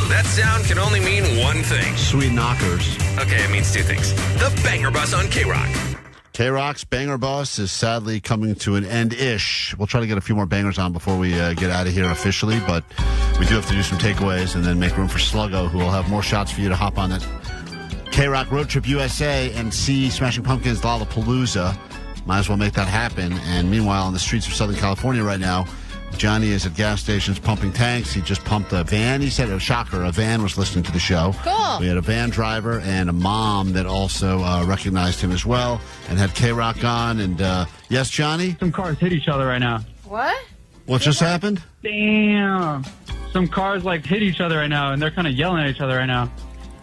That sound can only mean one thing. Sweet knockers. Okay, it means two things. The Banger Bus on KROQ. KROQ's Banger Bus is sadly coming to an end-ish. We'll try to get a few more bangers on before we get out of here officially, but we do have to do some takeaways and then make room for Sluggo, who will have more shots for you to hop on that KROQ Road Trip USA and see Smashing Pumpkins Lollapalooza. Might as well make that happen. And meanwhile, on the streets of Southern California right now, Johnny is at gas stations pumping tanks. He just pumped a van. He said, a shocker, a van was listening to the show. Cool. We had a van driver and a mom that also recognized him as well and had KROQ on. And yes, Johnny? Some cars hit each other right now. What? What just happened? Damn. Some cars, hit each other right now, and they're kind of yelling at each other right now.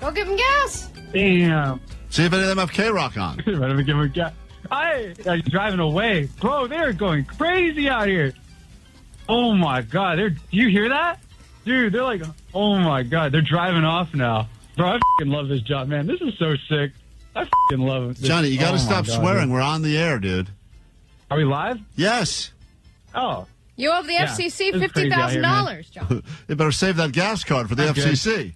Go give them gas. Damn. See if any of them have KROQ on. Let me give them gas. They're driving away. Bro, they're going crazy out here. Oh, my God. Do you hear that? Dude, they're like, oh, my God. They're driving off now. Bro, I f***ing love this job, man. This is so sick. I f***ing love it. Johnny, you got to stop swearing. Dude. We're on the air, dude. Are we live? Yes. Oh. You owe the FCC $50,000, John. You better save that gas card for the FCC.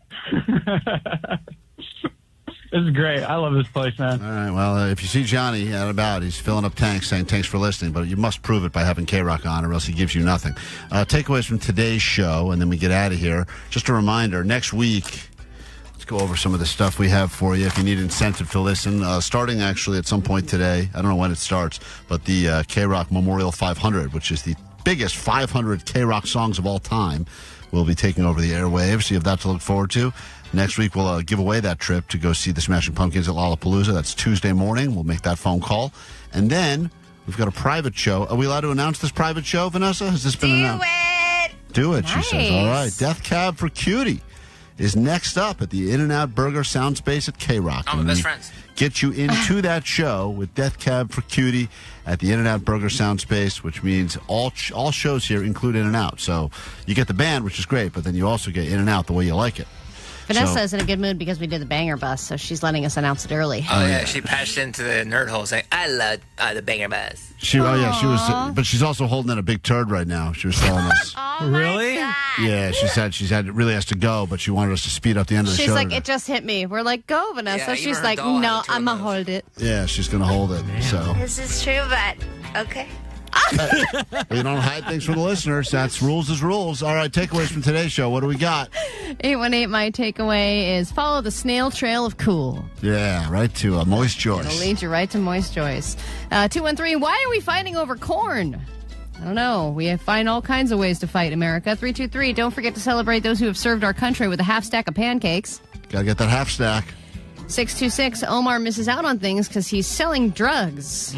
This is great. I love this place, man. All right. Well, if you see Johnny out and about, he's filling up tanks saying thanks for listening, but you must prove it by having KROQ on or else he gives you nothing. Takeaways from today's show, and then we get out of here. Just a reminder, next week, let's go over some of the stuff we have for you if you need incentive to listen. Starting actually at some point today, I don't know when it starts, but the KROQ Memorial 500, which is the biggest 500 KROQ songs of all time, will be taking over the airwaves. So you have that to look forward to. Next week, we'll give away that trip to go see the Smashing Pumpkins at Lollapalooza. That's Tuesday morning. We'll make that phone call. And then we've got a private show. Are we allowed to announce this private show, Vanessa? Has this been announced? Do it, she says. All right. Death Cab for Cutie is next up at the In-N-Out Burger Sound Space at KROQ. Oh, my best friends. Get you into that show with Death Cab for Cutie at the In-N-Out Burger Sound Space, which means all shows here include In-N-Out. So you get the band, which is great, but then you also get In-N-Out the way you like it. Vanessa is in a good mood because we did the Banger Bus, so she's letting us announce it early. Oh, yeah. She patched into the nerd hole saying, I love the Banger Bus. She was, but she's also holding in a big turd right now. She was telling us. Really? Yeah, she said really has to go, but she wanted us to speed up the end of the show. She's like, it just hit me. We're like, go, Vanessa. Yeah, she's like, no, I'm going to hold it. Yeah, she's going to hold it. So This is true, but okay. We don't hide things from the listeners. That's rules is rules. All right, takeaways from today's show. What do we got? 818, my takeaway is follow the snail trail of cool. Yeah, right to Moist Joyce. It'll lead you right to Moist Joyce. 213, why are we fighting over corn? I don't know. We find all kinds of ways to fight, America. 323, don't forget to celebrate those who have served our country with a half stack of pancakes. Gotta get that half stack. 626, Omar misses out on things because he's selling drugs.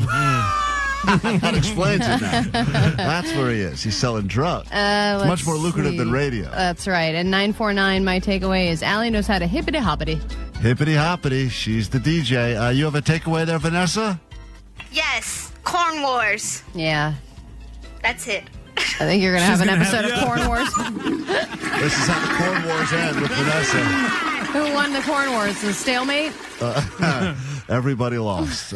That explains it now. That's where he is. He's selling drugs. It's much more lucrative than radio. That's right. And 949, my takeaway is Allie knows how to hippity-hoppity. Hippity-hoppity. She's the DJ. You have a takeaway there, Vanessa? Yes. Corn Wars. Yeah. That's it. I think you're going to have an episode of Corn Wars. This is how the Corn Wars end with Vanessa. Who won the corn wars? The stalemate? Everybody lost.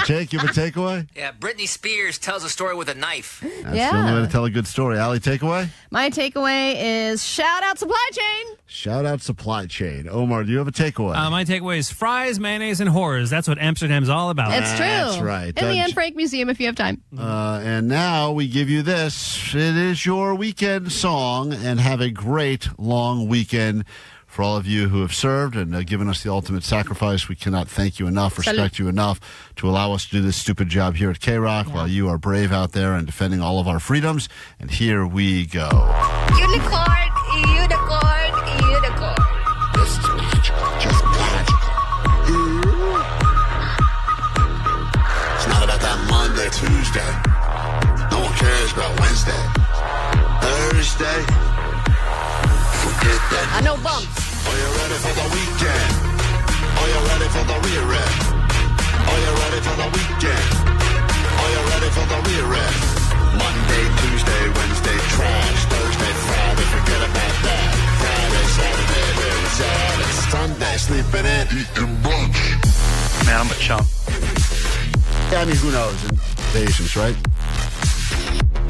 Jake, you have a takeaway? Yeah, Britney Spears tells a story with a knife. That's the only way to tell a good story. Allie, takeaway? My takeaway is shout out supply chain. Shout out supply chain. Omar, do you have a takeaway? My takeaway is fries, mayonnaise, and horrors. That's what Amsterdam's all about. It's true. That's right. In the Anne Frank Museum if you have time. And now we give you this. It is your weekend song, and have a great long weekend. For all of you who have served and given us the ultimate sacrifice, we cannot thank you enough, respect you enough to allow us to do this stupid job here at KROQ while you are brave out there and defending all of our freedoms. And here we go. Unicorn, unicorn, unicorn. This is magical, just magical. It's not about that Monday, Tuesday. No one cares about Wednesday. Thursday. Forget that. I know bumps. Are you ready for the weekend? Are you ready for the rear end? Are you ready for the weekend? Are you ready for the rear end? Monday, Tuesday, Wednesday, trash. Thursday, Friday, forget about that. Friday, Saturday, where it's at. It's Sunday, sleeping in, eating brunch. Man, I'm a chump. Yeah, I mean, who knows? Patience, right?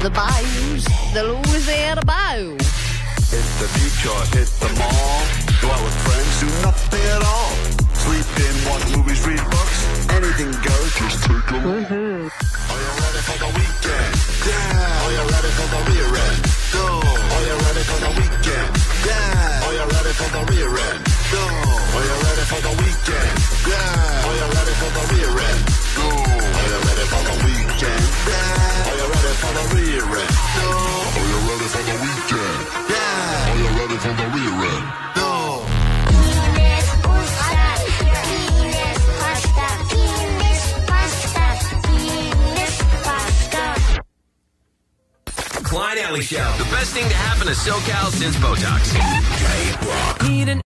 The bayous, the Louisiana bayou. Hit the beach or hit the mall. Go out with friends, do nothing at all. Sleep in, watch movies, read books. Anything goes, just take a look. Are you ready for the weekend? Yeah. Are you ready for the rear end? Go. Are you ready for the weekend? Yeah. Are you ready for the rear end? Go. Are you ready for the weekend? Yeah. Are you ready for the rear end? Go. Are you ready for the weekend? Yeah. Are you ready for the rear end? Go. Are you ready for the weekend? Yeah. Are you ready for the rear end? Go. Klein Alley Show. The best thing to happen to SoCal since Botox. KROQ. Need an